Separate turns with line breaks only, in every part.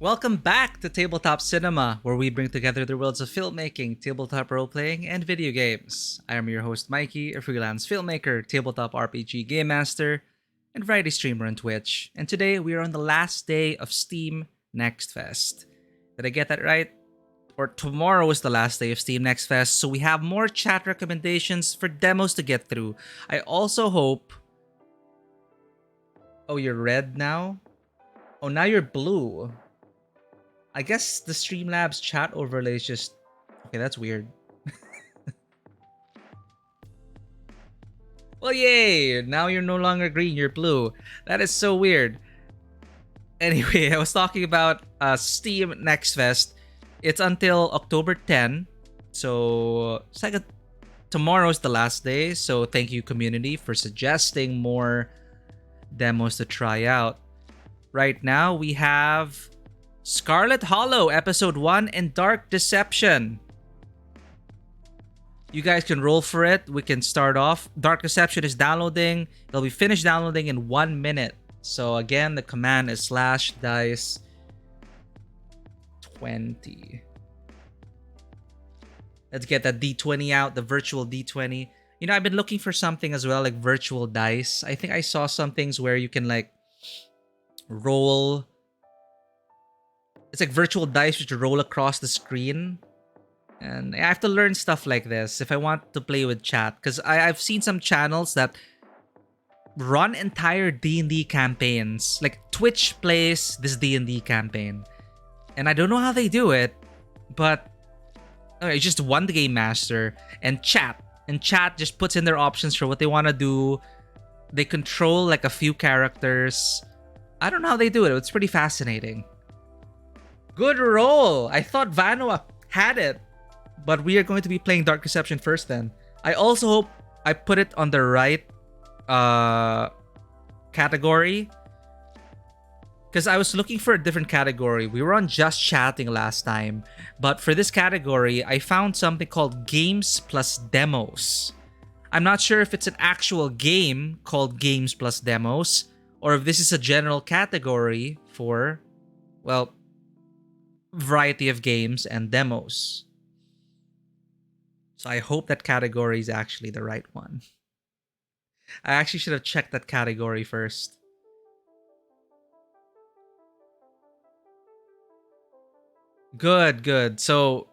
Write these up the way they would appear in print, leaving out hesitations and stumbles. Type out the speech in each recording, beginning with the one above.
Welcome back to Tabletop Cinema, where we bring together the worlds of filmmaking, tabletop role-playing, and video games. I am your host, Mikey, a freelance filmmaker, tabletop RPG game master, and variety streamer on Twitch. And today we are on the last day of Steam Next Fest. Did I get that right? Or tomorrow is the last day of Steam Next Fest, so we have more chat recommendations for demos to get through. I also hope... Oh, you're red now? Oh, now you're blue. I guess the Streamlabs chat overlay is just... Okay, that's weird. Well, yay! Now you're no longer green, you're blue. That is so weird. Anyway, I was talking about Steam Next Fest. It's until October 10. So, it's like tomorrow's the last day. So, thank you, community, for suggesting more demos to try out. Right now, we have Scarlet Hollow Episode 1 and Dark Deception. You guys can roll for it. We can start off. Dark Deception is downloading. It'll be finished downloading in 1 minute. So again, the command is /dice 20. Let's get that D20 out, the virtual D20. You know, I've been looking for something as well, like virtual dice. I think I saw some things where you can like roll... It's like virtual dice which roll across the screen. And I have to learn stuff like this if I want to play with chat. Because I've seen some channels that run entire D&D campaigns. Like Twitch plays this D&D campaign. And I don't know how they do it. But it's just one game master and chat. And chat just puts in their options for what they want to do. They control like a few characters. I don't know how they do it. It's pretty fascinating. Good roll! I thought Vanua had it. But we are going to be playing Dark Deception first then. I also hope I put it on the right category. Because I was looking for a different category. We were on Just Chatting last time. But for this category, I found something called Games Plus Demos. I'm not sure if it's an actual game called Games Plus Demos. Or if this is a general category for, well, variety of games and demos. So I hope that category is actually the right one. I actually should have checked that category first. Good, good. So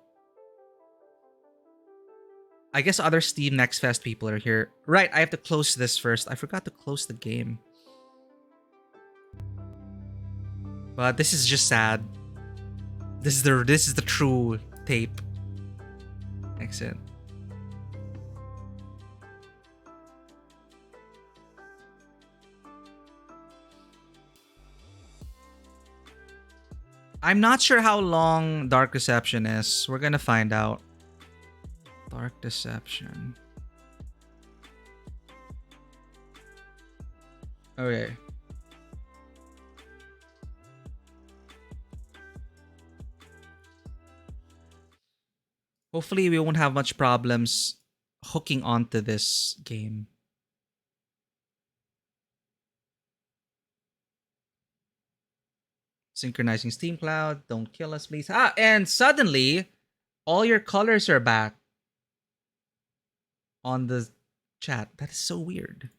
I guess other Steam Next Fest people are here. Right, I have to close this first. I forgot to close the game. But this is just sad. This is the true tape. Exit. I'm not sure how long Dark Deception is. We're gonna find out. Dark Deception. Okay. Hopefully we won't have much problems hooking onto this game. Synchronizing Steam Cloud. Don't kill us, please. Ah, and suddenly, all your colors are back on the chat. That is so weird.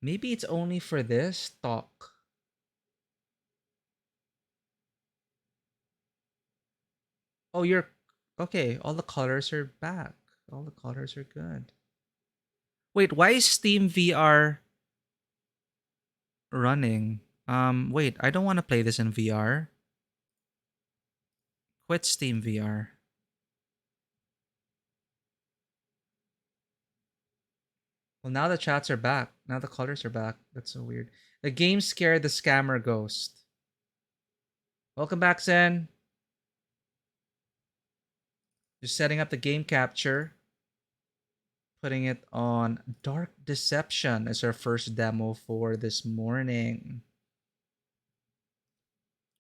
Maybe it's only for this talk. Oh, you're... Okay, all the colors are back. All the colors are good. Wait, why is Steam VR running? Wait, I don't want to play this in VR. Quit Steam VR. Well, now the chats are back. Now the colors are back. That's so weird. The game scared the scammer ghost. Welcome back, Zen. Just setting up the game capture. Putting it on Dark Deception as our first demo for this morning.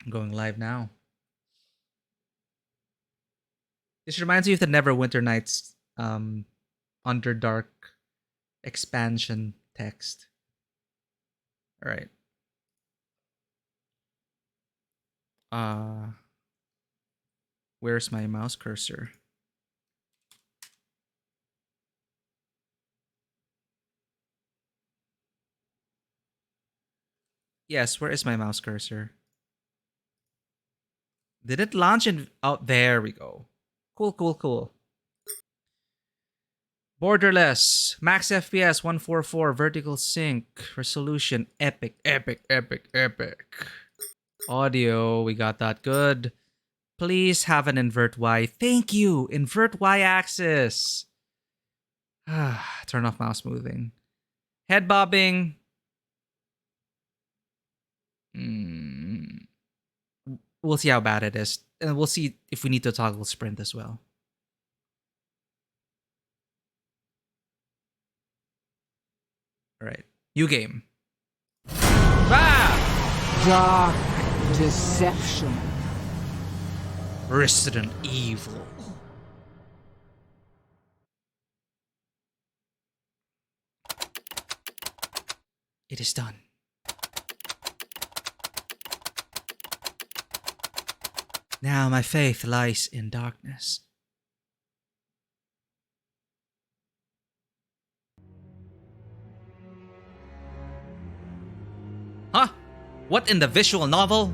I'm going live now. This reminds me of the Neverwinter Nights Underdark expansion text. All right. Where's my mouse cursor? Yes, where is my mouse cursor? Did it launch in... Oh, there we go. Cool, cool, cool. Borderless, max FPS 144, vertical sync, resolution, epic, epic, epic, epic. Audio, we got that good. Please have an invert Y. Thank you, invert Y axis. Turn off mouse moving. Head bobbing. We'll see how bad it is. And we'll see if we need to toggle sprint as well. All right. New game.
Dark deception.
Resident Evil. It is done. Now my faith lies in darkness. Huh? What in the visual novel?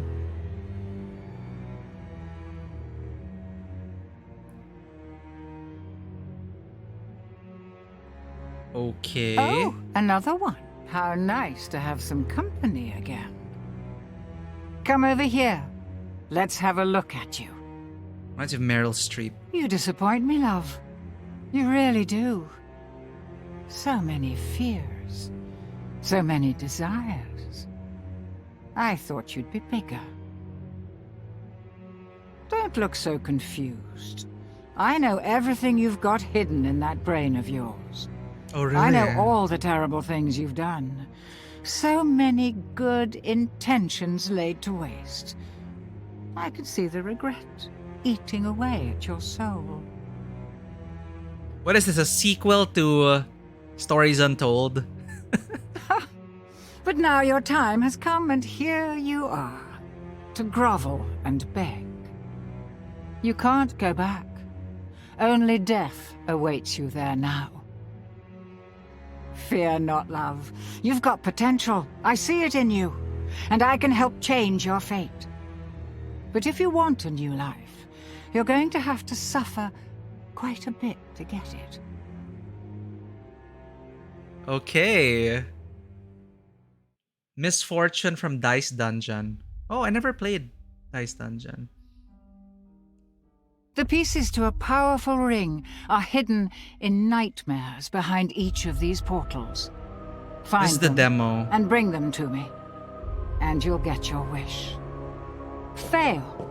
Okay.
Oh, another one. How nice to have some company again. Come over here. Let's have a look at you.
Reminds me of Meryl Streep.
You disappoint me, love. You really do. So many fears. So many desires. I thought you'd be bigger. Don't look so confused. I know everything you've got hidden in that brain of yours.
Oh, really?
I know all the terrible things you've done. So many good intentions laid to waste. I can see the regret eating away at your soul.
What is this, a sequel to Stories Untold?
But now your time has come, and here you are, to grovel and beg. You can't go back. Only death awaits you there now. Fear not, love. You've got potential. I see it in you, and I can help change your fate. But if you want a new life, you're going to have to suffer quite a bit to get it.
Okay. Misfortune from Dice Dungeon. Oh, I never played Dice Dungeon.
The pieces to a powerful ring are hidden in nightmares behind each of these portals. Find
This is the
them
demo.
and bring them to me, and you'll get your wish. Fail,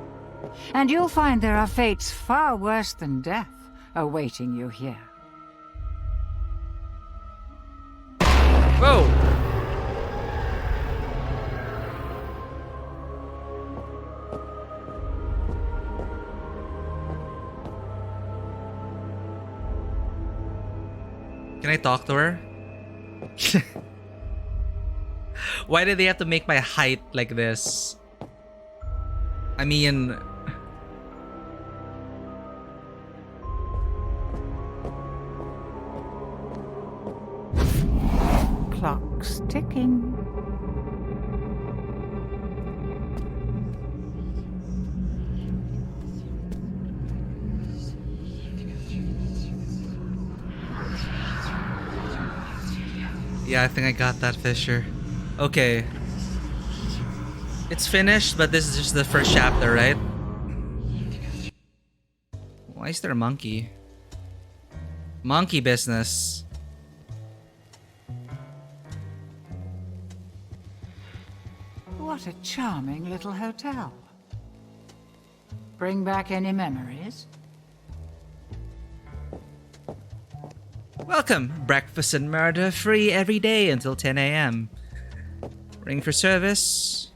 and you'll find there are fates far worse than death awaiting you here.
Whoa! Can I talk to her? Why did they have to make my height like this? I mean...
Clock's ticking.
Yeah, I think I got that, Fisher. Okay. It's finished, but this is just the first chapter, right? Why is there a monkey? Monkey business.
What a charming little hotel. Bring back any memories?
Welcome. Breakfast and murder free every day until 10 a.m. Ring for service.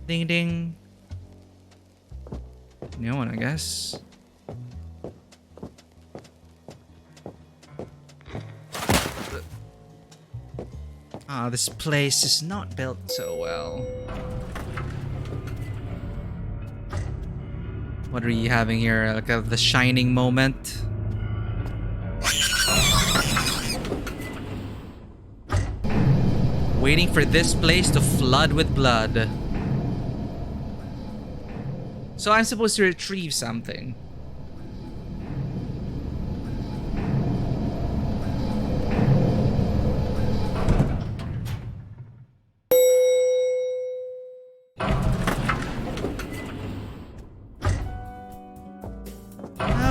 Ding ding. No one, I guess. Ah, this place is not built so well. What are you having here? Like the shining moment? Waiting for this place to flood with blood. So I'm supposed to retrieve something.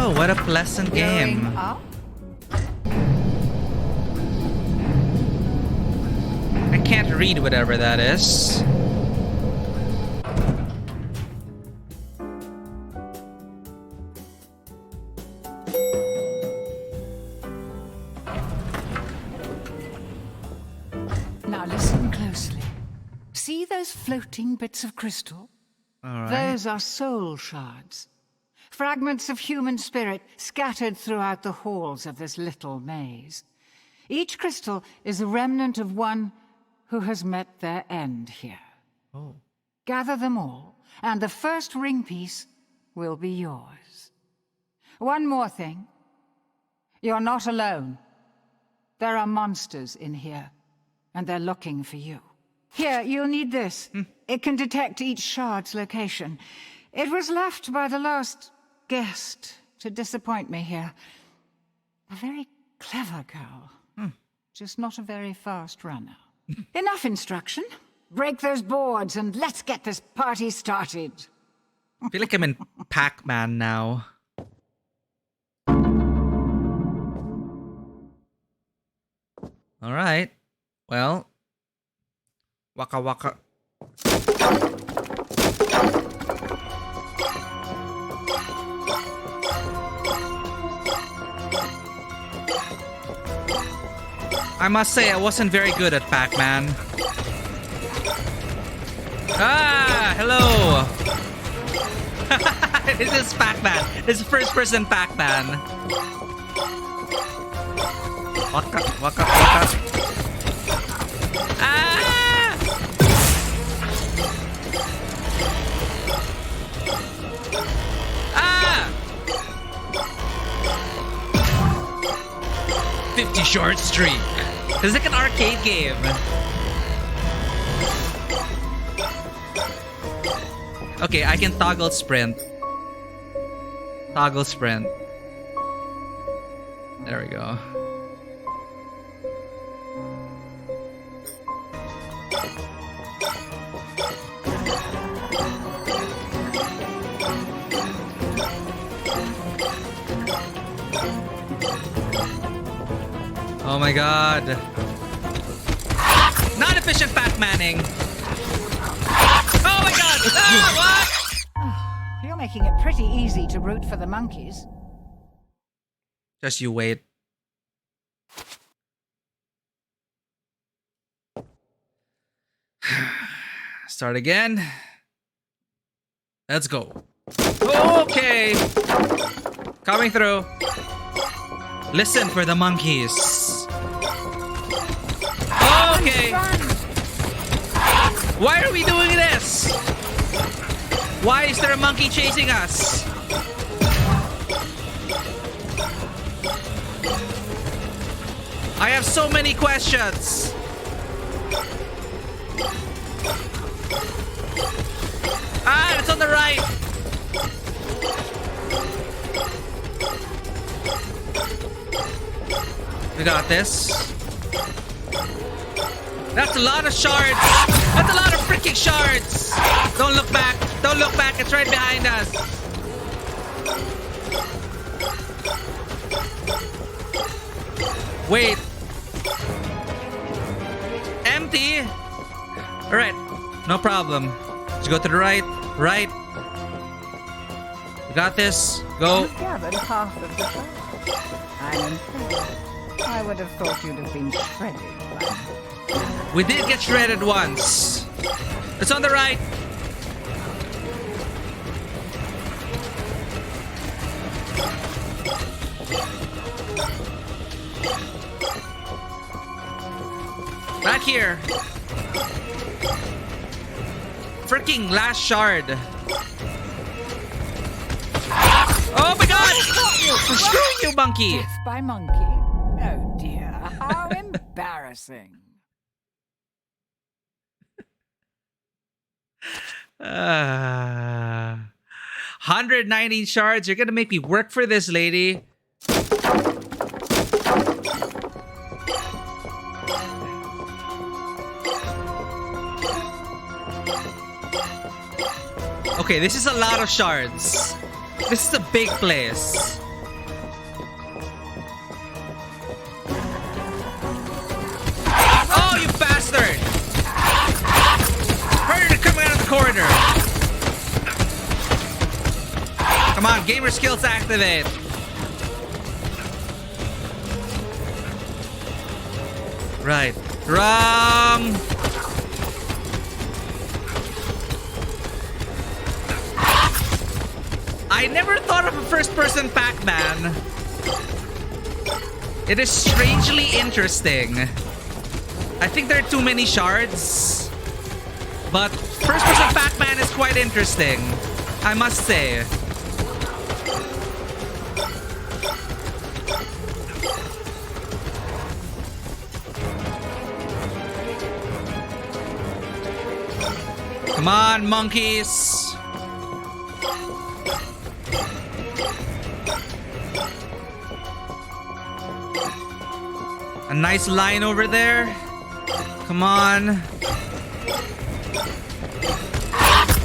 Oh, what a pleasant game.
Going up?
I can't read whatever that is.
Now listen closely. See those floating bits of crystal?
All right.
Those are soul shards. Fragments of human spirit scattered throughout the halls of this little maze. Each crystal is a remnant of one who has met their end here.
Oh.
Gather them all, and the first ring piece will be yours. One more thing. You're not alone. There are monsters in here, and they're looking for you. Here, you'll need this. It can detect each shard's location. It was left by the last guest to disappoint me here. A very clever girl. Just not a very fast runner. Enough instruction. Break those boards and let's get this party started.
I feel like I'm in Pac-Man now. All right. Well. Waka waka. I must say, I wasn't very good at Pac-Man. Ah, hello. This is Pac-Man. This is first-person Pac-Man. Waka, waka, waka. Ah! Ah! 50 short streak. It's like an arcade game. Okay, I can toggle sprint. Toggle sprint. There we go. Oh my god. Not efficient Pac-Manning. Oh my god! Ah, what?
You're making it pretty easy to root for the monkeys.
Just you wait. Start again. Let's go. Okay. Coming through. Listen for the monkeys. Okay. Why are we doing this? Why is there a monkey chasing us? I have so many questions. Ah, it's on the right. We got this. That's a lot of shards. That's a lot of freaking shards. Don't look back. Don't look back. It's right behind us. Wait. Empty. All right. No problem. Just go to the right. Right. We got this. Go.
You've gathered half of the shard. I'm impressed. I would have thought you'd have been shredded by now.
We did get shredded once. It's on the right. Back here. Freaking last shard. Oh my god! Screw you, monkey!
Death by monkey? Oh dear, how embarrassing.
119 shards. You're gonna make me work for this, lady. Okay, this is a lot of shards. This is a big place. Oh, you bastard! Predator coming out of the corridor. Come on, gamer skills activate. Right. Wrong. I never thought of a first-person Pac-Man. It is strangely interesting. I think there are too many shards. But first-person Pac-Man is quite interesting, I must say. Come on, monkeys. A nice line over there. Come on.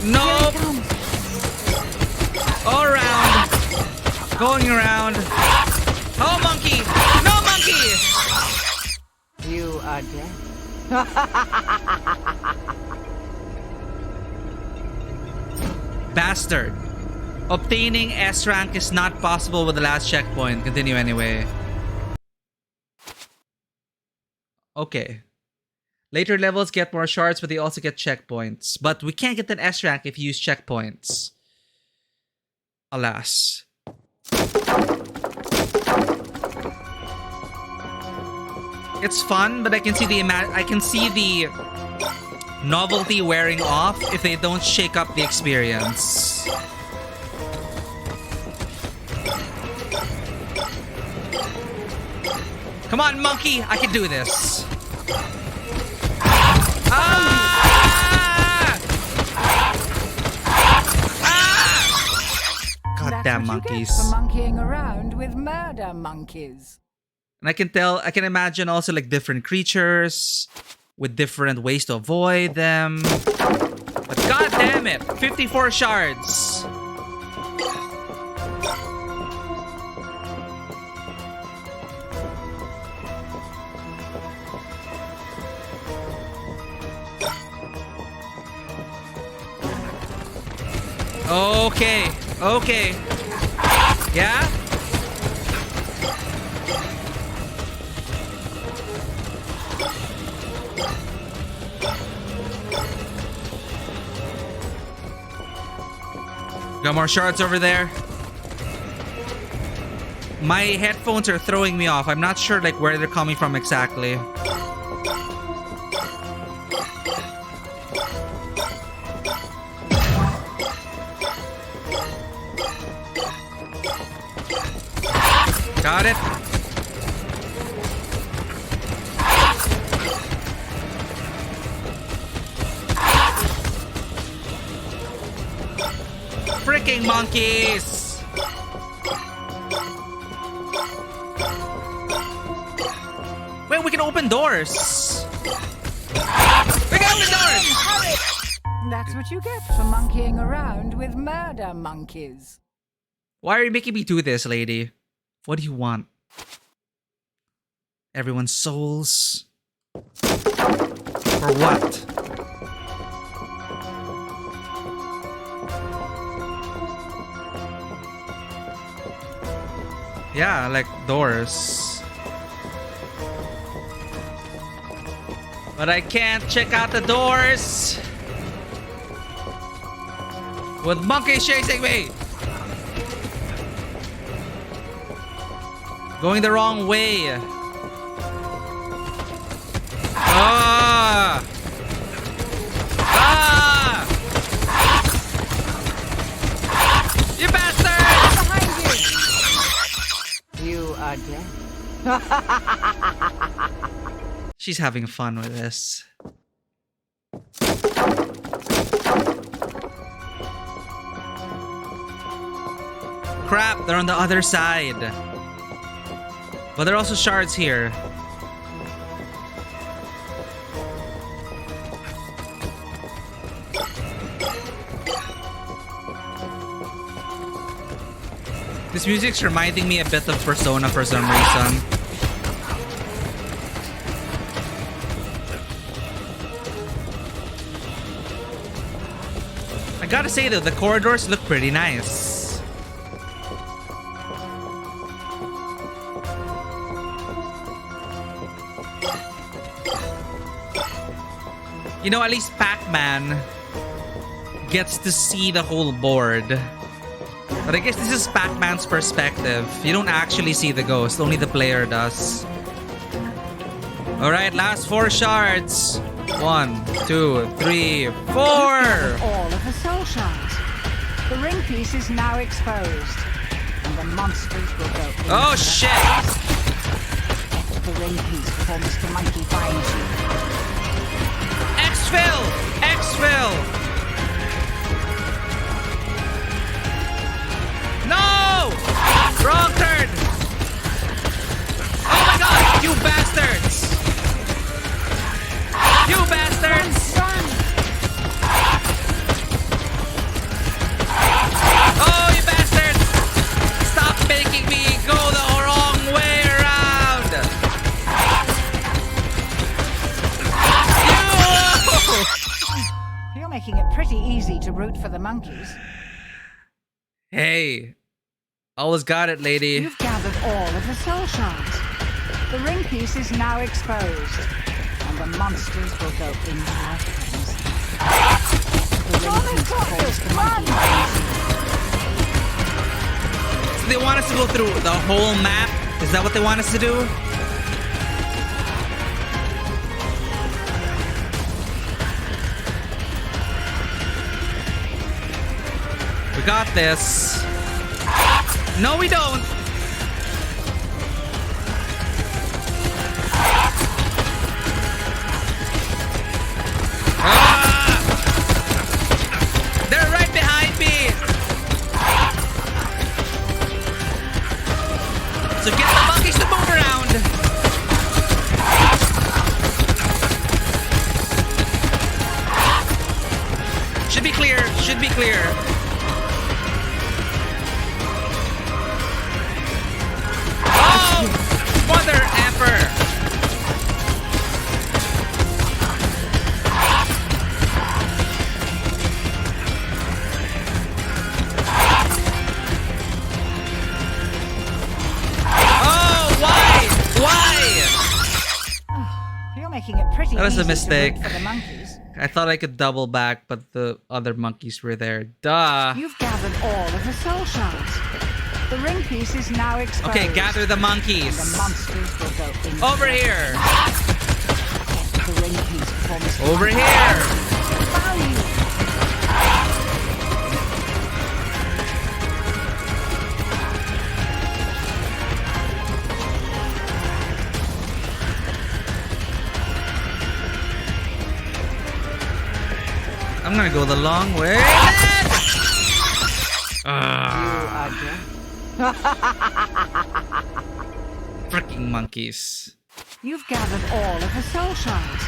Nope. All around. Going around. Oh, monkey. No, monkey.
You are dead.
Bastard. Obtaining S rank is not possible with the last checkpoint. Continue anyway. Okay. Later levels get more shards, but they also get checkpoints. But we can't get an S rank if you use checkpoints. Alas. It's fun, but I can see the novelty wearing off if they don't shake up the experience. Come on, monkey! I can do this. Ah! Ah! Goddamn monkeys.
That's what you get for monkeying around with murder monkeys.
And I can imagine also like different creatures with different ways to avoid them. But god damn it, 54 shards. Okay, okay. Yeah? Got more shards over there. My headphones are throwing me off. I'm not sure like where they're coming from exactly. Got it. Freaking monkeys! Wait, we can open doors! We can open doors!
That's what you get for monkeying around with murder monkeys.
Why are you making me do this, lady? What do you want? Everyone's souls? For what? Yeah, like doors. But I can't check out the doors with monkeys chasing me. Going the wrong way. Oh! She's having fun with this. Crap, they're on the other side. But there are also shards here. This music's reminding me a bit of Persona for some reason. I gotta say though, the corridors look pretty nice. You know, at least Pac-Man gets to see the whole board. But I guess this is Pac-Man's perspective. You don't actually see the ghost, only the player does. Alright, last 4 shards. 1, 2, 3, 4!
All of the soul shards. The ring piece is now exposed. And the monsters will go in.
Oh shit!
Get the ring piece before Mr. Monkey finds you.
Exfil! Exfil! No! Wrong turn! Oh my god! You bastards! You bastards!
Run!
Oh, you bastards! Stop making me go the wrong way around!
You're making it pretty easy to root for the monkeys.
Hey, always got it, lady.
You've gathered all of the soul shards. The ring piece is now exposed, and the monsters will go into our frenzy. The ring piece holds the monkey frenzy.
So they want us to go through the whole map? Is that what they want us to do? We got this. No, we don't. Ah! They're right behind me. So get the monkeys to move around. Should be clear. Should be clear. Mother effer! Oh, why? Why?
You're making it pretty
That was
easy
a mistake.
to root for the monkeys.
I thought I could double back, but the other monkeys were there. Duh.
You've gathered all of the soul shards. The ring piece is now exposed.
Okay, gather the monkeys.
The monsters will go in.
Over here.
Get the ring piece before Mr.
Over
Monkey
here.
found you.
I'm gonna go the long way. Freaking monkeys.
You've gathered all of the soul shards.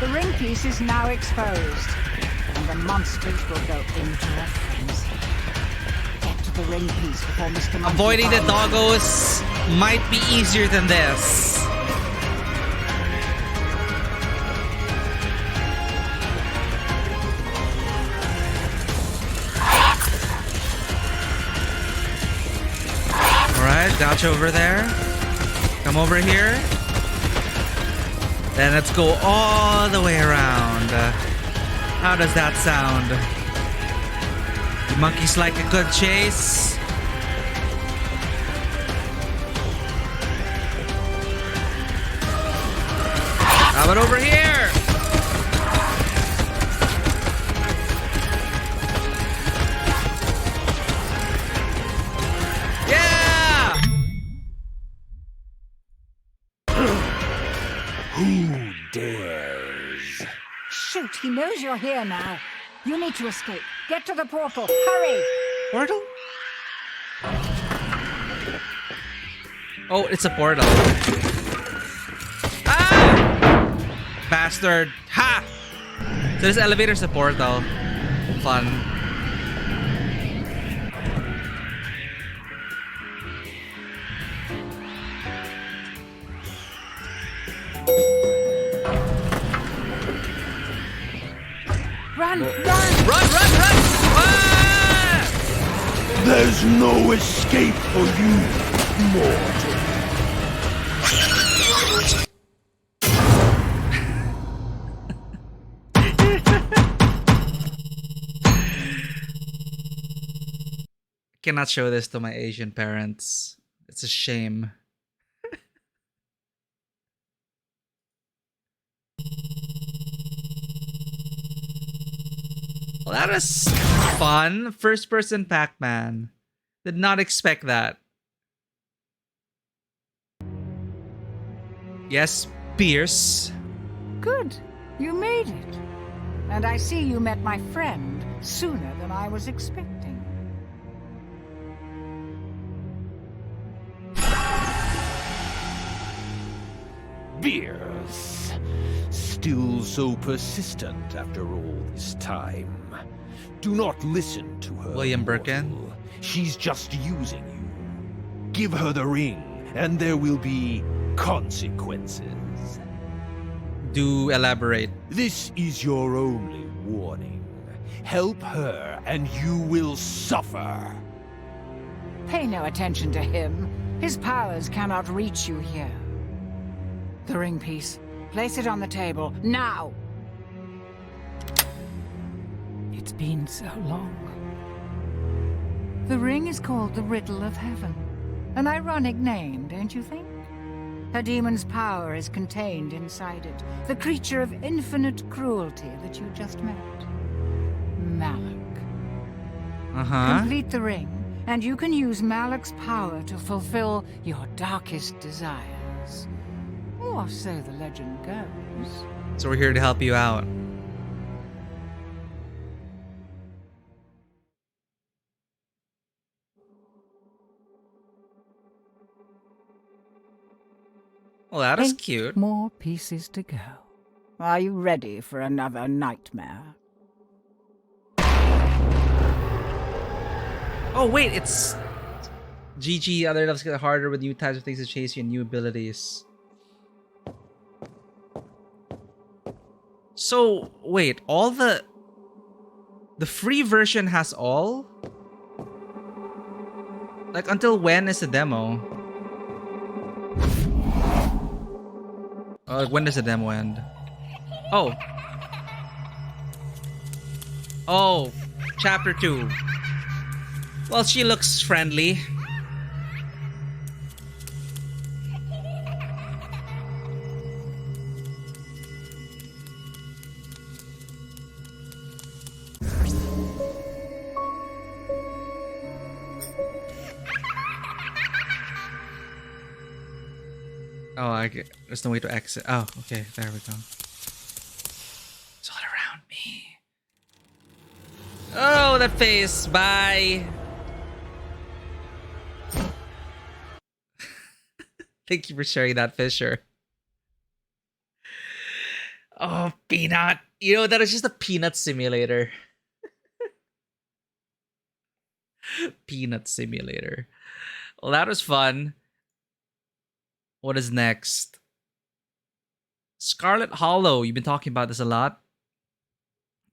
The ring piece is now exposed, and the monsters will go into a frenzy. Get to the ring piece before Mr. Monkey
Avoiding the
finds you.
doggos might be easier than this. Alright, gotcha over there. Come over here. Then let's go all the way around. How does that sound? You monkeys like a good chase? How about over here? Yeah!
Who dares?
Shoot, he knows you're here now. You need to escape. Get to the portal. Hurry!
Portal? Oh, it's a portal. Ah! Bastard. Ha! So this elevator's a portal. Fun.
Run! Run!
Run! Ah!
There's no escape for you, mortal.
Cannot show this to my Asian parents. It's a shame. Well, that was fun. First person Pac-Man. Did not expect that. Yes, Pierce.
Good. You made it. And I see you met my friend sooner than I was expecting.
Beers. Still so persistent after all this time. Do not listen to her.
William Birkin?
mortal. She's just using you. Give her the ring, and there will be consequences.
Do elaborate.
This is your only warning. Help her, and you will suffer.
Pay no attention to him. His powers cannot reach you here. The ring piece. Place it on the table, now! It's been so long. The ring is called the Riddle of Heaven. An ironic name, don't you think? A demon's power is contained inside it. The creature of infinite cruelty that you just met. Malak.
Uh-huh.
Complete the ring, and you can use Malak's power to fulfill your darkest desires. Or so the legend goes.
So we're here to help you out. Well, that is
8
cute.
more pieces to go. Are you ready for another nightmare?
Oh, wait, it's... GG, other levels get harder with new types of things to chase you and new abilities. So, wait, all the free version has all? Like, until when is the demo? When does the demo end? Oh. Oh, chapter 2. Well, she looks friendly. Oh, there's no way to exit. Oh, okay, there we go. It's all around me. Oh, that face. Bye. Thank you for sharing that, Fisher. Oh, Peanut. You know, that is just a peanut simulator. Peanut simulator. Well, that was fun. What is next? Scarlet Hollow. You've been talking about this a lot.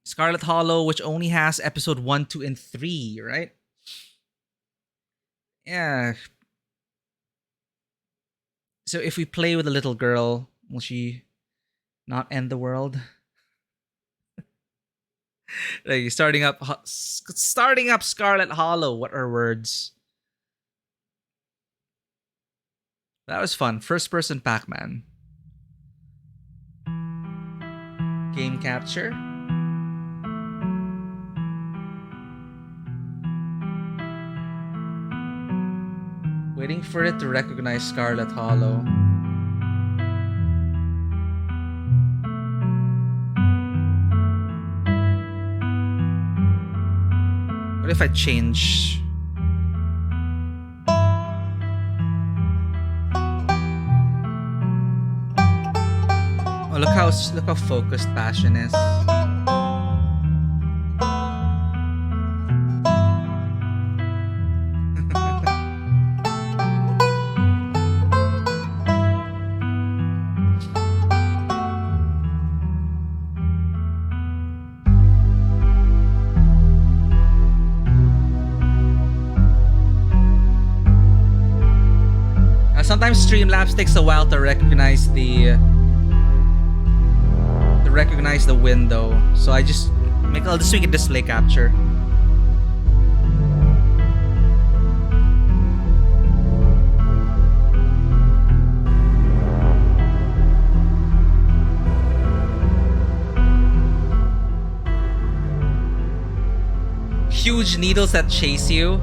Scarlet Hollow, which only has episode 1, 2, and 3, right? Yeah. So if we play with a little girl, will she not end the world? Like, starting up Scarlet Hollow. What are words? That was fun. First person Pac-Man. Game capture. Waiting for it to recognize Scarlet Hollow. if I change? Oh, look how focused Passion is. Sometimes Streamlabs takes a while to recognize the window, so I'll just make a display capture. Huge needles that chase you.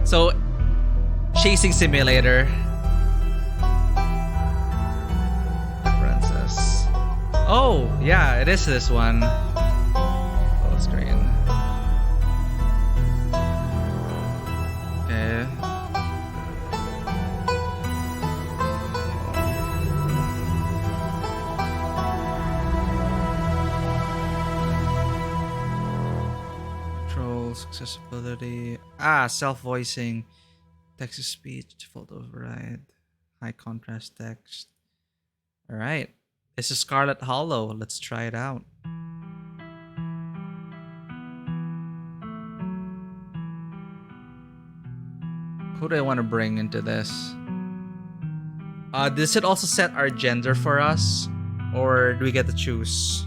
So, chasing simulator. Oh, yeah, it is this one. Full screen. Okay. Controls, accessibility. Self-voicing. Text-to-speech, default override. High contrast text. Alright. This is Scarlet Hollow. Let's try it out. Who do I want to bring into this? Does it also set our gender for us? Or do we get to choose?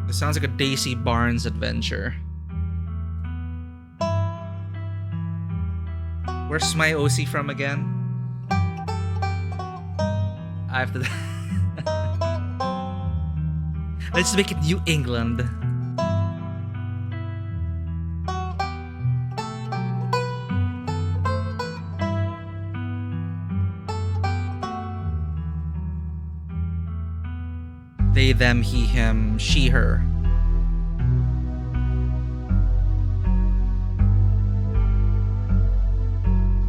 This sounds like a Daisy Barnes adventure. Where's my OC from again? I have to... Let's make it New England. They, them, he, him, she, her.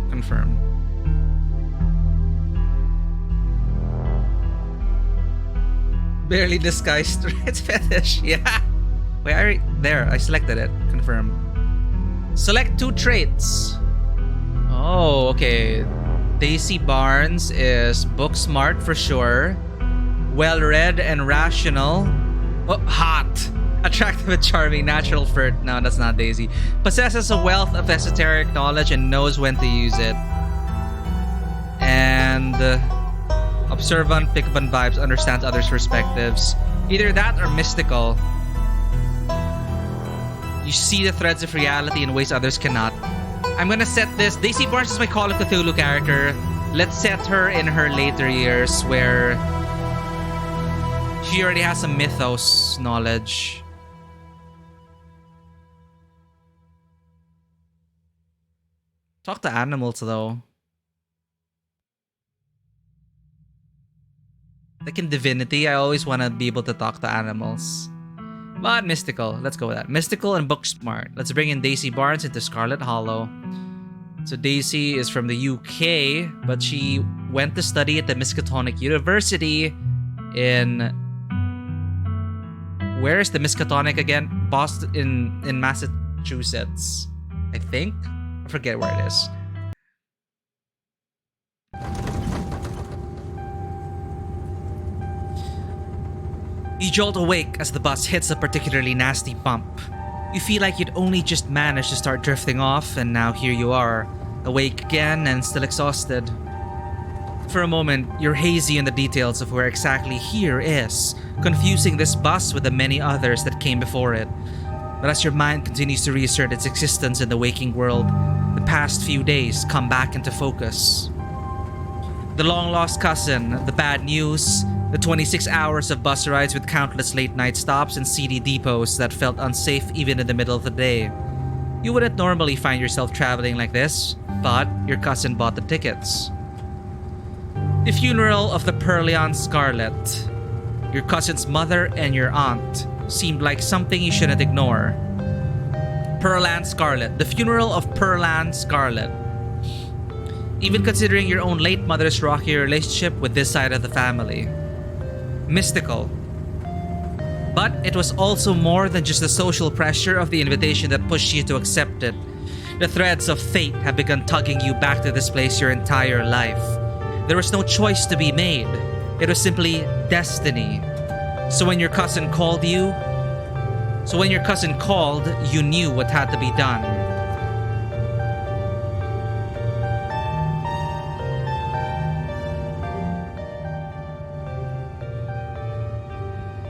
Confirm. Barely disguised Tourette's fetish. Yeah. Wait, I selected it. Confirm. Select 2 traits. Oh, okay. Daisy Barnes is book smart for sure. Well-read and rational. Oh, hot. Attractive and charming, natural flirt. No, that's not Daisy. Possesses a wealth of esoteric knowledge and knows when to use it. And observant, pick up on vibes, understands others' perspectives. Either that or mystical. You see the threads of reality in ways others cannot. I'm gonna set this. Daisy Barnes is my Call of Cthulhu character. Let's set her in her later years where she already has some mythos knowledge. Talk to animals though. Like in Divinity, I always want to be able to talk to animals. But mystical, let's go with that. Mystical and book smart. Let's bring in Daisy Barnes into Scarlet Hollow. So Daisy is from the UK, but she went to study at the Miskatonic University in... Where is the Miskatonic again? Boston, in Massachusetts, I think. I forget where it is. You jolt awake as the bus hits a particularly nasty bump. You feel like you'd only just managed to start drifting off, and now here you are, awake again and still exhausted. For a moment, you're hazy in the details of where exactly here is, confusing this bus with the many others that came before it. But as your mind continues to reassert its existence in the waking world, the past few days come back into focus. The long-lost cousin, the bad news, the 26 hours of bus rides with countless late-night stops and seedy depots that felt unsafe even in the middle of the day. You wouldn't normally find yourself traveling like this, but your cousin bought the tickets. The funeral of the Pearlian Scarlet. Your cousin's mother and your aunt seemed like something you shouldn't ignore. Pearl Scarlet. The funeral of Pearl Scarlet. Even considering your own late mother's rocky relationship with this side of the family. Mystical. But it was also more than just the social pressure of the invitation that pushed you to accept it. The threads of fate have begun tugging you back to this place your entire life. There was no choice to be made. It was simply destiny. So when your cousin called, you knew what had to be done.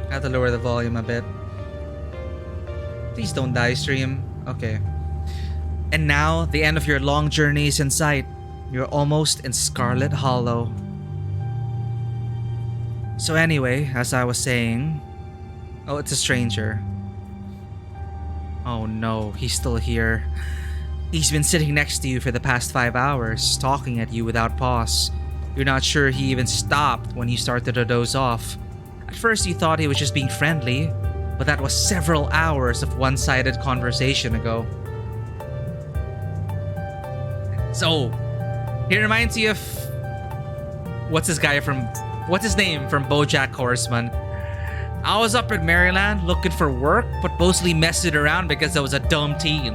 I have to lower the volume a bit. Please don't die, stream. Okay. And now, the end of your long journey is in sight. You're almost in Scarlet Hollow. So anyway, as I was saying... Oh, it's a stranger. Oh no, he's still here. He's been sitting next to you for the past 5 hours, talking at you without pause. You're not sure he even stopped when you started to doze off. At first you thought he was just being friendly, but that was several hours of one-sided conversation ago. So, he reminds you of... What's his name from BoJack Horseman? I was up in Maryland looking for work, but mostly messing around because I was a dumb teen.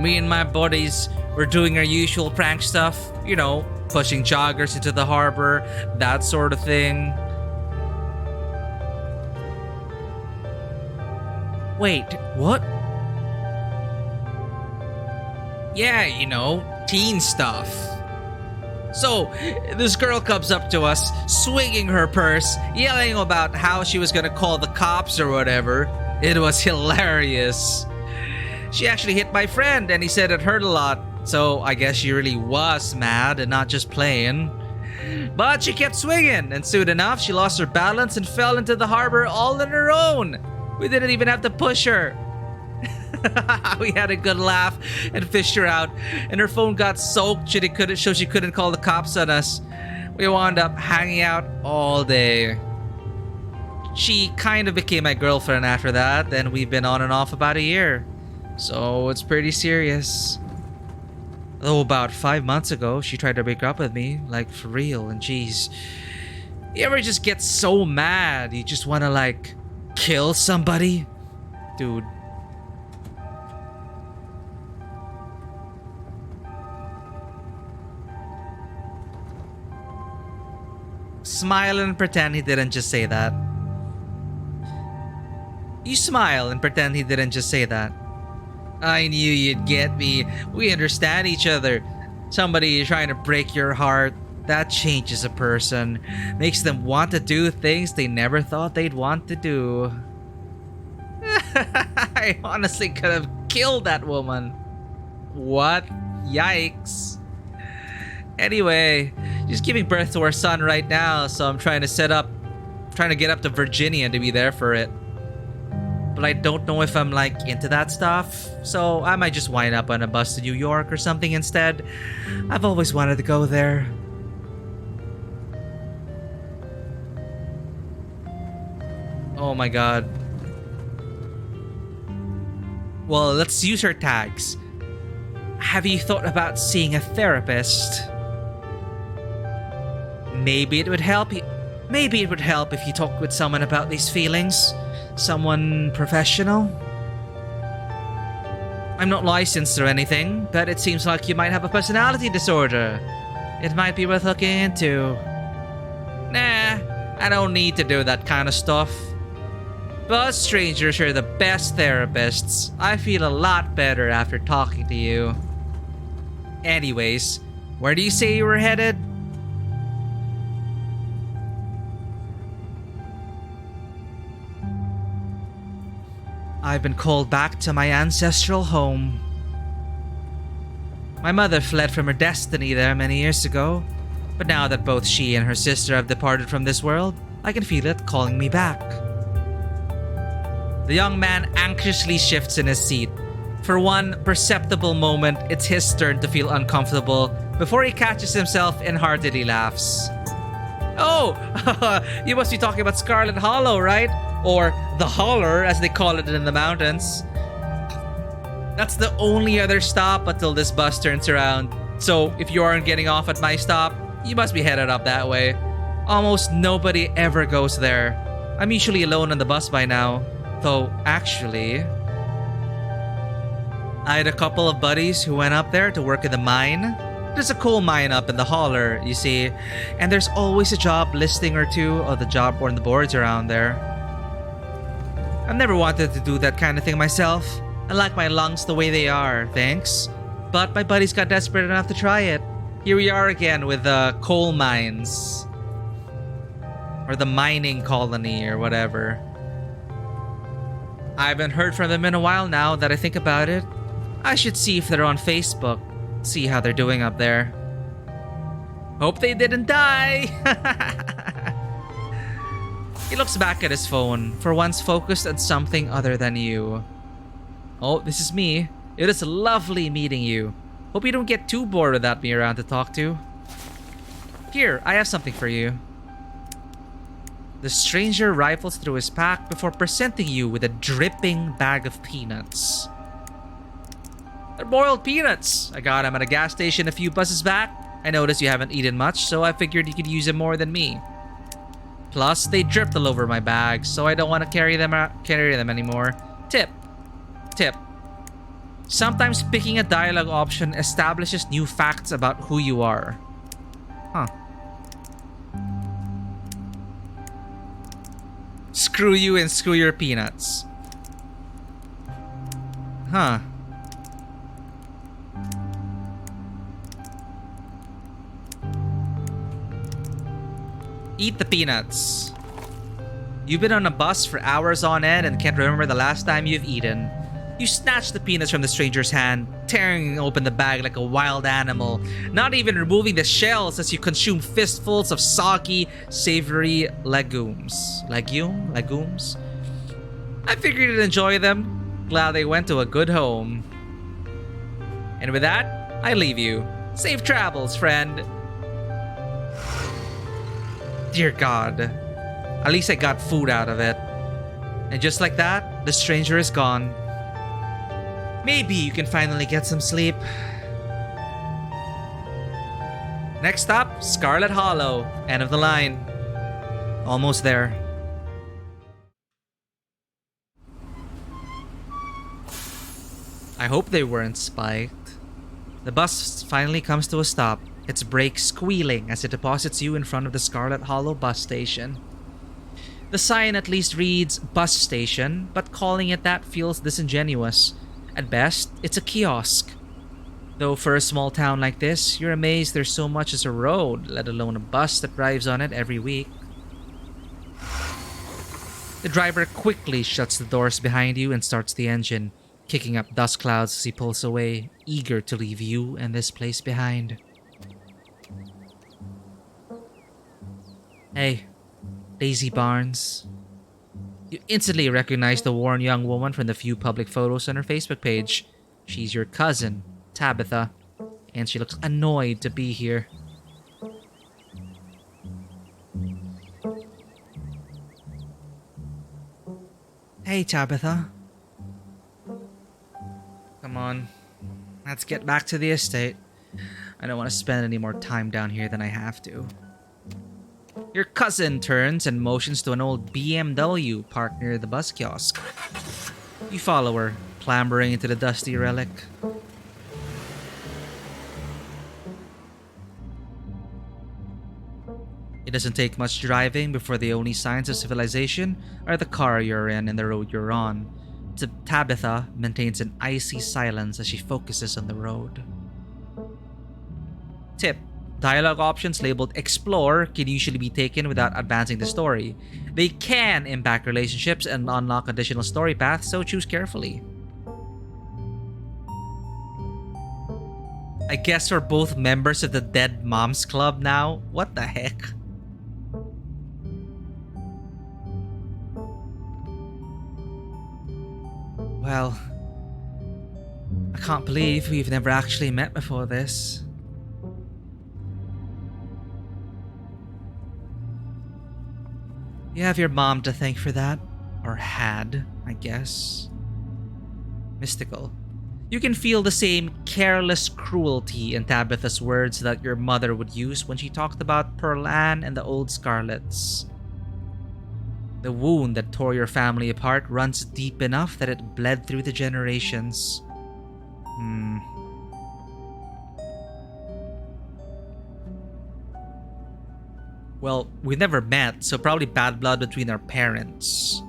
Me and my buddies were doing our usual prank stuff, you know, pushing joggers into the harbor, that sort of thing. Wait, what? Yeah, you know, teen stuff. So, this girl comes up to us, swinging her purse, yelling about how she was gonna call the cops or whatever. It was hilarious. She actually hit my friend and he said it hurt a lot. So, I guess she really was mad and not just playing. But she kept swinging, and soon enough, she lost her balance and fell into the harbor all on her own. We didn't even have to push her. We had a good laugh and fished her out, and her phone got soaked so she couldn't call the cops on us. We wound up hanging out all day. She kind of became my girlfriend after that, and we've been on and off about a year. So it's pretty serious. Though about 5 months ago, she tried to break up with me, like for real, and geez. You ever just get so mad you just want to like kill somebody? Dude. Smile and pretend he didn't just say that. You smile and pretend he didn't just say that. I knew you'd get me. We understand each other. Somebody trying to break your heart, that changes a person. Makes them want to do things they never thought they'd want to do. I honestly could have killed that woman. What? Yikes. Anyway, she's giving birth to our son right now, so I'm trying to get up to Virginia to be there for it. But I don't know if I'm like into that stuff, so I might just wind up on a bus to New York or something instead. I've always wanted to go there. Oh my god. Well, let's use her tags. Have you thought about seeing a therapist? Maybe it would help if you talk with someone about these feelings. Someone professional. I'm not licensed or anything, but it seems like you might have a personality disorder. It might be worth looking into. Nah, I don't need to do that kind of stuff. But strangers are the best therapists. I feel a lot better after talking to you. Anyways, where do you say you were headed? I've been called back to my ancestral home. My mother fled from her destiny there many years ago, but now that both she and her sister have departed from this world, I can feel it calling me back. The young man anxiously shifts in his seat. For one perceptible moment, it's his turn to feel uncomfortable before he catches himself and heartily laughs. Oh, you must be talking about Scarlet Hollow, right? Or the Holler, as they call it in the mountains. That's the only other stop until this bus turns around. So if you aren't getting off at my stop, you must be headed up that way. Almost nobody ever goes there. I'm usually alone on the bus by now. Though, actually, I had a couple of buddies who went up there to work in the mine. There's a coal mine up in the Holler, you see, and there's always a job listing or two of the job on the boards around there. I've never wanted to do that kind of thing myself. I like my lungs the way they are, thanks. But my buddies got desperate enough to try it. Here we are again with the coal mines. Or the mining colony or whatever. I haven't heard from them in a while now that I think about it. I should see if they're on Facebook. See how they're doing up there. Hope they didn't die! He looks back at his phone, for once focused on something other than you. Oh, this is me. It is lovely meeting you. Hope you don't get too bored without me around to talk to. Here, I have something for you. The stranger rifles through his pack before presenting you with a dripping bag of peanuts. They're boiled peanuts. I got them at a gas station a few buses back. I noticed you haven't eaten much, so I figured you could use them more than me. Plus, they dripped all over my bag, so I don't want to carry them anymore. Tip. Sometimes picking a dialogue option establishes new facts about who you are. Huh. Screw you and screw your peanuts. Huh. Eat the peanuts. You've been on a bus for hours on end and can't remember the last time you've eaten. You snatch the peanuts from the stranger's hand, tearing open the bag like a wild animal, not even removing the shells as you consume fistfuls of soggy, savory legumes. Legumes? I figured you'd enjoy them. Glad they went to a good home. And with that, I leave you. Safe travels, friend. Dear God. At least I got food out of it. And just like that, the stranger is gone. Maybe you can finally get some sleep. Next stop, Scarlet Hollow. End of the line. Almost there. I hope they weren't spiked. The bus finally comes to a stop, its brakes squealing as it deposits you in front of the Scarlet Hollow bus station. The sign at least reads bus station, but calling it that feels disingenuous. At best, it's a kiosk. Though for a small town like this, you're amazed there's so much as a road, let alone a bus that drives on it every week. The driver quickly shuts the doors behind you and starts the engine, kicking up dust clouds as he pulls away, eager to leave you and this place behind. Hey, Daisy Barnes. You instantly recognize the worn young woman from the few public photos on her Facebook page. She's your cousin, Tabitha, and she looks annoyed to be here. Hey, Tabitha. Come on, let's get back to the estate. I don't want to spend any more time down here than I have to. Your cousin turns and motions to an old BMW parked near the bus kiosk. You follow her, clambering into the dusty relic. It doesn't take much driving before the only signs of civilization are the car you're in and the road you're on. Tabitha maintains an icy silence as she focuses on the road. Tip. Dialogue options labeled Explore can usually be taken without advancing the story. They can impact relationships and unlock additional story paths, so choose carefully. I guess we're both members of the Dead Moms Club now? What the heck? Well, I can't believe we've never actually met before this. You have your mom to thank for that. Or had, I guess. Mystical. You can feel the same careless cruelty in Tabitha's words that your mother would use when she talked about Pearl Ann and the old Scarlets. The wound that tore your family apart runs deep enough that it bled through the generations. Well, we never met, so probably bad blood between our parents.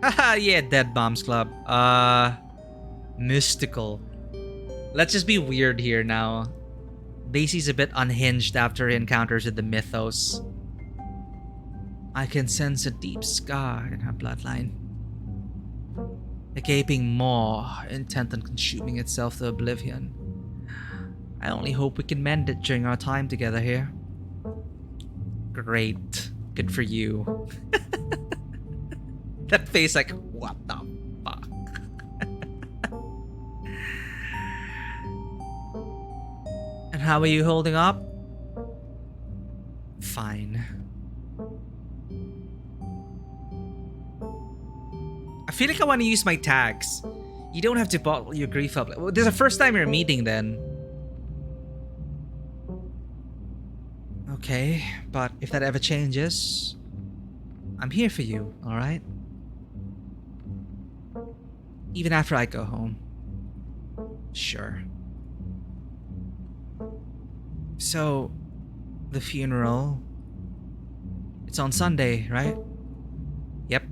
Haha, yeah, Dead Moms Club. Mystical. Let's just be weird here now. Daisy's a bit unhinged after her encounters with the mythos. I can sense a deep scar in her bloodline. A gaping maw intent on consuming itself to oblivion. I only hope we can mend it during our time together here. Great. Good for you. That face like, what the fuck? And how are you holding up? Fine. I feel like I want to use my tags. You don't have to bottle your grief up. Well, this is the first time you're meeting then. Okay, but if that ever changes, I'm here for you, alright? Even after I go home. Sure. So, the funeral... It's on Sunday, right? Yep,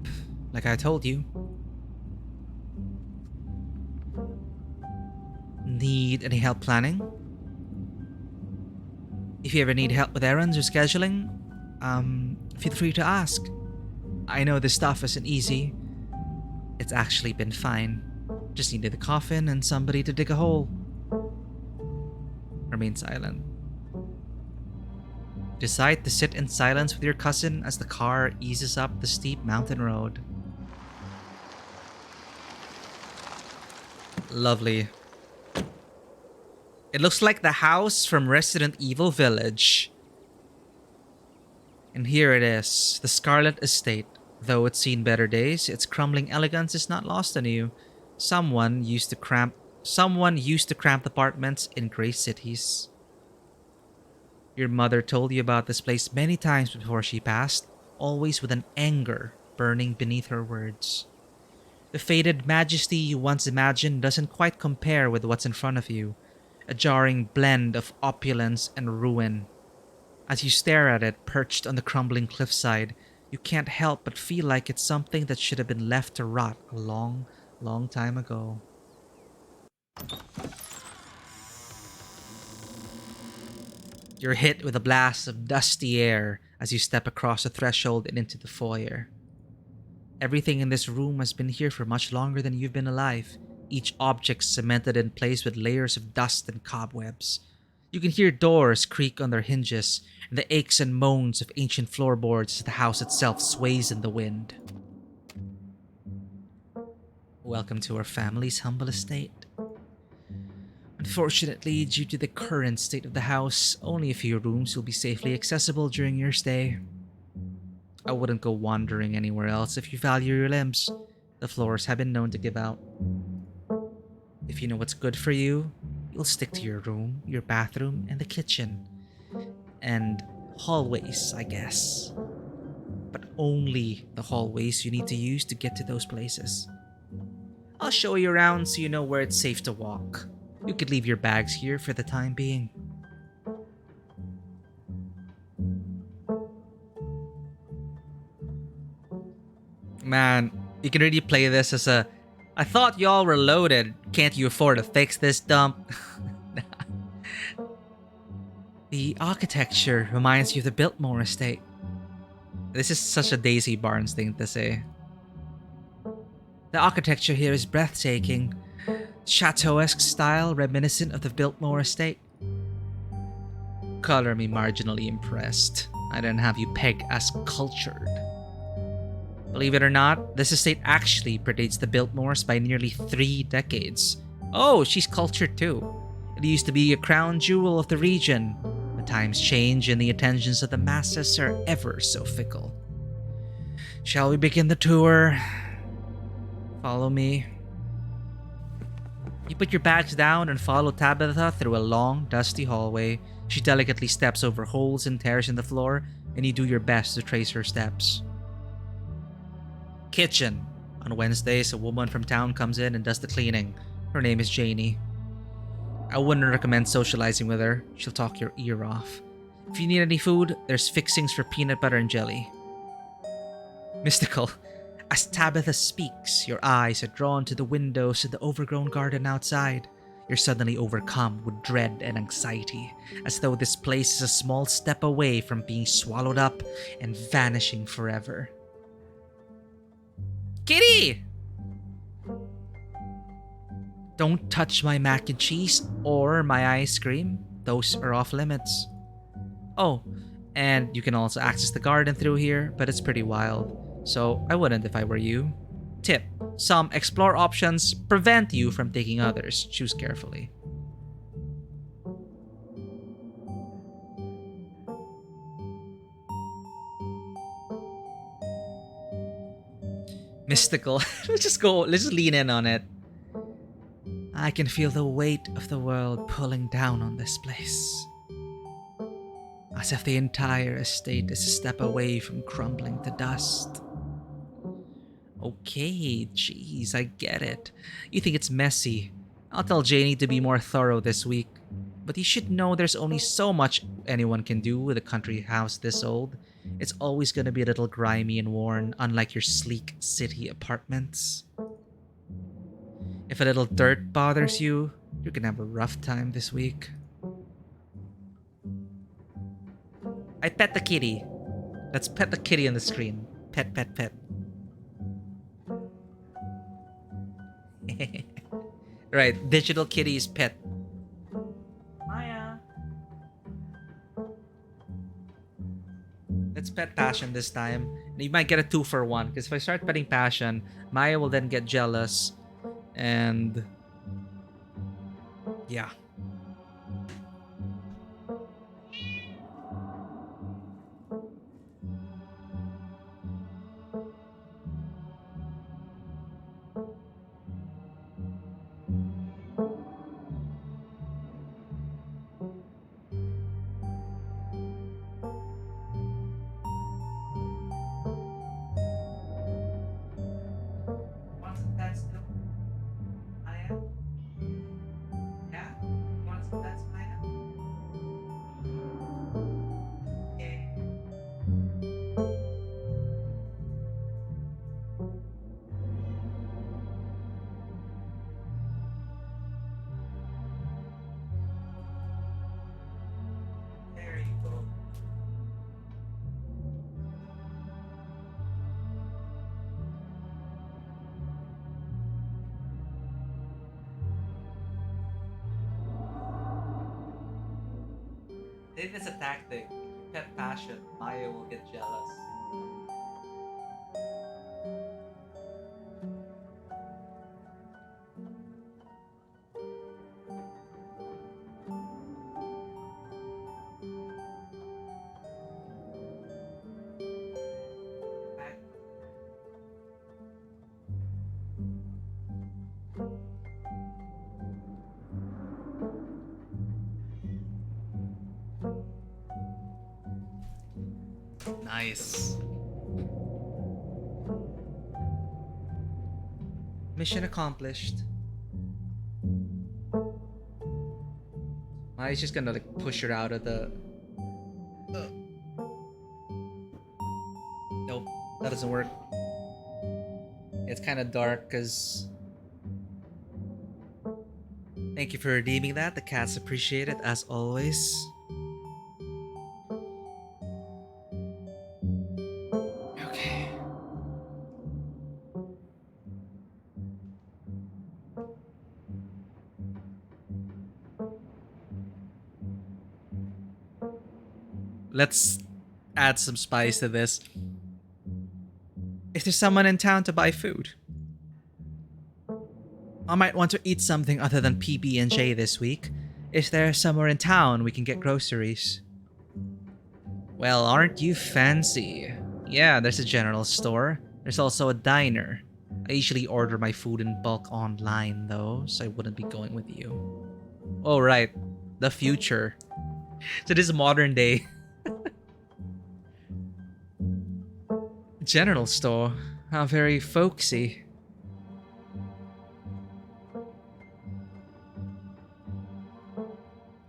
like I told you. Need any help planning? If you ever need help with errands or scheduling, feel free to ask. I know this stuff isn't easy. It's actually been fine. Just needed a coffin and somebody to dig a hole. Remain silent. Decide to sit in silence with your cousin as the car eases up the steep mountain road. Lovely. It looks like the house from Resident Evil Village. And here it is, the Scarlet Estate. Though it's seen better days, its crumbling elegance is not lost on you. Someone used to cramp apartments in grey cities. Your mother told you about this place many times before she passed, always with an anger burning beneath her words. The faded majesty you once imagined doesn't quite compare with what's in front of you, a jarring blend of opulence and ruin. As you stare at it perched on the crumbling cliffside, you can't help but feel like it's something that should have been left to rot a long, long time ago. You're hit with a blast of dusty air as you step across the threshold and into the foyer. Everything in this room has been here for much longer than you've been alive, each object cemented in place with layers of dust and cobwebs. You can hear doors creak on their hinges, and the aches and moans of ancient floorboards as the house itself sways in the wind. Welcome to our family's humble estate. Unfortunately, due to the current state of the house, only a few rooms will be safely accessible during your stay. I wouldn't go wandering anywhere else if you value your limbs. The floors have been known to give out. If you know what's good for you, you'll stick to your room, your bathroom, and the kitchen. And hallways, I guess. But only the hallways you need to use to get to those places. I'll show you around so you know where it's safe to walk. You could leave your bags here for the time being. Man, you can really play this as a, I thought y'all were loaded. Can't you afford to fix this dump? The architecture reminds you of the Biltmore estate. This is such a Daisy Barnes thing to say. The architecture here is breathtaking. Chateau-esque style reminiscent of the Biltmore estate. Color me marginally impressed. I don't have you pegged as cultured. Believe it or not, this estate actually predates the Biltmores by nearly 3 decades. Oh, she's cultured too. It used to be a crown jewel of the region, but times change and the attentions of the masses are ever so fickle. Shall we begin the tour? Follow me. You put your bags down and follow Tabitha through a long, dusty hallway. She delicately steps over holes and tears in the floor, and you do your best to trace her steps. Kitchen. On Wednesdays, a woman from town comes in and does the cleaning. Her name is Janie. I wouldn't recommend socializing with her. She'll talk your ear off. If you need any food, there's fixings for peanut butter and jelly. Mystical. As Tabitha speaks, your eyes are drawn to the windows of the overgrown garden outside. You're suddenly overcome with dread and anxiety, as though this place is a small step away from being swallowed up and vanishing forever. Kitty! Don't touch my mac and cheese or my ice cream. Those are off limits. Oh, and you can also access the garden through here, but it's pretty wild. So I wouldn't if I were you. Tip: some explore options prevent you from taking others. Choose carefully. Mystical. Let's just lean in on it. I can feel the weight of the world pulling down on this place. As if the entire estate is a step away from crumbling to dust. Okay, jeez, I get it. You think it's messy. I'll tell Janie to be more thorough this week. But you should know there's only so much anyone can do with a country house this old. It's always gonna be a little grimy and worn, unlike your sleek city apartments. If a little dirt bothers you, you're gonna have a rough time this week. I pet the kitty. Let's pet the kitty on the screen. Pet, pet, pet. Right, digital kitty's pet. Maya. Let's pet Passion this time. You might get a 2-for-1, because if I start petting Passion, Maya will then get jealous. And yeah. I think it's a tactic. If you pet Passion, Maya will get jealous. Nice. Mission accomplished. Maya's just gonna like push her out of the... Nope, that doesn't work. It's kind of dark because... Thank you for redeeming that. The cats appreciate it as always. Let's add some spice to this. Is there someone in town to buy food? I might want to eat something other than PB&J this week. Is there somewhere in town we can get groceries? Well, aren't you fancy? Yeah, there's a general store. There's also a diner. I usually order my food in bulk online though, so I wouldn't be going with you. Oh, right. The future. So this is modern day. General store. How very folksy.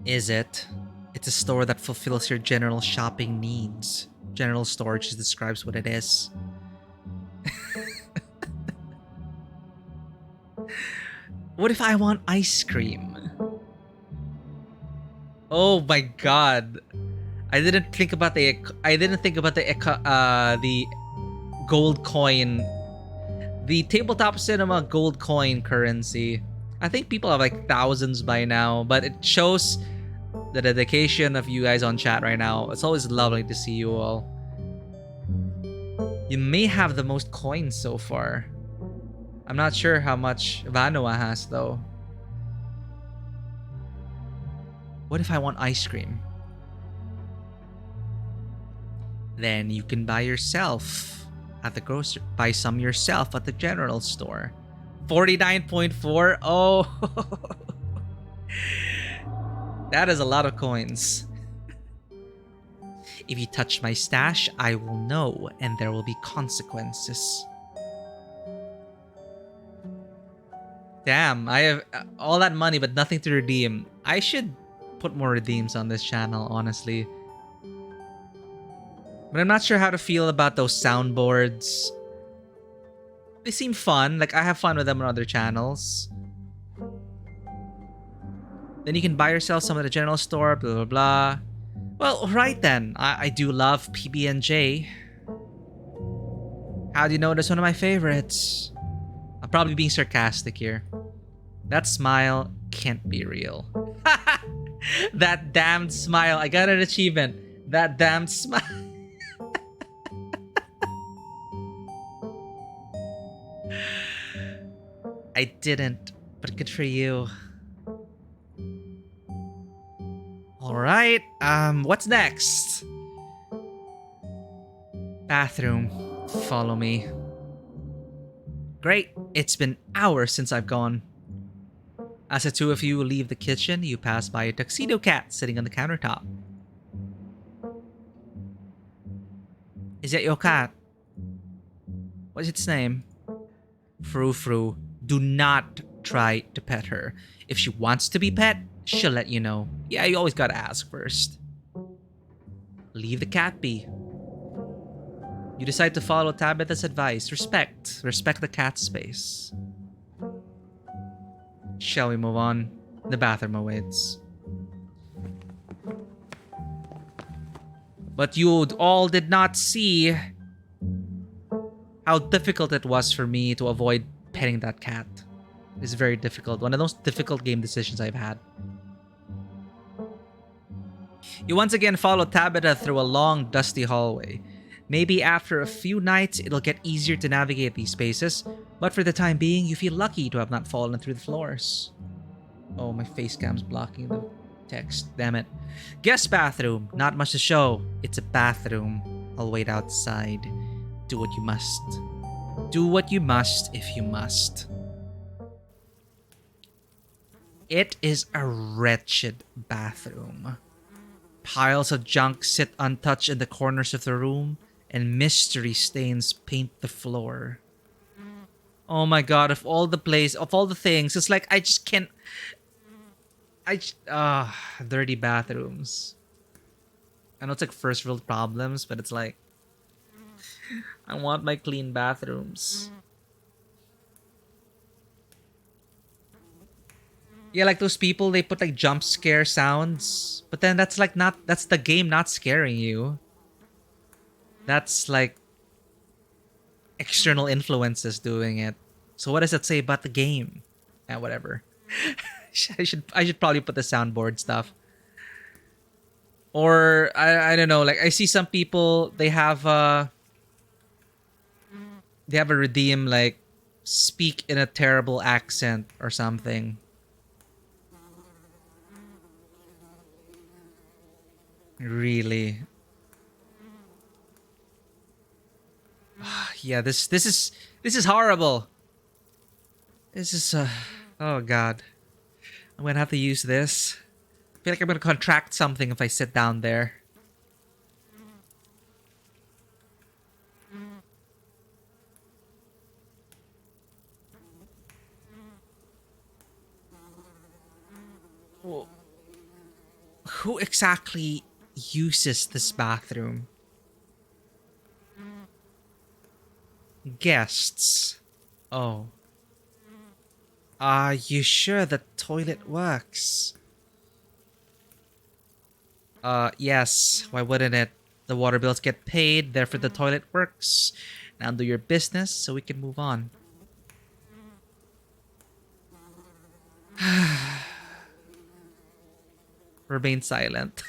Is it? It's a store that fulfills your general shopping needs. General store just describes what it is. What if I want ice cream? Oh my god. I didn't think about the gold coin, the tabletop cinema gold coin currency. I think people have like thousands by now, but it shows the dedication of you guys on chat right now. It's always lovely to see you all. You may have the most coins so far. I'm not sure how much Vanua has though. What if I want ice cream? Then you can buy some yourself at the general store. 49.4. Oh. That is a lot of coins. If you touch my stash, I will know, and there will be consequences. Damn, I have all that money but nothing to redeem. I should put more redeems on this channel, honestly. But I'm not sure how to feel about those soundboards. They seem fun. Like, I have fun with them on other channels. Then you can buy yourself some at the general store, blah, blah, blah. Well, right then. I do love PB&J. How do you know that's one of my favorites? I'm probably being sarcastic here. That smile can't be real. That damned smile. I got an achievement. That damned smile. I didn't, but good for you. Alright, what's next? Bathroom. Follow me. Great, it's been hours since I've gone. As the two of you leave the kitchen, you pass by a tuxedo cat sitting on the countertop. Is that your cat? What's its name? Frou Frou. Do not try to pet her. If she wants to be pet, she'll let you know. Yeah, you always gotta ask first. Leave the cat be. You decide to follow Tabitha's advice. Respect the cat's space. Shall we move on? The bathroom awaits. But you all did not see how difficult it was for me to avoid petting that cat. It's very difficult. One of those difficult game decisions I've had. You once again follow Tabitha through a long, dusty hallway. Maybe after a few nights, it'll get easier to navigate these spaces, but for the time being, you feel lucky to have not fallen through the floors. Oh, my face cam's blocking the text. Damn it. Guest bathroom. Not much to show. It's a bathroom. I'll wait outside. Do what you must. Do what you must if you must. It is a wretched bathroom. Piles of junk sit untouched in the corners of the room, and mystery stains paint the floor. Oh my god, of all the things, it's like I just can't... dirty bathrooms. I know it's like first world problems, but it's like... I want my clean bathrooms. Yeah, like those people, they put like jump scare sounds. But then that's like not... That's the game not scaring you. That's like... external influences doing it. So what does that say about the game? Whatever. I should probably put the soundboard stuff. Or I don't know, like I see some people, they have a redeem like speak in a terrible accent or something. Really? Yeah, this is horrible. This is oh god. I'm gonna have to use this. I feel like I'm gonna contract something if I sit down there. Well, who exactly uses this bathroom? Guests. Oh. Are you sure the toilet works? Yes. Why wouldn't it? The water bills get paid, therefore the toilet works. Now do your business so we can move on. Remain silent.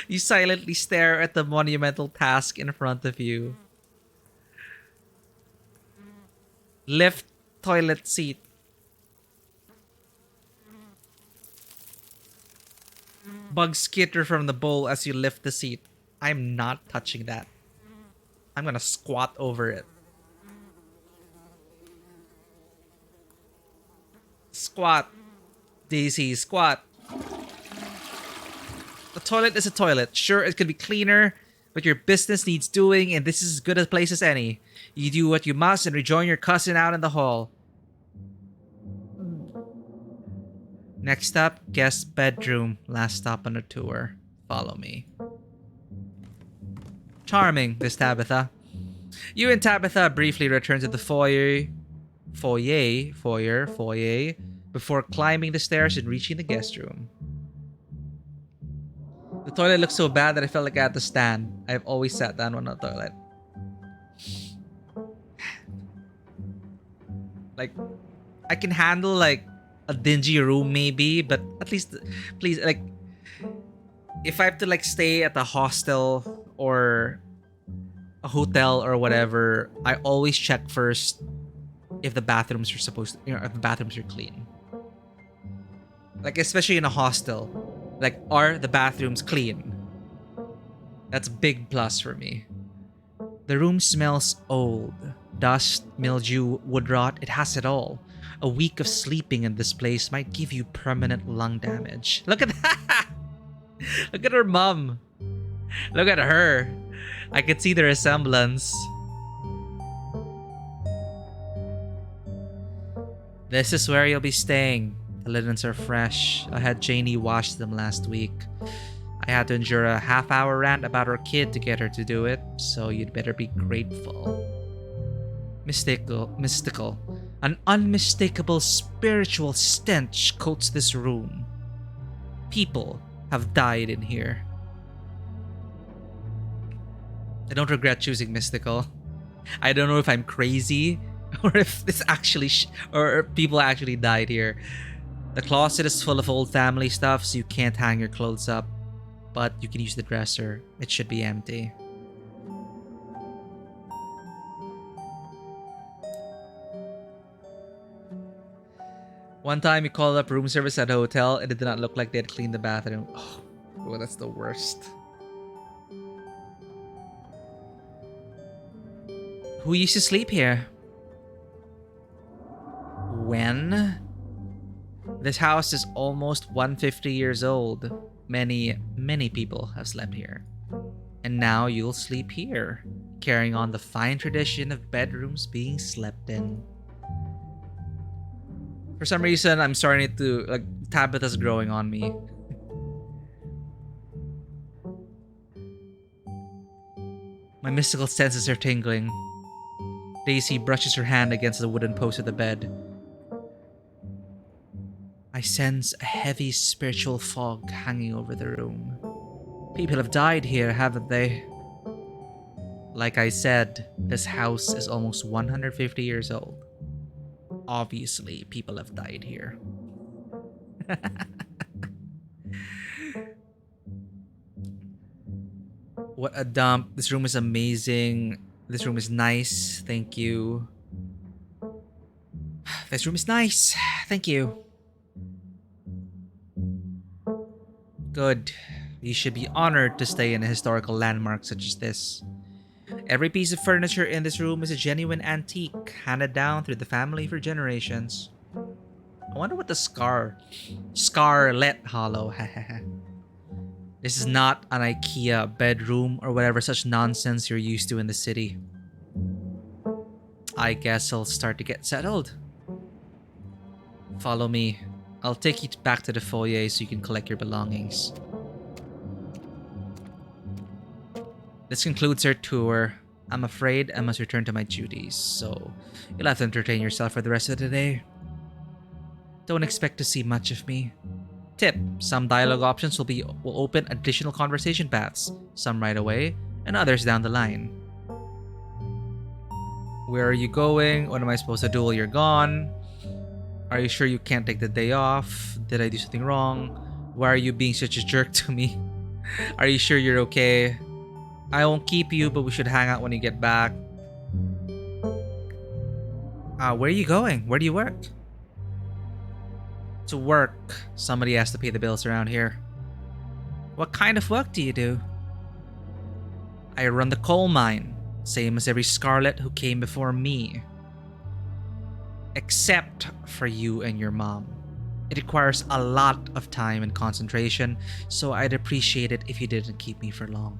You silently stare at the monumental task in front of you. Lift toilet seat. Bugs skitter from the bowl as you lift the seat. I'm not touching that. I'm gonna squat over it. Squat. Daisy, squat. The toilet is a toilet. Sure, it could be cleaner, but your business needs doing, and this is as good a place as any. You do what you must and rejoin your cousin out in the hall. Next up, guest bedroom. Last stop on the tour. Follow me. Charming, this Tabitha. You and Tabitha briefly return to the foyer, before climbing the stairs and reaching the guest room. The toilet looks so bad that I felt like I had to stand. I've always sat down on the toilet. Like, I can handle like a dingy room maybe, but at least, please, like, if I have to like stay at a hostel or a hotel or whatever, I always check first if the bathrooms are supposed to, if the bathrooms are clean. Like, especially in a hostel, like, are the bathrooms clean? That's a big plus for me. The room smells old. Dust, mildew, wood rot, it has it all. A week of sleeping in this place might give you permanent lung damage. Look at that! Look at her mom. Look at her. I could see the resemblance. This is where you'll be staying. The linens are fresh. I had Janie wash them last week. I had to endure a half-hour rant about her kid to get her to do it, so you'd better be grateful. Mystical. An unmistakable spiritual stench coats this room. People have died in here. I don't regret choosing mystical. I don't know if I'm crazy or if this actually or people actually died here. The closet is full of old family stuff, so you can't hang your clothes up, but you can use the dresser. It should be empty. One time we called up room service at a hotel and it did not look like they had cleaned the bathroom. Oh, that's the worst. Who used to sleep here? When? This house is almost 150 years old. Many, many people have slept here. And now you'll sleep here, carrying on the fine tradition of bedrooms being slept in. For some reason, I'm starting to, like, Tabitha's growing on me. My mystical senses are tingling. Daisy brushes her hand against the wooden post of the bed. I sense a heavy spiritual fog hanging over the room. People have died here, haven't they? Like I said, this house is almost 150 years old. Obviously, people have died here. What a dump. This room is amazing. This room is nice. Thank you. This room is nice. Thank you. Good. You should be honored to stay in a historical landmark such as this. Every piece of furniture in this room is a genuine antique, handed down through the family for generations. I wonder what the Scarlet Hollow. This is not an IKEA bedroom or whatever such nonsense you're used to in the city. I guess I'll start to get settled. Follow me. I'll take you back to the foyer so you can collect your belongings. This concludes our tour. I'm afraid I must return to my duties, so you'll have to entertain yourself for the rest of the day. Don't expect to see much of me. Tip: some dialogue options will open additional conversation paths, some right away, and others down the line. Where are you going? What am I supposed to do while you're gone? Are you sure you can't take the day off? Did I do something wrong? Why are you being such a jerk to me? Are you sure you're okay? I won't keep you, but we should hang out when you get back. Where are you going? Where do you work? To work. Somebody has to pay the bills around here. What kind of work do you do? I run the coal mine, same as every Scarlet who came before me. Except for you and your mom. It requires a lot of time and concentration, so I'd appreciate it if you didn't keep me for long.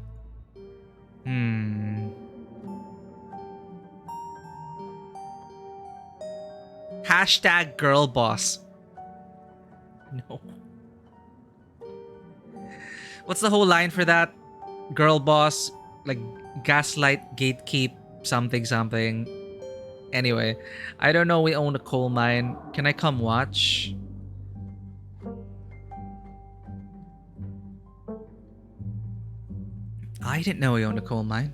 Hashtag girl boss. No. What's the whole line for that? Girl boss, like gaslight, gatekeep, something. Anyway, I don't know, we own a coal mine. Can I come watch? I didn't know we owned a coal mine.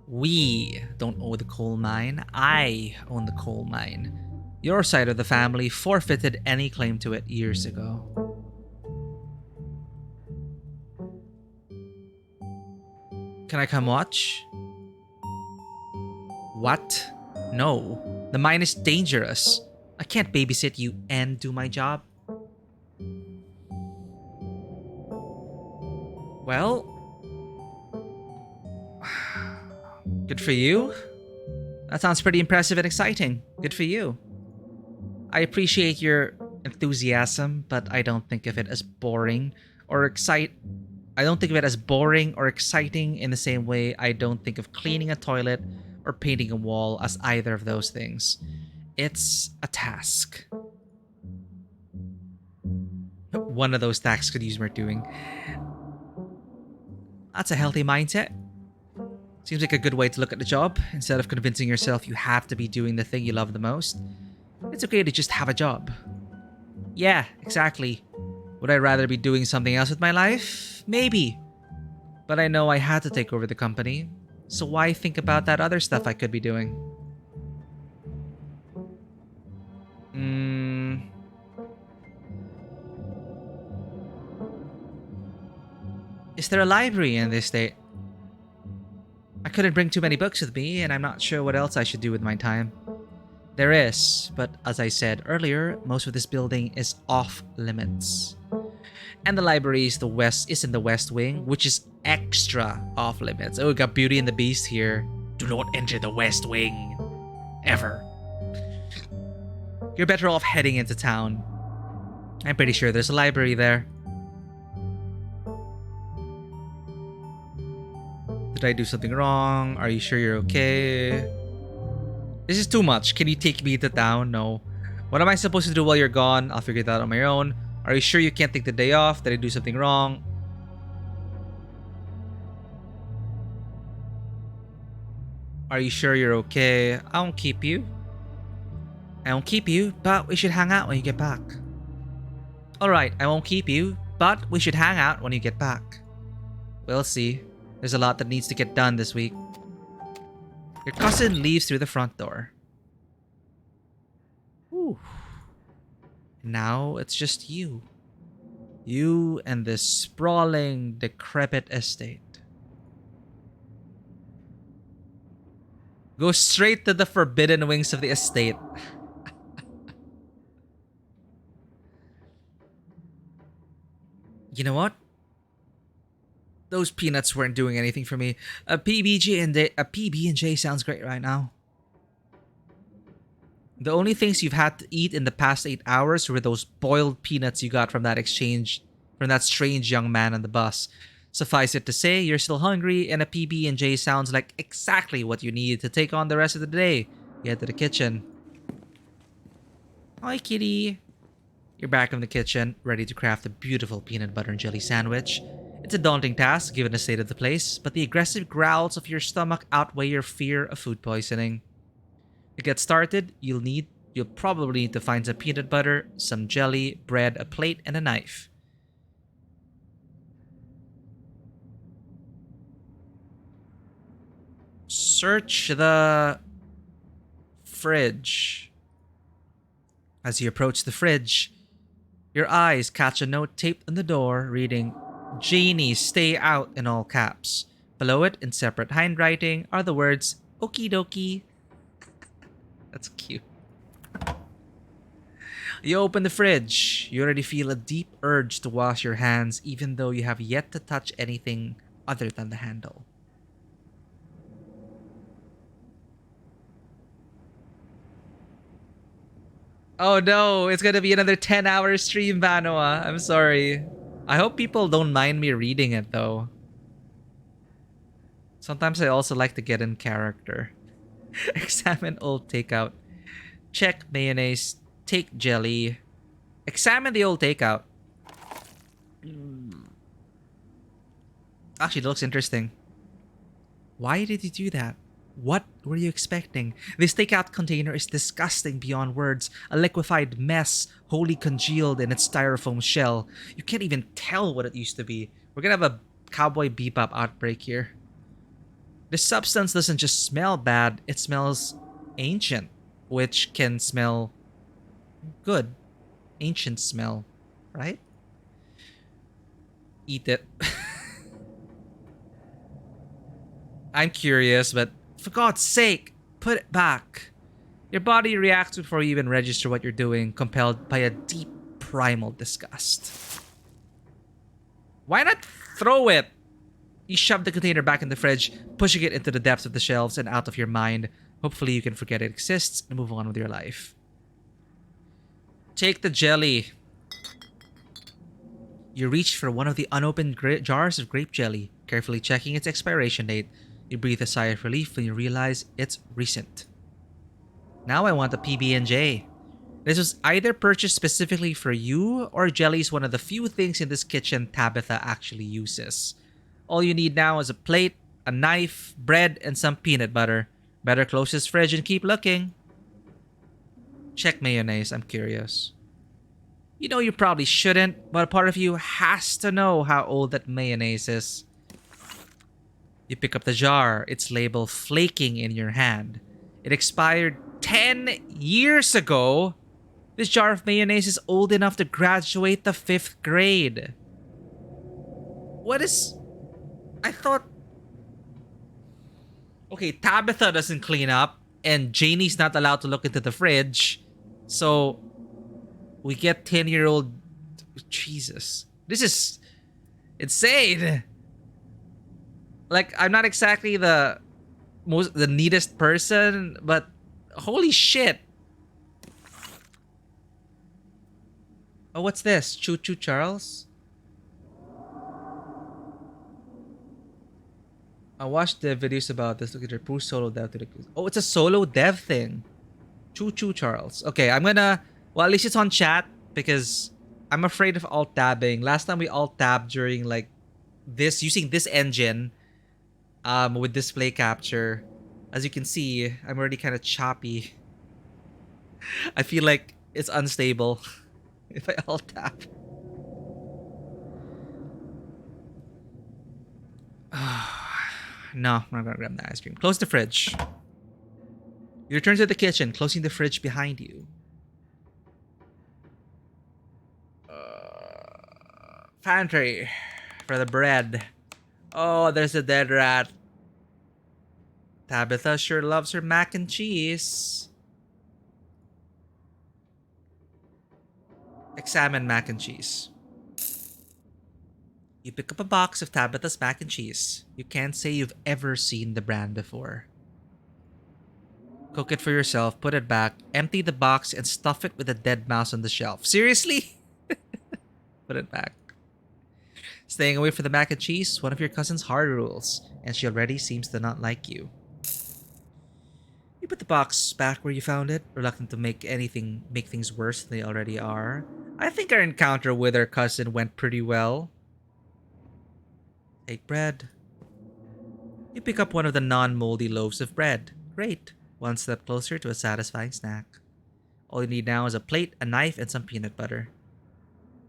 We don't own the coal mine. I own the coal mine. Your side of the family forfeited any claim to it years ago. Can I come watch? What? No. The mine is dangerous. I can't babysit you and do my job. Well, good for you. That sounds pretty impressive and exciting. Good for you. I appreciate your enthusiasm, but I don't think of it as boring or exciting in the same way I don't think of cleaning a toilet or painting a wall as either of those things. It's a task. One of those tasks could use more doing. That's a healthy mindset. Seems like a good way to look at the job. Instead of convincing yourself you have to be doing the thing you love the most, it's okay to just have a job. Yeah, exactly. Would I rather be doing something else with my life? Maybe. But I know I had to take over the company, so why think about that other stuff I could be doing? Is there a library in this state? I couldn't bring too many books with me, and I'm not sure what else I should do with my time. There is, but as I said earlier, most of this building is off limits. And the library is in the West Wing, which is extra off limits. Oh, we got Beauty and the Beast here. Do not enter the West Wing. Ever. You're better off heading into town. I'm pretty sure there's a library there. Did I do something wrong? Are you sure you're okay? This is too much. Can you take me to town? No. What am I supposed to do while you're gone? I'll figure that out on my own. Are you sure you can't take the day off? Did I do something wrong? Are you sure you're okay? I won't keep you. But we should hang out when you get back. Alright, I won't keep you, but we should hang out when you get back. We'll see. There's a lot that needs to get done this week. Your cousin leaves through the front door. Ooh. Now it's just you. You and this sprawling, decrepit estate. Go straight to the forbidden wings of the estate. You know what? Those peanuts weren't doing anything for me. A PB&J sounds great right now. The only things you've had to eat in the past 8 hours were those boiled peanuts you got from that exchange from that strange young man on the bus. Suffice it to say, you're still hungry, and a PB&J sounds like exactly what you need to take on the rest of the day. You head to the kitchen. Hi, kitty. You're back in the kitchen, ready to craft a beautiful peanut butter and jelly sandwich. It's a daunting task given the state of the place, but the aggressive growls of your stomach outweigh your fear of food poisoning. To get started, you'll probably need to find some peanut butter, some jelly, bread, a plate, and a knife. Search the fridge. As you approach the fridge, your eyes catch a note taped on the door reading, "Janie, stay out," in all caps. Below it, in separate handwriting, are the words, "Okie dokie." That's cute. You open the fridge. You already feel a deep urge to wash your hands, even though you have yet to touch anything other than the handle. Oh no, it's gonna be another 10-hour stream, Vanoa. I'm sorry. I hope people don't mind me reading it, though. Sometimes I also like to get in character. Examine old takeout. Check mayonnaise. Take jelly. Examine the old takeout. Actually, it looks interesting. Why did you do that? What were you expecting? This takeout container is disgusting beyond words. A liquefied mess, wholly congealed in its styrofoam shell. You can't even tell what it used to be. We're gonna have a Cowboy Bebop outbreak here. This substance doesn't just smell bad, it smells ancient, which can smell good. Ancient smell, right? Eat it. I'm curious, but for God's sake, put it back. Your body reacts before you even register what you're doing, compelled by a deep primal disgust. Why not throw it? You shove the container back in the fridge, pushing it into the depths of the shelves and out of your mind. Hopefully you can forget it exists and move on with your life. Take the jelly. You reach for one of the unopened jars of grape jelly, carefully checking its expiration date. You breathe a sigh of relief when you realize it's recent. Now I want a PB&J. This was either purchased specifically for you, or jelly is one of the few things in this kitchen Tabitha actually uses. All you need now is a plate, a knife, bread, and some peanut butter. Better close this fridge and keep looking. Check mayonnaise, I'm curious. You know you probably shouldn't, but a part of you has to know how old that mayonnaise is. You pick up the jar, its label flaking in your hand. It expired 10 years ago. This jar of mayonnaise is old enough to graduate the 5th grade. What is... I thought... Okay, Tabitha doesn't clean up, and Janie's not allowed to look into the fridge. So, we get 10-year-old... Jesus. This is... insane. Like, I'm not exactly the neatest person, but holy shit. Oh, what's this? Choo Choo Charles? I watched the videos about this. Look at their post solo dev. Oh, it's a solo dev thing. Choo Choo Charles. Okay, I'm gonna... Well, at least it's on chat because I'm afraid of alt tabbing. Last time we alt tabbed during like this, using this engine with display capture. As you can see, I'm already kind of choppy. I feel like it's unstable if I alt tab. No, I'm not gonna grab the ice cream. Close the fridge. You return to the kitchen, closing the fridge behind you. Pantry for the bread. Oh, there's a dead rat. Tabitha sure loves her mac and cheese. Examine mac and cheese. You pick up a box of Tabitha's mac and cheese. You can't say you've ever seen the brand before. Cook it for yourself, put it back, empty the box, and stuff it with a dead mouse on the shelf. Seriously? Put it back. Staying away from the mac and cheese is one of your cousin's hard rules, and she already seems to not like you. You put the box back where you found it, reluctant to make things worse than they already are. I think our encounter with our cousin went pretty well. Take bread. You pick up one of the non-moldy loaves of bread. Great. One step closer to a satisfying snack. All you need now is a plate, a knife, and some peanut butter.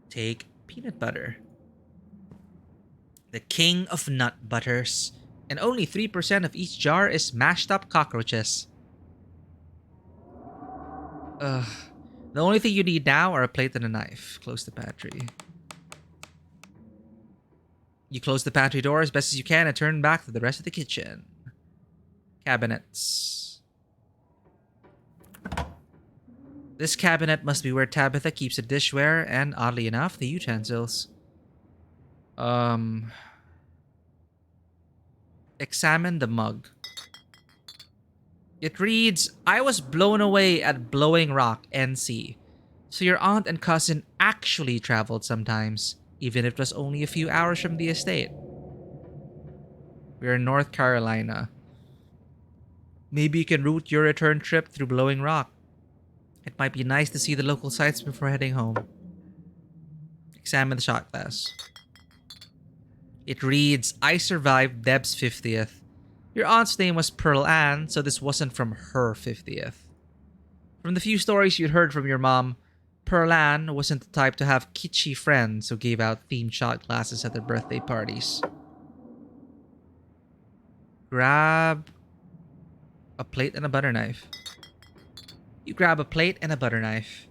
Take peanut butter. The king of nut butters. And only 3% of each jar is mashed up cockroaches. Ugh. The only thing you need now are a plate and a knife. Close the pantry. You close the pantry door as best as you can and turn back to the rest of the kitchen. Cabinets. This cabinet must be where Tabitha keeps the dishware and, oddly enough, the utensils. Examine the mug. It reads, I was blown away at Blowing Rock, NC. So your aunt and cousin actually traveled sometimes, even if it was only a few hours from the estate. We're in North Carolina. Maybe you can route your return trip through Blowing Rock. It might be nice to see the local sights before heading home. Examine the shot glass. It reads, I survived Deb's 50th. Your aunt's name was Pearl Ann, so this wasn't from her 50th. From the few stories you'd heard from your mom, Pearl Ann wasn't the type to have kitschy friends who gave out themed shot glasses at their birthday parties. Grab a plate and a butter knife. You grab a plate and a butter knife.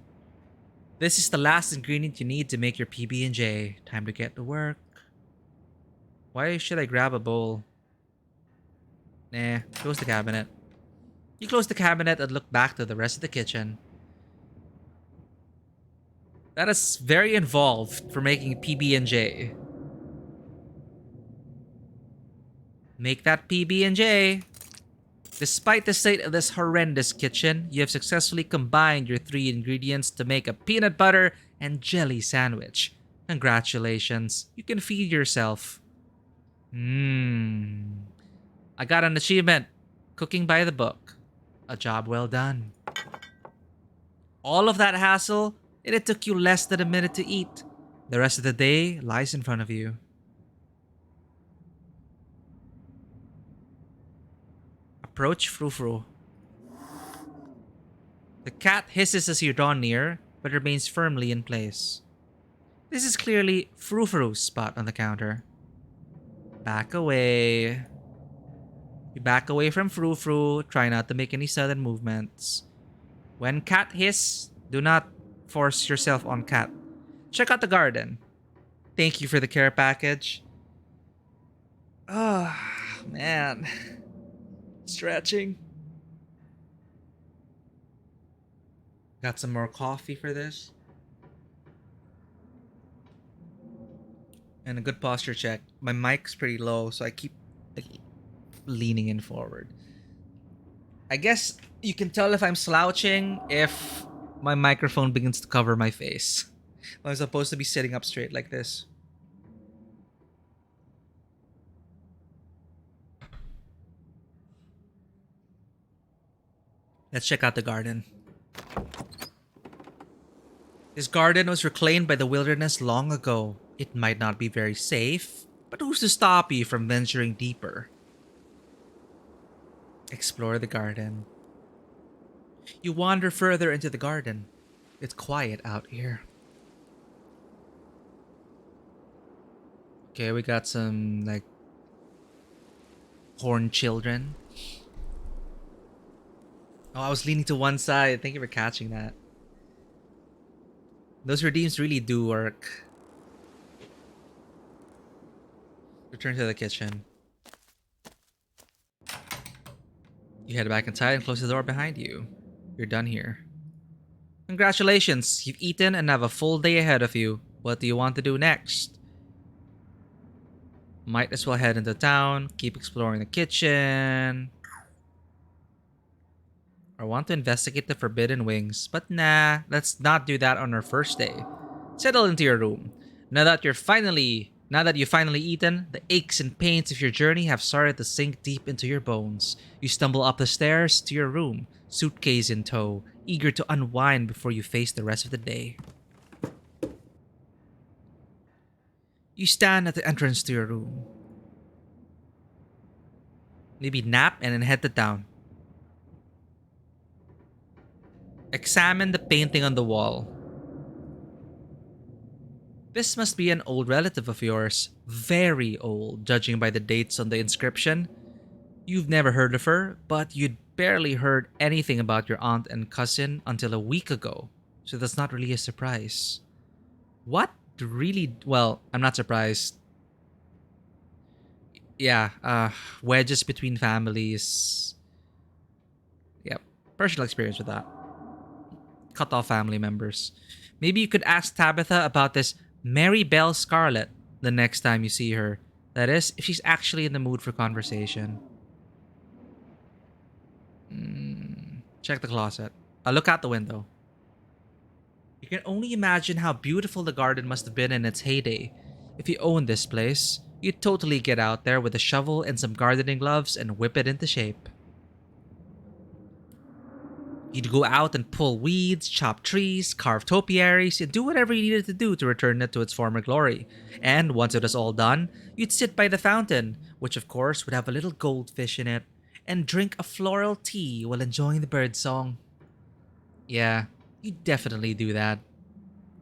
This is the last ingredient you need to make your PB&J. Time to get to work. Why should I grab a bowl? Nah, close the cabinet. You close the cabinet and look back to the rest of the kitchen. That is very involved for making PB&J. Make that PB&J. Despite the state of this horrendous kitchen, you have successfully combined your 3 ingredients to make a peanut butter and jelly sandwich. Congratulations, you can feed yourself. I got an achievement. Cooking by the book. A job well done. All of that hassle, and it took you less than a minute to eat. The rest of the day lies in front of you. Approach Frou-Frou. The cat hisses as you draw near, but remains firmly in place. This is clearly Frou-Frou's spot on the counter. Back away. You back away from Frou-Frou, try not to make any sudden movements. When cat hiss, do not force yourself on cat. Check out the garden. Thank you for the care package. Oh, man. Stretching. Got some more coffee for this. And a good posture check. My mic's pretty low, so I keep leaning in forward. I guess you can tell if I'm slouching if my microphone begins to cover my face. I'm supposed to be sitting up straight like this. Let's check out the garden. This garden was reclaimed by the wilderness long ago. It might not be very safe, but who's to stop you from venturing deeper? Explore the garden. You wander further into the garden. It's quiet out here. Okay, we got some, like, horned children. Oh, I was leaning to one side. Thank you for catching that. Those redeems really do work. Return to the kitchen. You head back inside and close the door behind you. You're done here. Congratulations, you've eaten and have a full day ahead of you. What do you want to do next? Might as well head into town, keep exploring the kitchen. I want to investigate the forbidden wings, but nah, let's not do that on our first day. Settle into your room. Now that you've finally eaten, the aches and pains of your journey have started to sink deep into your bones. You stumble up the stairs to your room, suitcase in tow, eager to unwind before you face the rest of the day. You stand at the entrance to your room. Maybe nap and then head to town. Examine the painting on the wall. This must be an old relative of yours. Very old, judging by the dates on the inscription. You've never heard of her, but you'd barely heard anything about your aunt and cousin until a week ago. So that's not really a surprise. What really... Well, I'm not surprised. Yeah, wedges between families. Yep, personal experience with that. Cut off family members. Maybe you could ask Tabitha about this Mary Belle Scarlet the next time you see her. That is, if she's actually in the mood for conversation. Check the closet. I'll look out the window. You can only imagine how beautiful the garden must have been in its heyday. If you owned this place, you'd totally get out there with a shovel and some gardening gloves and whip it into shape. You'd go out and pull weeds, chop trees, carve topiaries, and do whatever you needed to do to return it to its former glory. And once it was all done, you'd sit by the fountain, which of course would have a little goldfish in it, and drink a floral tea while enjoying the bird song. Yeah, you'd definitely do that.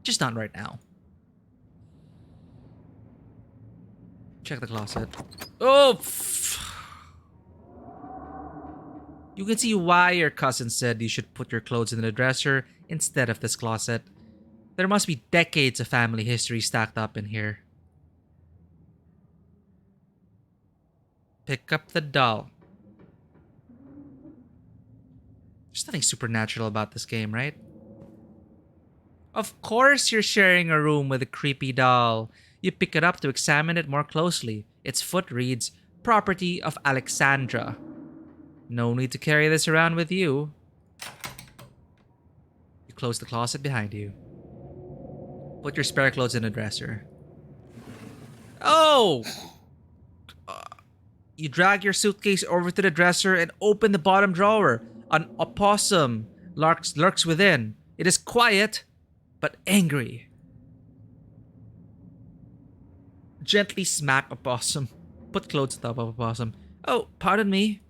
Just not right now. Check the closet. Oh! You can see why your cousin said you should put your clothes in the dresser instead of this closet. There must be decades of family history stacked up in here. Pick up the doll. There's nothing supernatural about this game, right? Of course you're sharing a room with a creepy doll. You pick it up to examine it more closely. Its foot reads, "Property of Alexandra." No need to carry this around with you. You close the closet behind you. Put your spare clothes in the dresser. Oh! You drag your suitcase over to the dresser and open the bottom drawer. An opossum lurks within. It is quiet, but angry. Gently smack opossum. Put clothes on top of opossum. Oh, pardon me.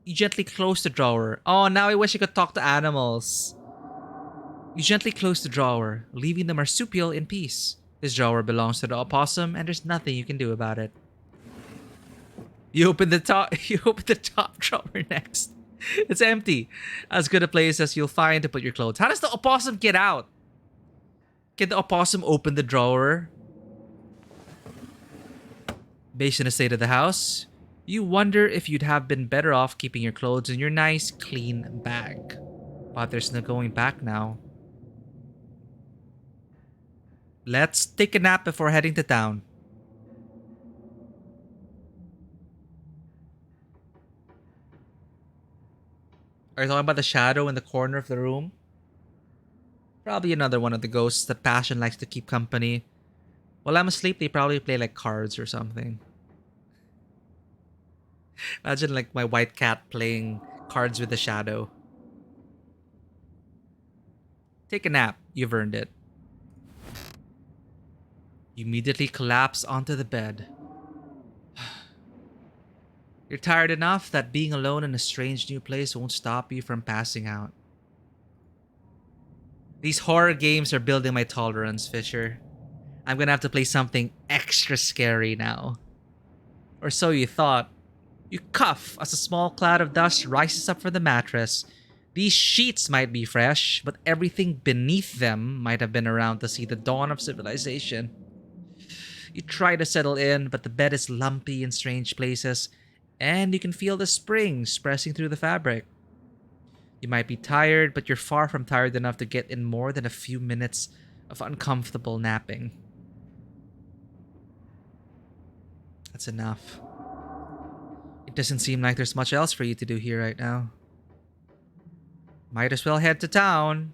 You gently close the drawer. Oh, now I wish I could talk to animals. You gently close the drawer, leaving the marsupial in peace. This drawer belongs to the opossum, and there's nothing you can do about it. You open the top drawer next. It's empty. As good a place as you'll find to put your clothes. How does the opossum get out? Can the opossum open the drawer? Based on the state of the house, you wonder if you'd have been better off keeping your clothes in your nice, clean bag. But there's no going back now. Let's take a nap before heading to town. Are you talking about the shadow in the corner of the room? Probably another one of the ghosts that Passion likes to keep company. While I'm asleep, they probably play like cards or something. Imagine like my white cat playing cards with the shadow. Take a nap. You've earned it. You immediately collapse onto the bed. You're tired enough that being alone in a strange new place won't stop you from passing out. These horror games are building my tolerance, Fisher. I'm gonna have to play something extra scary now. Or so you thought. You cough as a small cloud of dust rises up from the mattress. These sheets might be fresh, but everything beneath them might have been around to see the dawn of civilization. You try to settle in, but the bed is lumpy in strange places, and you can feel the springs pressing through the fabric. You might be tired, but you're far from tired enough to get in more than a few minutes of uncomfortable napping. That's enough. It doesn't seem like there's much else for you to do here right now. Might as well head to town.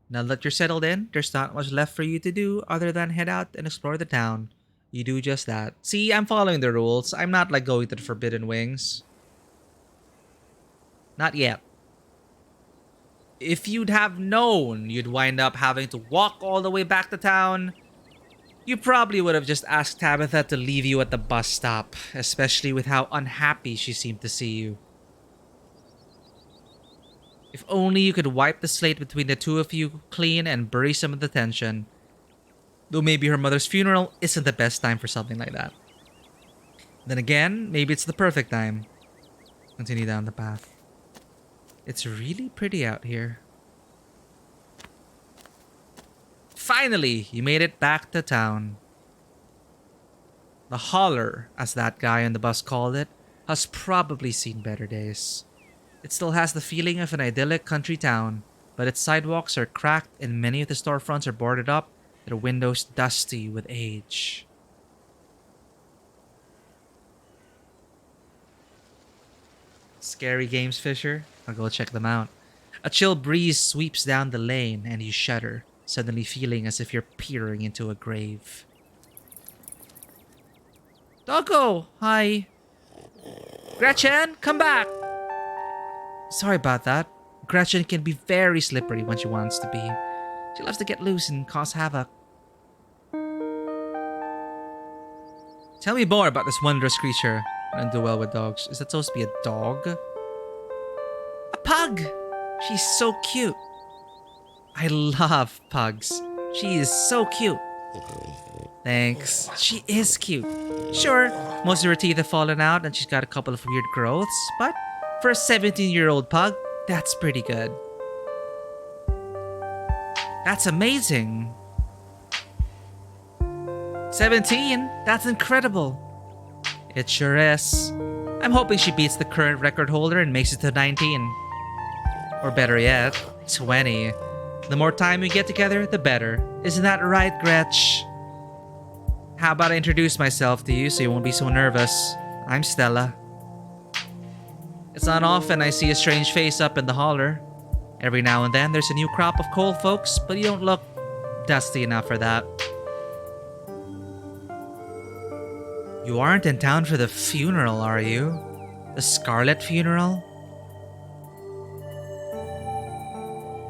Now that you're settled in, there's not much left for you to do other than head out and explore the town. You do just that. See, I'm following the rules. I'm not like going to the Forbidden Wings. Not yet. If you'd have known you'd wind up having to walk all the way back to town, you probably would have just asked Tabitha to leave you at the bus stop, especially with how unhappy she seemed to see you. If only you could wipe the slate between the two of you clean and bury some of the tension. Though maybe her mother's funeral isn't the best time for something like that. Then again, maybe it's the perfect time. Continue down the path. It's really pretty out here. Finally, you made it back to town. The holler, as that guy on the bus called it, has probably seen better days. It still has the feeling of an idyllic country town, but its sidewalks are cracked and many of the storefronts are boarded up, their windows dusty with age. Scary games, Fisher? I'll go check them out. A chill breeze sweeps down the lane and you shudder, suddenly feeling as if you're peering into a grave. Doggo! Hi! Gretchen, come back! Sorry about that. Gretchen can be very slippery when she wants to be. She loves to get loose and cause havoc. Tell me more about this wondrous creature. I don't do well with dogs. Is that supposed to be a dog? A pug! She's so cute. I love pugs. She is so cute. Thanks. She is cute. Sure, most of her teeth have fallen out and she's got a couple of weird growths, but for a 17-year-old pug, that's pretty good. That's amazing. 17? That's incredible. It sure is. I'm hoping she beats the current record holder and makes it to 19. Or better yet, 20. The more time we get together, the better. Isn't that right, Gretch? How about I introduce myself to you so you won't be so nervous? I'm Stella. It's not often I see a strange face up in the holler. Every now and then there's a new crop of cold folks, but you don't look dusty enough for that. You aren't in town for the funeral, are you? The Scarlet funeral?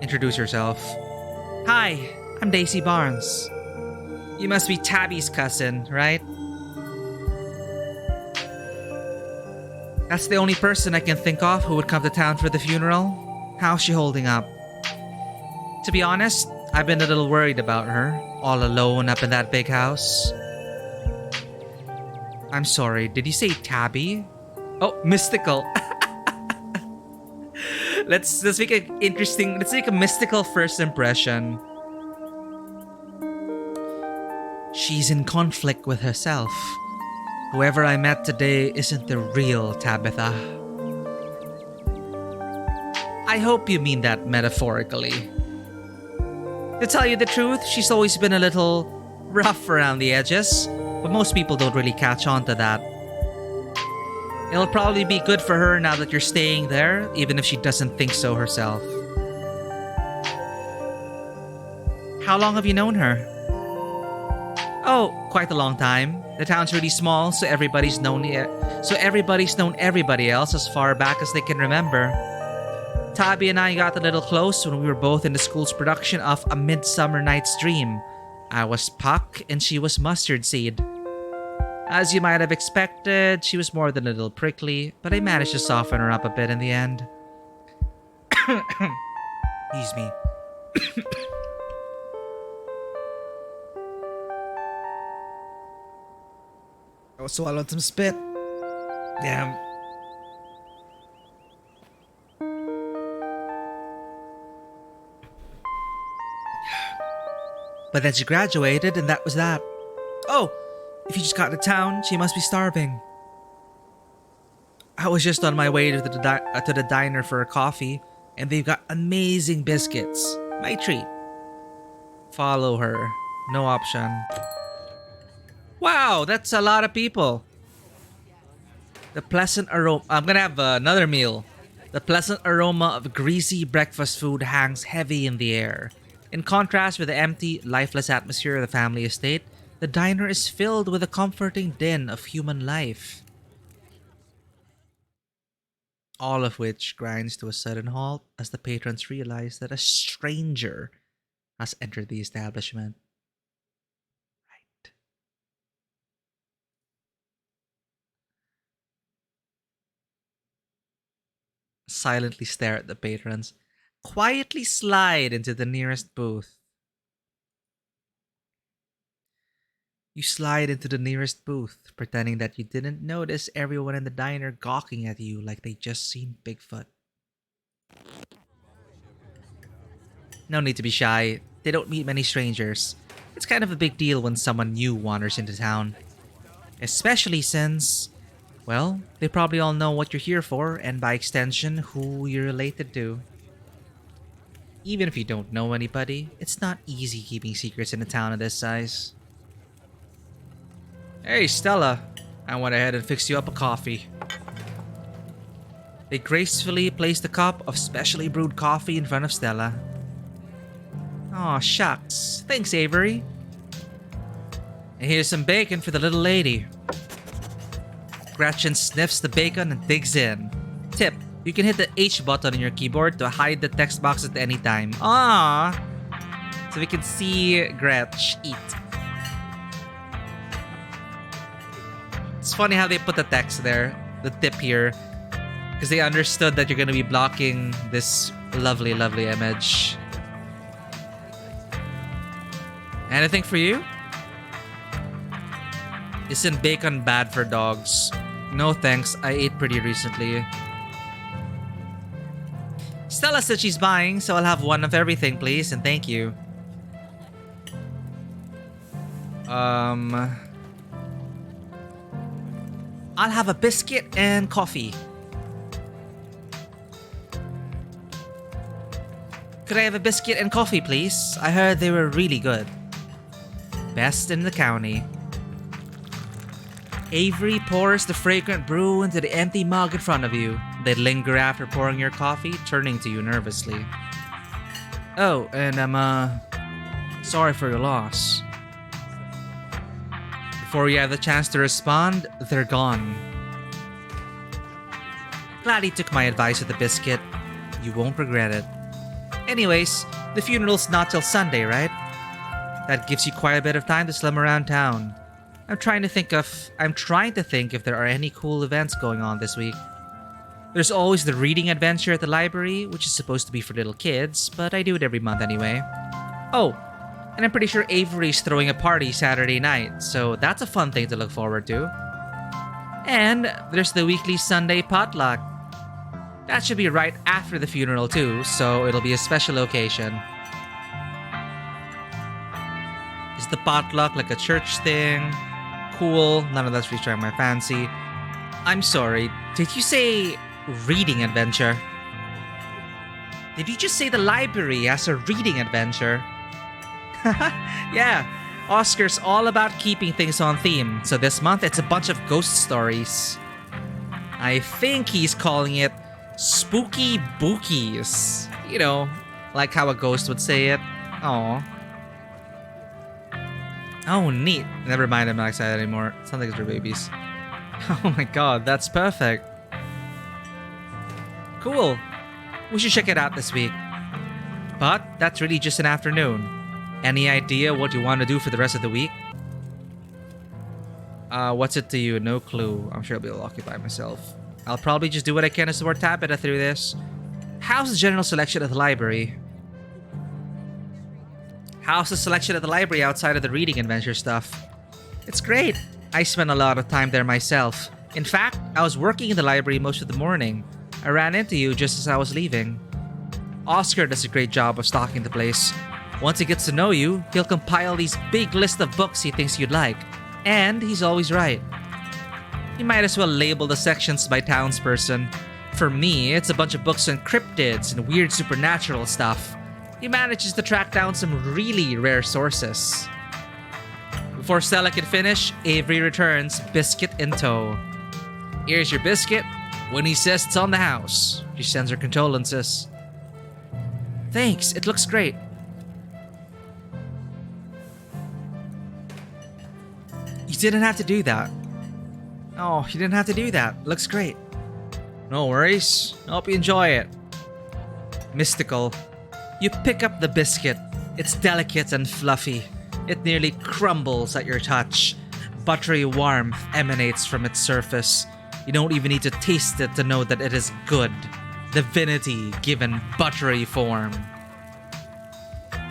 Introduce yourself. Hi, I'm Daisy Barnes. You must be Tabby's cousin, right? That's the only person I can think of who would come to town for the funeral. How's she holding up? To be honest, I've been a little worried about her, all alone up in that big house. I'm sorry, did you say Tabby? Oh, mystical. Let's make let's make a mystical first impression. She's in conflict with herself. Whoever I met today isn't the real Tabitha. I hope you mean that metaphorically. To tell you the truth, she's always been a little rough around the edges, but most people don't really catch on to that. It'll probably be good for her now that you're staying there, even if she doesn't think so herself. How long have you known her? Oh, quite a long time. The town's really small, so everybody's known everybody else as far back as they can remember. Tabby and I got a little close when we were both in the school's production of A Midsummer Night's Dream. I was Puck and she was Mustard Seed. As you might have expected, she was more than a little prickly, but I managed to soften her up a bit in the end. Excuse me. I swallowed some spit. Damn. But then she graduated and that was that. Oh, if you just got to town, she must be starving. I was just on my way to the diner for a coffee, and they've got amazing biscuits. My treat. Follow her. No option. Wow, that's a lot of people. The pleasant aroma. I'm gonna have another meal. The pleasant aroma of greasy breakfast food hangs heavy in the air. In contrast with the empty, lifeless atmosphere of the family estate, the diner is filled with the comforting din of human life. All of which grinds to a sudden halt as the patrons realize that a stranger has entered the establishment. Right. Silently stare at the patrons, quietly slide into the nearest booth. You slide into the nearest booth, pretending that you didn't notice everyone in the diner gawking at you like they just seen Bigfoot. No need to be shy, they don't meet many strangers. It's kind of a big deal when someone new wanders into town. Especially since, well, they probably all know what you're here for, and by extension, who you're related to. Even if you don't know anybody, it's not easy keeping secrets in a town of this size. Hey, Stella. I went ahead and fixed you up a coffee. They gracefully placed a cup of specially brewed coffee in front of Stella. Aw, shucks. Thanks, Avery. And here's some bacon for the little lady. Gretchen sniffs the bacon and digs in. Tip, you can hit the H button on your keyboard to hide the text box at any time. Ah, so we can see Gretch eat. It's funny how they put the text there, the tip here, because they understood that you're going to be blocking this lovely, lovely image. Anything for you? Isn't bacon bad for dogs? No thanks, I ate pretty recently. Stella said she's buying, so I'll have one of everything, please, and thank you. I'll have a biscuit and coffee. Could I have a biscuit and coffee, please? I heard they were really good. Best in the county. Avery pours the fragrant brew into the empty mug in front of you. They linger after pouring your coffee, turning to you nervously. Oh, and I'm sorry for your loss. Before you have the chance to respond, they're gone. Glad he took my advice with the biscuit. You won't regret it. Anyways, the funeral's not till Sunday, right? That gives you quite a bit of time to slum around town. I'm trying to think if there are any cool events going on this week. There's always the reading adventure at the library, which is supposed to be for little kids, but I do it every month anyway. Oh, and I'm pretty sure Avery's throwing a party Saturday night, so that's a fun thing to look forward to. And there's the weekly Sunday potluck. That should be right after the funeral too, so it'll be a special occasion. Is the potluck like a church thing? Cool, none of that's really trying my fancy. I'm sorry, did you say reading adventure? Did you just say the library has a reading adventure? Yeah, Oscar's all about keeping things on theme, so this month it's a bunch of ghost stories. I think he's calling it Spooky Bookies. You know, like how a ghost would say it. Aww. Oh, neat. Never mind, I'm not excited anymore. Sounds like it's for babies. Oh my god, that's perfect. Cool. We should check it out this week. But that's really just an afternoon. Any idea what you want to do for the rest of the week? What's it to you? No clue. I'm sure I'll be able to occupy myself. I'll probably just do what I can to support Tabitha through this. How's the general selection at the library? How's the selection at the library outside of the reading adventure stuff? It's great. I spend a lot of time there myself. In fact, I was working in the library most of the morning. I ran into you just as I was leaving. Oscar does a great job of stocking the place. Once he gets to know you, he'll compile these big list of books he thinks you'd like. And he's always right. You might as well label the sections by townsperson. For me, it's a bunch of books on cryptids and weird supernatural stuff. He manages to track down some really rare sources. Before Stella can finish, Avery returns, biscuit in tow. Here's your biscuit. When he says it's on the house, she sends her condolences. Thanks, it looks great. You didn't have to do that. Oh, you didn't have to do that. Looks great. No worries. Hope you enjoy it. Mystical. You pick up the biscuit. It's delicate and fluffy. It nearly crumbles at your touch. Buttery warmth emanates from its surface. You don't even need to taste it to know that it is good. Divinity given buttery form.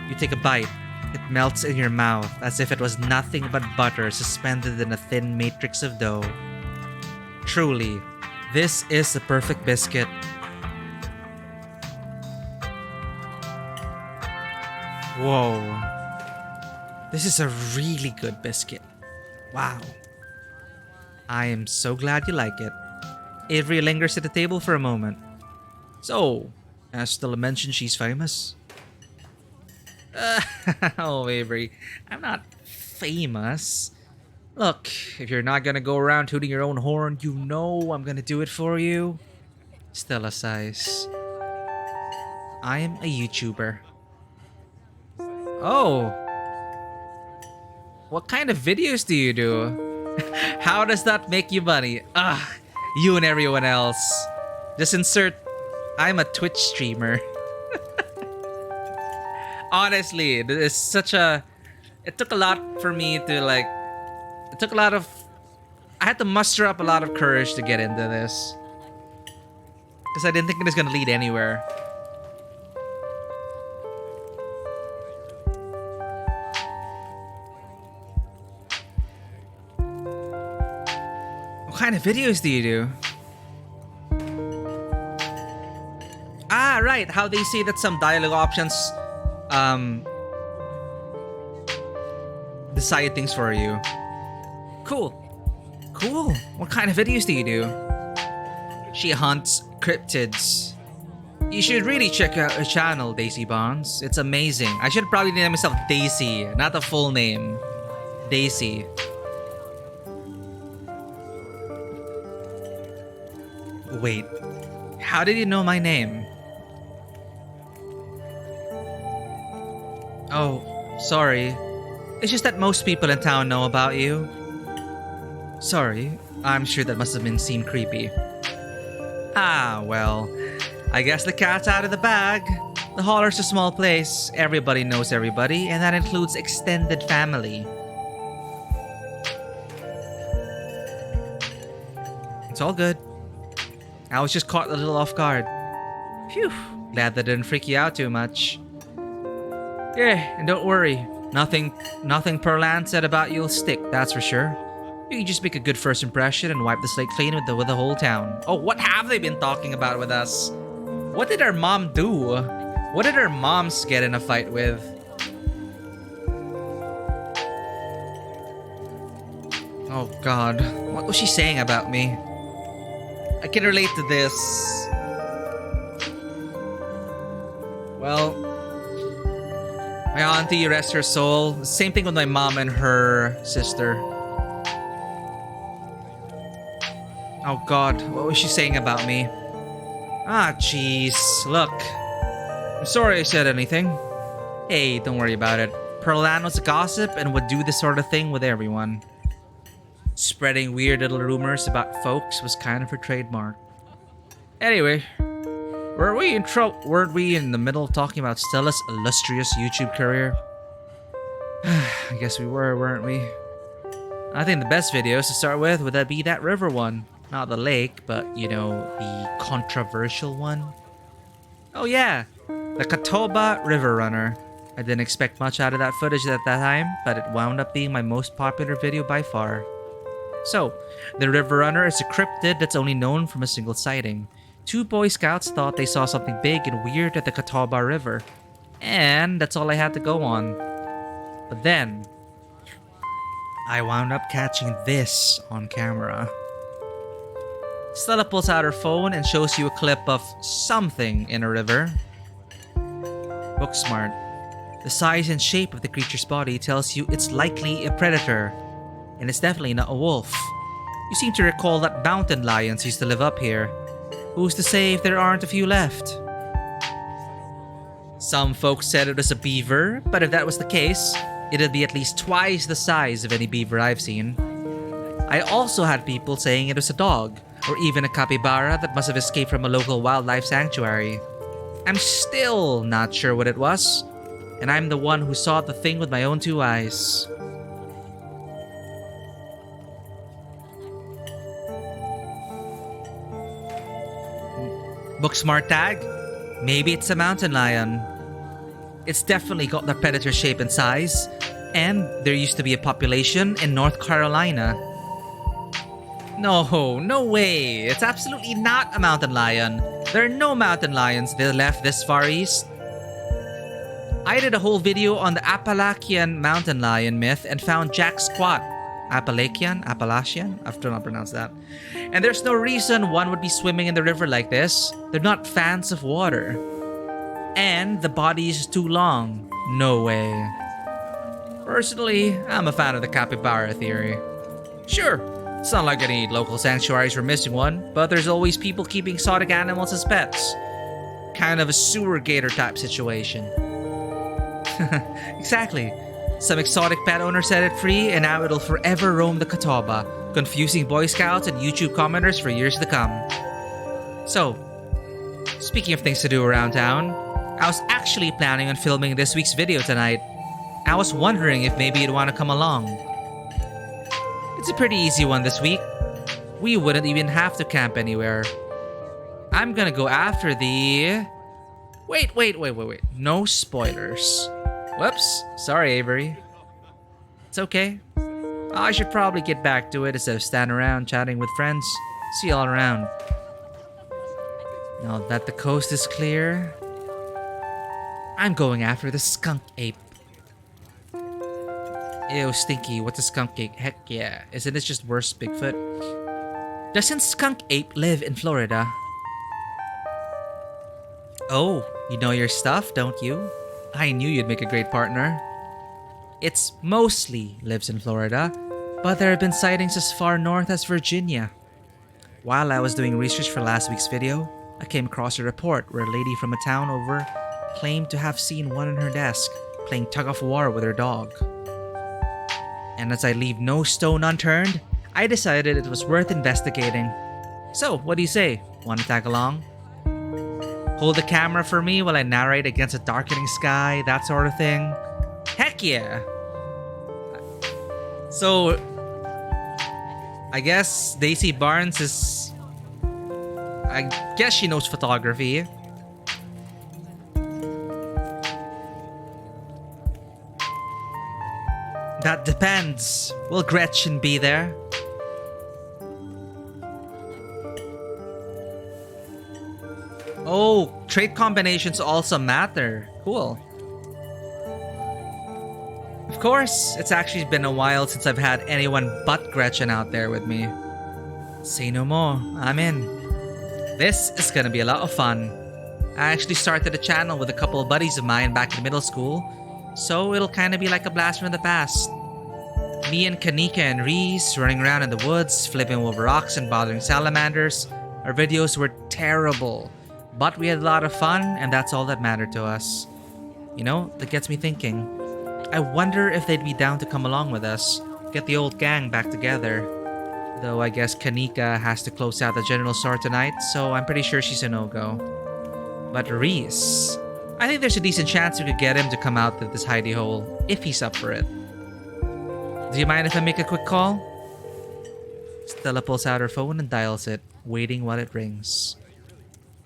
You take a bite. It melts in your mouth as if it was nothing but butter suspended in a thin matrix of dough. Truly, this is the perfect biscuit. Whoa. This is a really good biscuit. Wow. I am so glad you like it. Avery lingers at the table for a moment. So, as Stella mentioned, she's famous. Oh, Avery, I'm not famous. Look, if you're not gonna go around tooting your own horn, you know I'm gonna do it for you. Stella sighs. I'm a YouTuber. Oh. What kind of videos do you do? How does that make you money? You and everyone else. Just insert, I'm a Twitch streamer. Honestly, it's such a... It took a lot for me to like... It took a lot of... I had to muster up a lot of courage to get into this. Because I didn't think it was going to lead anywhere. What kind of videos do you do? Ah, right. How they say that some dialogue options decide things for you. Cool. Cool. What kind of videos do you do? She hunts cryptids. You should really check out her channel, Daisy Bonds. It's amazing. I should probably name myself Daisy, not the full name. Daisy. Wait. How did you know my name? Oh, sorry. It's just that most people in town know about you. Sorry, I'm sure that must have seemed creepy. Ah, well, I guess the cat's out of the bag. The Holler's a small place. Everybody knows everybody, and that includes extended family. It's all good. I was just caught a little off guard. Phew, glad that didn't freak you out too much. Yeah, and don't worry. Nothing Perlan said about you'll stick, that's for sure. You can just make a good first impression and wipe the slate clean with the whole town. Oh, what have they been talking about with us? What did our mom do? What did our moms get in a fight with? Oh god, what was she saying about me? I can relate to this. Well, my auntie, rest her soul. Same thing with my mom and her sister. Oh god, what was she saying about me? Ah, jeez. Look, I'm sorry I said anything. Hey, don't worry about it. Perlan was a gossip and would do this sort of thing with everyone. Spreading weird little rumors about folks was kind of her trademark. Anyway, weren't we in the middle of talking about Stella's illustrious YouTube career? I guess we were, weren't we? I think the best videos to start with would that be that river one. Not the lake, but, you know, the controversial one. Oh yeah, the Catawba River Runner. I didn't expect much out of that footage at that time, but it wound up being my most popular video by far. So, the River Runner is a cryptid that's only known from a single sighting. 2 Boy Scouts thought they saw something big and weird at the Catawba River. And that's all I had to go on. But then, I wound up catching this on camera. Stella pulls out her phone and shows you a clip of something in a river. Book smart. The size and shape of the creature's body tells you it's likely a predator, and it's definitely not a wolf. You seem to recall that mountain lions used to live up here. Who's to say if there aren't a few left? Some folks said it was a beaver, but if that was the case, it'd be at least twice the size of any beaver I've seen. I also had people saying it was a dog, or even a capybara that must have escaped from a local wildlife sanctuary. I'm still not sure what it was, and I'm the one who saw the thing with my own 2 eyes. Booksmart tag? Maybe it's a mountain lion. It's definitely got the predator shape and size, and there used to be a population in North Carolina. No way. It's absolutely not a mountain lion. There are no mountain lions that left this far east. I did a whole video on the Appalachian mountain lion myth and found Jack Squat. Appalachian? I have to not pronounce that. And there's no reason one would be swimming in the river like this. They're not fans of water. And the body is too long. No way. Personally, I'm a fan of the capybara theory. Sure, it's not like any local sanctuaries were missing one, but there's always people keeping exotic animals as pets. Kind of a sewer gator type situation. Exactly. Some exotic pet owner set it free, and now it'll forever roam the Catawba, confusing Boy Scouts and YouTube commenters for years to come. So, speaking of things to do around town, I was actually planning on filming this week's video tonight. I was wondering if maybe you'd want to come along. It's a pretty easy one this week. We wouldn't even have to camp anywhere. I'm gonna go after the... Wait. No spoilers. Whoops. Sorry, Avery. It's okay. I should probably get back to it instead of standing around chatting with friends. See you all around. Now that the coast is clear, I'm going after the skunk ape. Ew, stinky. What's a skunk ape? Heck yeah. Isn't this just worse Bigfoot? Doesn't skunk ape live in Florida? Oh, you know your stuff, don't you? I knew you'd make a great partner. It's mostly lives in Florida, but there have been sightings as far north as Virginia. While I was doing research for last week's video, I came across a report where a lady from a town over claimed to have seen one on her desk, playing tug-of-war with her dog. And as I leave no stone unturned, I decided it was worth investigating. So, what do you say? Want to tag along? Hold the camera for me while I narrate against a darkening sky, that sort of thing? Heck yeah! So, I guess Daisy Barnes is... I guess she knows photography. That depends. Will Gretchen be there? Oh, trait combinations also matter. Cool. Of course, it's actually been a while since I've had anyone but Gretchen out there with me. Say no more, I'm in. This is gonna be a lot of fun. I actually started a channel with a couple of buddies of mine back in middle school, so it'll kinda be like a blast from the past. Me and Kanika and Reese running around in the woods, flipping over rocks and bothering salamanders. Our videos were terrible, but we had a lot of fun, and that's all that mattered to us. You know, that gets me thinking. I wonder if they'd be down to come along with us, get the old gang back together. Though I guess Kanika has to close out the general store tonight, so I'm pretty sure she's a no-go. But Reese, I think there's a decent chance we could get him to come out of this hidey hole, if he's up for it. Do you mind if I make a quick call? Stella pulls out her phone and dials it, waiting while it rings.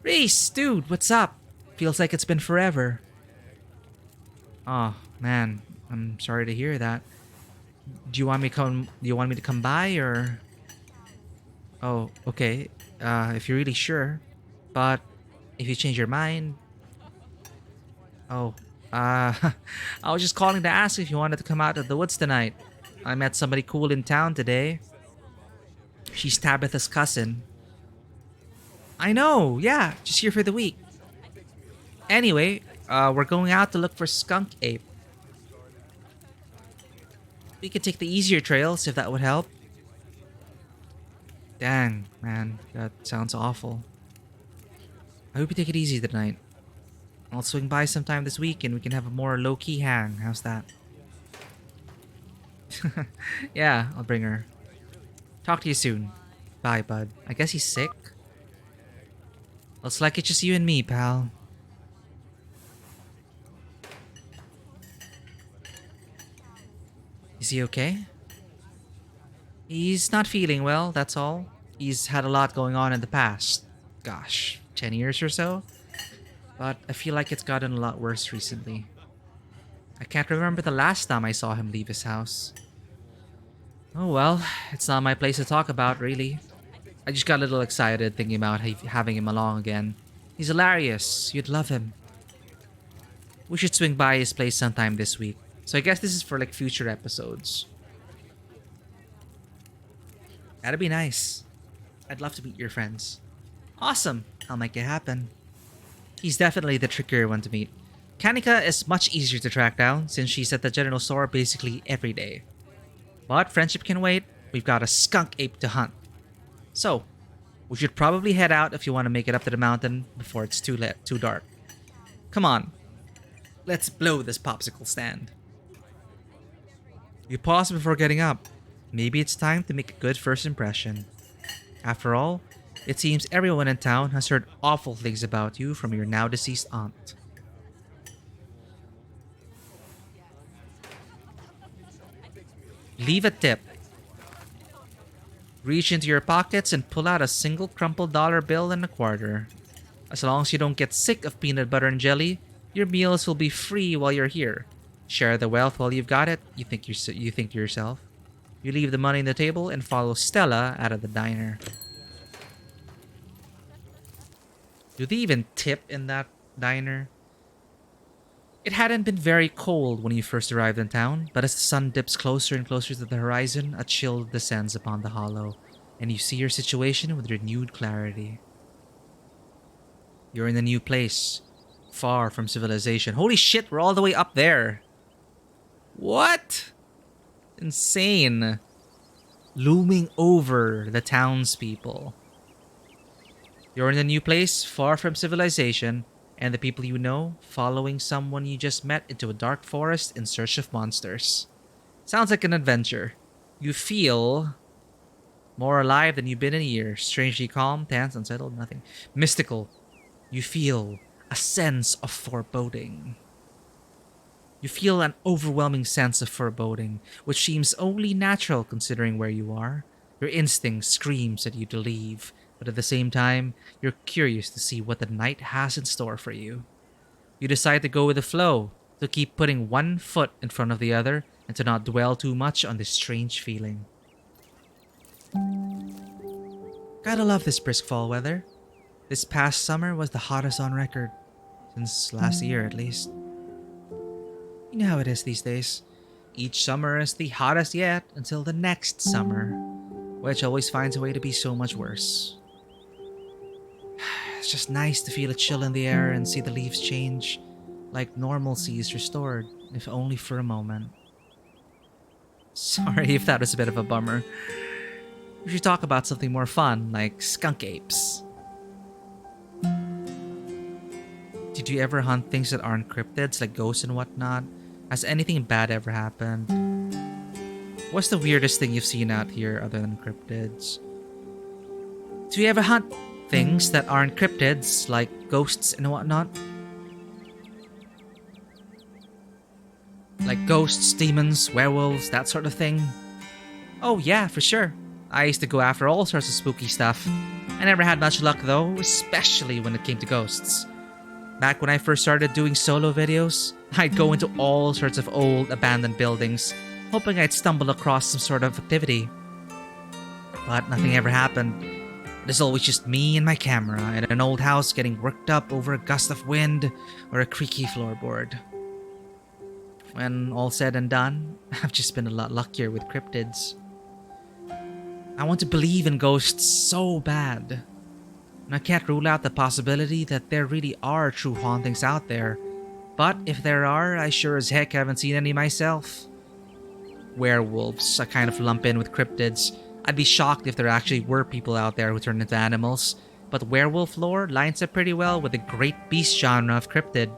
Reese, dude, what's up? Feels like it's been forever. Oh, man, I'm sorry to hear that. Do you want me to come by, or? Oh, okay. If you're really sure, but if you change your mind. Oh, I was just calling to ask if you wanted to come out of the woods tonight. I met somebody cool in town today. She's Tabitha's cousin. I know, yeah, just here for the week. Anyway, we're going out to look for skunk ape. We could take the easier trails if that would help. Dang, man, that sounds awful. I hope you take it easy tonight. I'll swing by sometime this week and we can have a more low-key hang. How's that? Yeah, I'll bring her. Talk to you soon. Bye, bud. I guess he's sick. Looks like it's just you and me, pal. Is he okay? He's not feeling well, that's all. He's had a lot going on in the past. Gosh, 10 years or so? But I feel like it's gotten a lot worse recently. I can't remember the last time I saw him leave his house. Oh well, it's not my place to talk about, really. I just got a little excited thinking about having him along again. He's hilarious. You'd love him. We should swing by his place sometime this week. So I guess this is for like future episodes. That'd be nice. I'd love to meet your friends. Awesome. I'll make it happen. He's definitely the trickier one to meet. Kanika is much easier to track down since she's at the general store basically every day. But friendship can wait. We've got a skunk ape to hunt. So, we should probably head out if you want to make it up to the mountain before it's too dark. Come on. Let's blow this popsicle stand. You pause before getting up. Maybe it's time to make a good first impression. After all, it seems everyone in town has heard awful things about you from your now deceased aunt. Leave a tip. Reach into your pockets and pull out a single crumpled dollar bill and a quarter. As long as you don't get sick of peanut butter and jelly, your meals will be free while you're here. Share the wealth while you've got it, you think to yourself. You leave the money on the table and follow Stella out of the diner. Do they even tip in that diner? It hadn't been very cold when you first arrived in town, but as the sun dips closer and closer to the horizon, a chill descends upon the hollow, and you see your situation with renewed clarity. You're in a new place, far from civilization. Holy shit, we're all the way up there. What? Insane. Looming over the townspeople. You're in a new place, far from civilization, and the people you know, following someone you just met into a dark forest in search of monsters. Sounds like an adventure. You feel more alive than you've been in a year. Strangely calm, tense, unsettled, nothing. Mystical. You feel a sense of foreboding. You feel an overwhelming sense of foreboding, which seems only natural considering where you are. Your instinct screams at you to leave, but at the same time, you're curious to see what the night has in store for you. You decide to go with the flow, to keep putting one foot in front of the other, and to not dwell too much on this strange feeling. Gotta love this brisk fall weather. This past summer was the hottest on record, since last year at least. You know how it is these days. Each summer is the hottest yet until the next summer, which always finds a way to be so much worse. It's just nice to feel a chill in the air and see the leaves change, like normalcy is restored, if only for a moment. Sorry if that was a bit of a bummer. We should talk about something more fun, like skunk apes. Did you ever hunt things that aren't cryptids, like ghosts and whatnot? Has anything bad ever happened? What's the weirdest thing you've seen out here other than cryptids? Do you ever hunt things that aren't cryptids, like ghosts and whatnot? Like ghosts, demons, werewolves, that sort of thing? Oh yeah, for sure. I used to go after all sorts of spooky stuff. I never had much luck though, especially when it came to ghosts. Back when I first started doing solo videos, I'd go into all sorts of old abandoned buildings, hoping I'd stumble across some sort of activity. But nothing ever happened. It is always just me and my camera in an old house getting worked up over a gust of wind or a creaky floorboard. When all said and done, I've just been a lot luckier with cryptids. I want to believe in ghosts so bad. And I can't rule out the possibility that there really are true hauntings out there. But if there are, I sure as heck haven't seen any myself. werewolves I kind of lump in with cryptids. I'd be shocked if there actually were people out there who turn into animals. But werewolf lore lines up pretty well with the great beast genre of cryptid.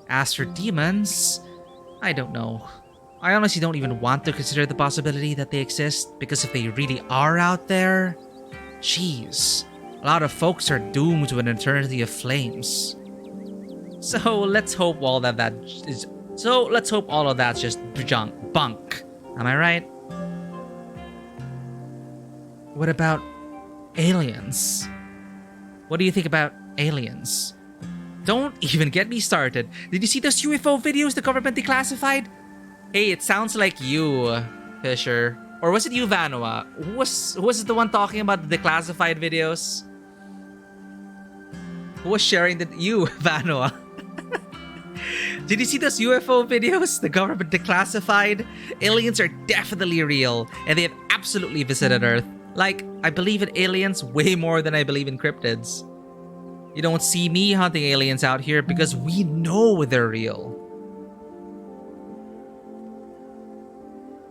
As for demons, I don't know. I honestly don't even want to consider the possibility that they exist, because if they really are out there, jeez, a lot of folks are doomed to an eternity of flames. So let's hope all of that's just bunk. Am I right? What about aliens? What do you think about aliens? Don't even get me started. Did you see those UFO videos the government declassified? Hey, it sounds like you, Fisher. Or was it you, Vanua? Who was the one talking about the declassified videos? Who was sharing you, Vanua? Did you see those UFO videos the government declassified? Aliens are definitely real, and they have absolutely visited Earth. Like, I believe in aliens way more than I believe in cryptids. You don't see me hunting aliens out here because we know they're real.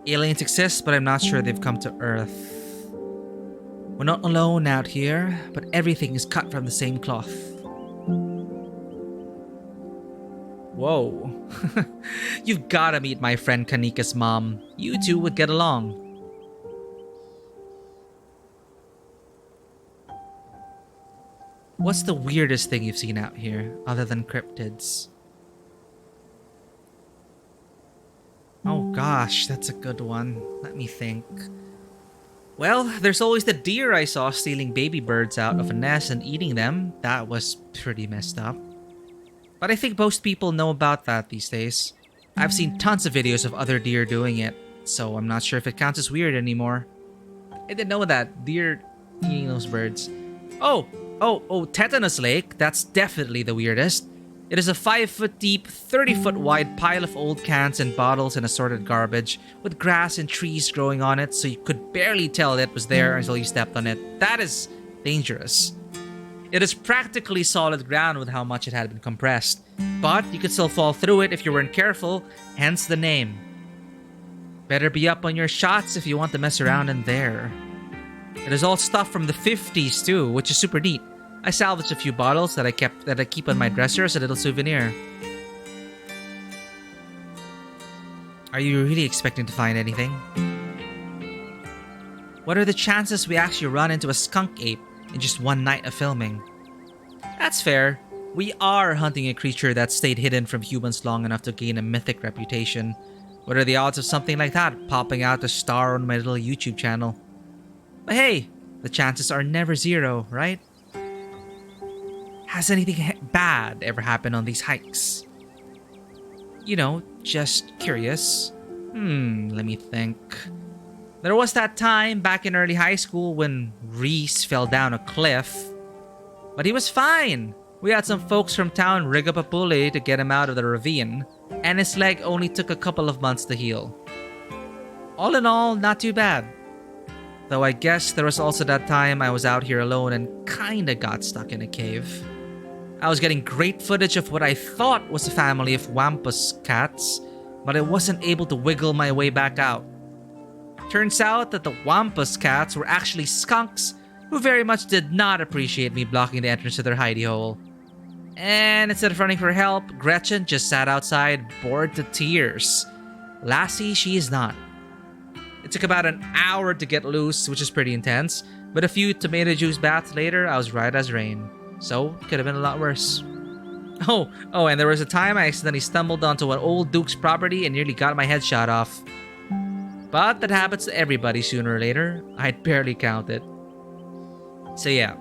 Aliens exist, but I'm not sure they've come to Earth. We're not alone out here, but everything is cut from the same cloth. Whoa. You've gotta meet my friend Kanika's mom. You two would get along. What's the weirdest thing you've seen out here, other than cryptids? Oh gosh, that's a good one. Let me think. Well, there's always the deer I saw stealing baby birds out of a nest and eating them. That was pretty messed up. But I think most people know about that these days. I've seen tons of videos of other deer doing it, so I'm not sure if it counts as weird anymore. I didn't know that, deer eating those birds. Oh, Tetanus Lake, that's definitely the weirdest. It is a 5-foot deep, 30-foot wide pile of old cans and bottles and assorted garbage, with grass and trees growing on it, so you could barely tell it was there until you stepped on it. That is dangerous. It is practically solid ground with how much it had been compressed, but you could still fall through it if you weren't careful, hence the name. Better be up on your shots if you want to mess around in there. It is all stuff from the 50s too, which is super neat. I salvaged a few bottles that I keep on my dresser as a little souvenir. Are you really expecting to find anything? What are the chances we actually run into a skunk ape in just one night of filming? That's fair. We are hunting a creature that stayed hidden from humans long enough to gain a mythic reputation. What are the odds of something like that popping out to star on my little YouTube channel? But hey, the chances are never zero, right? Has anything bad ever happened on these hikes? You know, just curious. Let me think. There was that time back in early high school when Reese fell down a cliff. But he was fine. We had some folks from town rig up a pulley to get him out of the ravine, and his leg only took a couple of months to heal. All in all, not too bad. Though I guess there was also that time I was out here alone and kinda got stuck in a cave. I was getting great footage of what I thought was a family of wampus cats, but I wasn't able to wiggle my way back out. Turns out that the wampus cats were actually skunks who very much did not appreciate me blocking the entrance to their hidey hole. And instead of running for help, Gretchen just sat outside, bored to tears. Lassie, she is not. It took about an hour to get loose, which is pretty intense, but a few tomato juice baths later, I was right as rain. So, could have been a lot worse. Oh, and there was a time I accidentally stumbled onto an old duke's property and nearly got my head shot off. But that happens to everybody sooner or later. I'd barely counted. So yeah,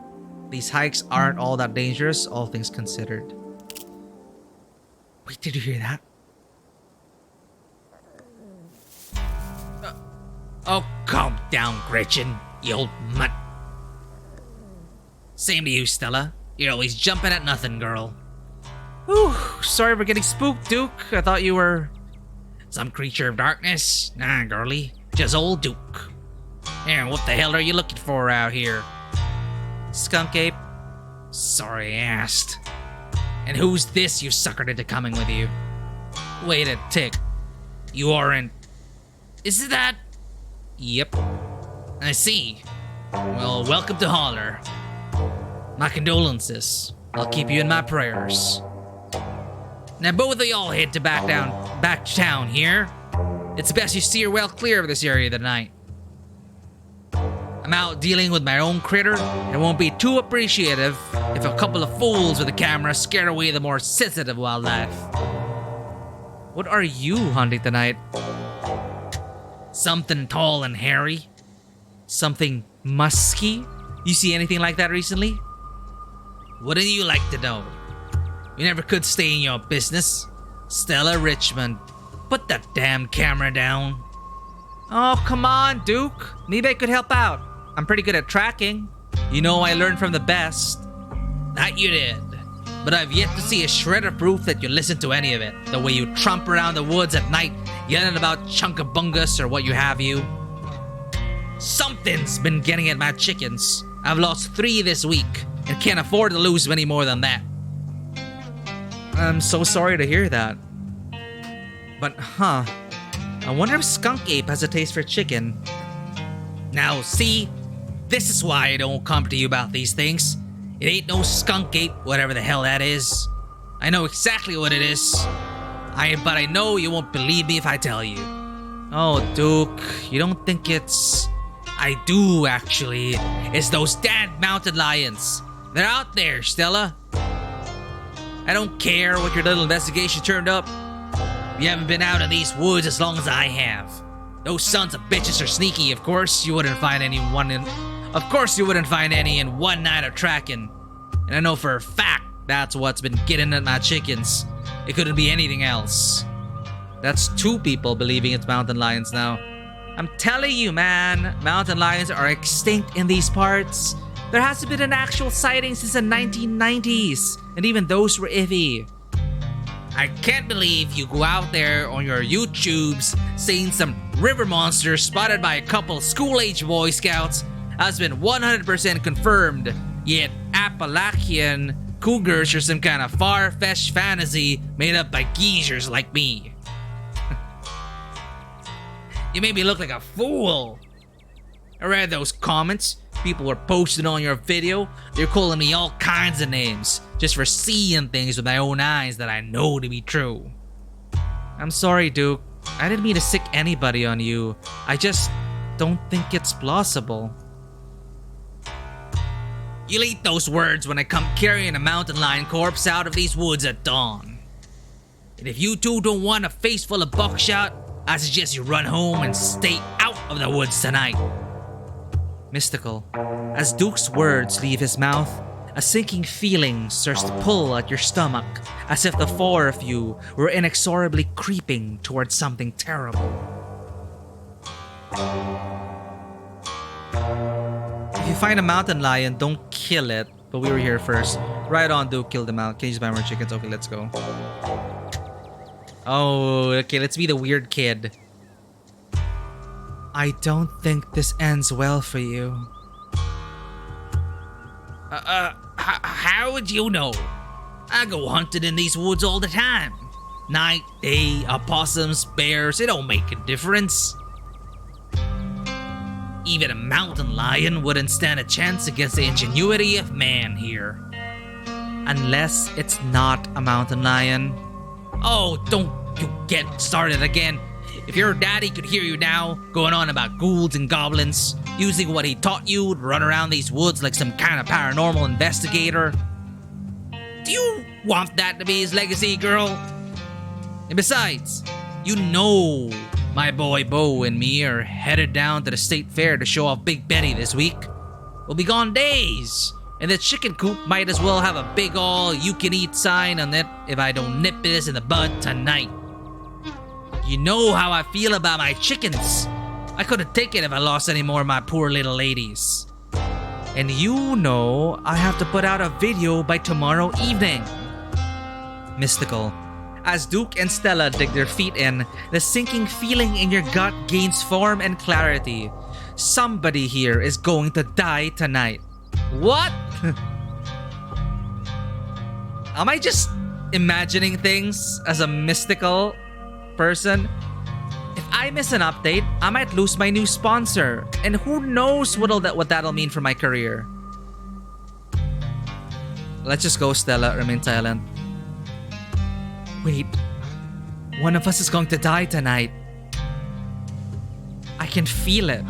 these hikes aren't all that dangerous, all things considered. Wait, did you hear that? Oh, calm down, Gretchen, you old mutt. Same to you, Stella. You're always jumping at nothing, girl. Whew, sorry for getting spooked, Duke. I thought you were some creature of darkness. Nah, girlie, just old Duke. And what the hell are you looking for out here? Skunk ape? Sorry I asked. And who's this you suckered into coming with you? Wait a tick. You aren't... Is that? Yep. I see. Well, welcome to Holler. My condolences. I'll keep you in my prayers. Now both of y'all head to back to town here. It's best you steer well clear of this area tonight. I'm out dealing with my own critter and won't be too appreciative if a couple of fools with a camera scare away the more sensitive wildlife. What are you hunting tonight? Something tall and hairy? Something musky? You see anything like that recently? Wouldn't you like to know? You never could stay in your business. Stella Richmond, put that damn camera down. Oh, come on, Duke. Maybe I could help out. I'm pretty good at tracking. You know I learned from the best. That you did. But I've yet to see a shred of proof that you listen to any of it. The way you tromp around the woods at night, yelling about chunkabungus or what you have you. Something's been getting at my chickens. I've lost 3 this week and can't afford to lose many more than that. I'm so sorry to hear that. But, I wonder if Skunk Ape has a taste for chicken. Now, see? This is why I don't come to you about these things. It ain't no Skunk Ape, whatever the hell that is. I know exactly what it is. But I know you won't believe me if I tell you. Oh, Duke, you don't think it's... I do, actually. It's those damn mountain lions. They're out there, Stella. I don't care what your little investigation turned up. You haven't been out of these woods as long as I have. Those sons of bitches are sneaky, of course. You wouldn't find any in one night of tracking. And I know for a fact that's what's been getting at my chickens. It couldn't be anything else. That's 2 people believing it's mountain lions now. I'm telling you, man, mountain lions are extinct in these parts. There hasn't been an actual sighting since the 1990s, and even those were iffy. I can't believe you go out there on your YouTubes seeing some river monsters spotted by a couple school-age Boy Scouts has been 100% confirmed, yet Appalachian cougars are some kind of far-fetched fantasy made up by geezers like me. You made me look like a fool. I read those comments. People were posting on your video. They're calling me all kinds of names just for seeing things with my own eyes that I know to be true. I'm sorry, Duke. I didn't mean to sick anybody on you. I just don't think it's plausible. You'll eat those words when I come carrying a mountain lion corpse out of these woods at dawn. And if you two don't want a face full of buckshot, I suggest you run home and stay out of the woods tonight. Mystical. As Duke's words leave his mouth, a sinking feeling starts to pull at your stomach, as if the 4 of you were inexorably creeping towards something terrible. If you find a mountain lion, don't kill it. But we were here first. Right on, Duke, kill them out. Can you just buy more chickens? Okay, let's go. Oh, okay, let's be the weird kid. I don't think this ends well for you.
How would you know? I go hunting in these woods all the time. Night, day, opossums, bears, it don't make a difference. Even a mountain lion wouldn't stand a chance against the ingenuity of man here.
Unless it's not a mountain lion.
Oh, don't you get started again. If your daddy could hear you now, going on about ghouls and goblins, using what he taught you to run around these woods like some kind of paranormal investigator. Do you want that to be his legacy, girl? And besides, you know my boy Bo and me are headed down to the state fair to show off Big Betty this week. We'll be gone days, and the chicken coop might as well have a big ol' you can eat sign on it if I don't nip this in the bud tonight. You know how I feel about my chickens. I couldn't take it if I lost any more of my poor little ladies.
And you know I have to put out a video by tomorrow evening. Mystical. As Duke and Stella dig their feet in, the sinking feeling in your gut gains form and clarity. Somebody here is going to die tonight. What? Am I just imagining things as a mystical person?
If
I miss an update, I might lose my new sponsor. And who knows what that'll mean for my career. Let's just go, Stella. Remain silent. Wait. One of us is going to die tonight. I can feel it.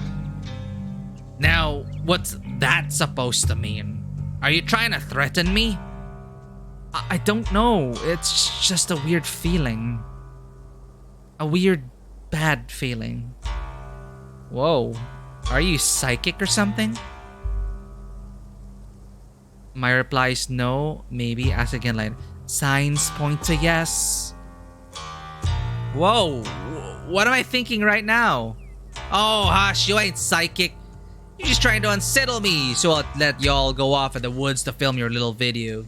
Now, what's that supposed to mean? Are you trying to threaten me?
I don't know. It's just a weird feeling. A weird, bad feeling. Whoa. Are you psychic or something? My reply is no, maybe. Ask again later. Signs point to yes. Whoa. What am I thinking right now?
Oh, hush, you ain't psychic. You're just trying to unsettle me, so I'll let y'all go off in the woods to film your little video.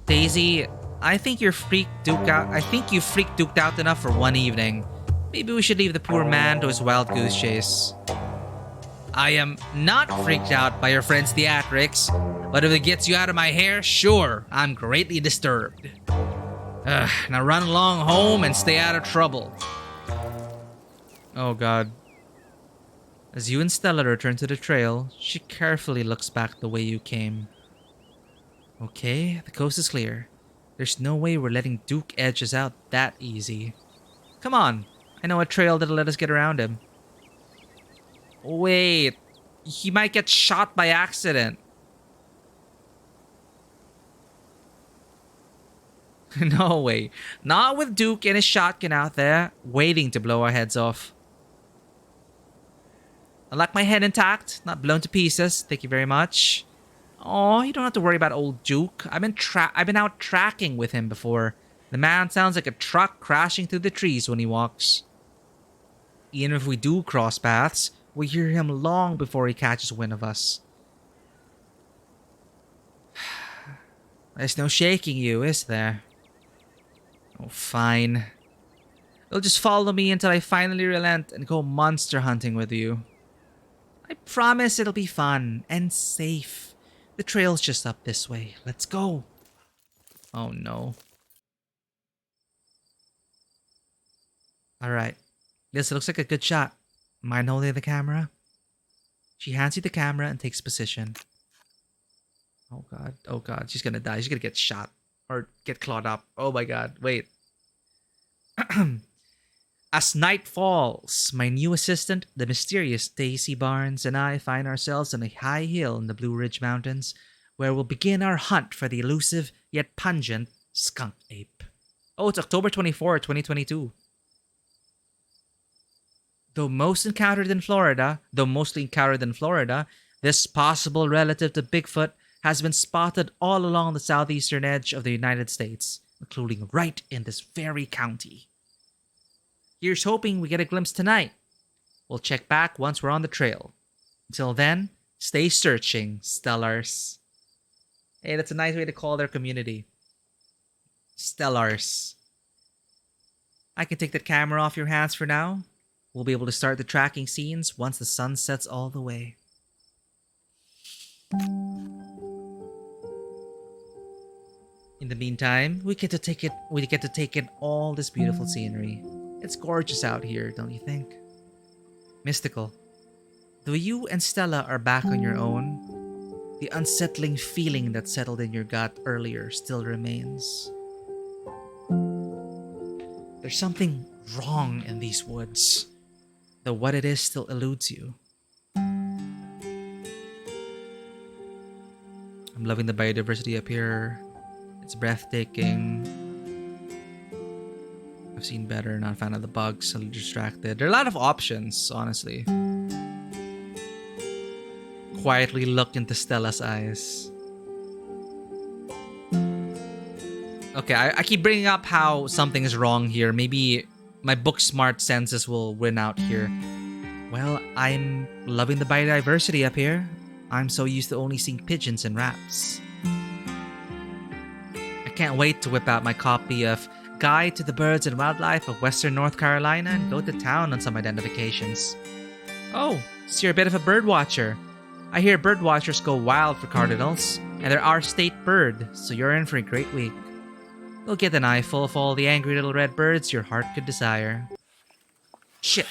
Daisy, I think you freaked Duke out enough for one evening. Maybe we should leave the poor man to his wild goose chase.
I am not freaked out by your friend's theatrics, but if it gets you out of my hair, sure, I'm greatly disturbed. Now run along home and stay out of trouble.
Oh god. As you and Stella return to the trail, she carefully looks back the way you came. Okay, the coast is clear. There's no way we're letting Duke edge us out that easy. Come on, I know a trail that'll let us get around him. Wait, he might get shot by accident. No way. Not with Duke and his shotgun out there, waiting to blow our heads off. I like my head intact, not blown to pieces. Thank you very much. Oh, you don't have to worry about old Duke. I've been out tracking with him before. The man sounds like a truck crashing through the trees when he walks. Even if we do cross paths, we hear him long before he catches wind of us. There's no shaking you, is there? Oh, fine. You'll just follow me until I finally relent and go monster hunting with you. I promise it'll be fun and safe. The trail's just up this way. Let's go. Oh no. Alright. This looks like a good shot. Mind holding the camera? She hands you the camera and takes position. Oh god. Oh god. She's gonna die. She's gonna get shot. Or get clawed up. Oh my god. Wait. As night falls, my new assistant, the mysterious Daisy Barnes, and I find ourselves on a high hill in the Blue Ridge Mountains, where we'll begin our hunt for the elusive yet pungent skunk ape. Oh, it's October 24, 2022. Though mostly encountered in Florida, this possible relative to Bigfoot has been spotted all along the southeastern edge of the United States, including right in this very county. Here's hoping we get a glimpse tonight. We'll check back once we're on the trail. Until then, stay searching, Stellars. Hey, that's a nice way to call their community. Stellars. I can take that camera off your hands for now. We'll be able to start the tracking scenes once the sun sets all the way. In the meantime, we get to take in all this beautiful scenery. It's gorgeous out here, don't you think? Mystical. Though you and Stella are back on your own, the unsettling feeling that settled in your gut earlier still remains. There's something wrong in these woods, though what it is still eludes you. I'm loving the biodiversity up here. It's breathtaking. I've seen better, not a fan of the bugs, a little distracted. There are a lot of options, honestly. Quietly look into Stella's eyes. Okay, I keep bringing up how something is wrong here. Maybe my book smart senses will win out here. Well, I'm loving the biodiversity up here. I'm so used to only seeing pigeons and rats. I can't wait to whip out my copy of Guide to the Birds and Wildlife of Western North Carolina and go to town on some identifications. Oh, so you're a bit of a bird watcher. I hear bird watchers go wild for cardinals, and they're our state bird, so you're in for a great week. You'll get an eye full of all the angry little red birds your heart could desire. shit.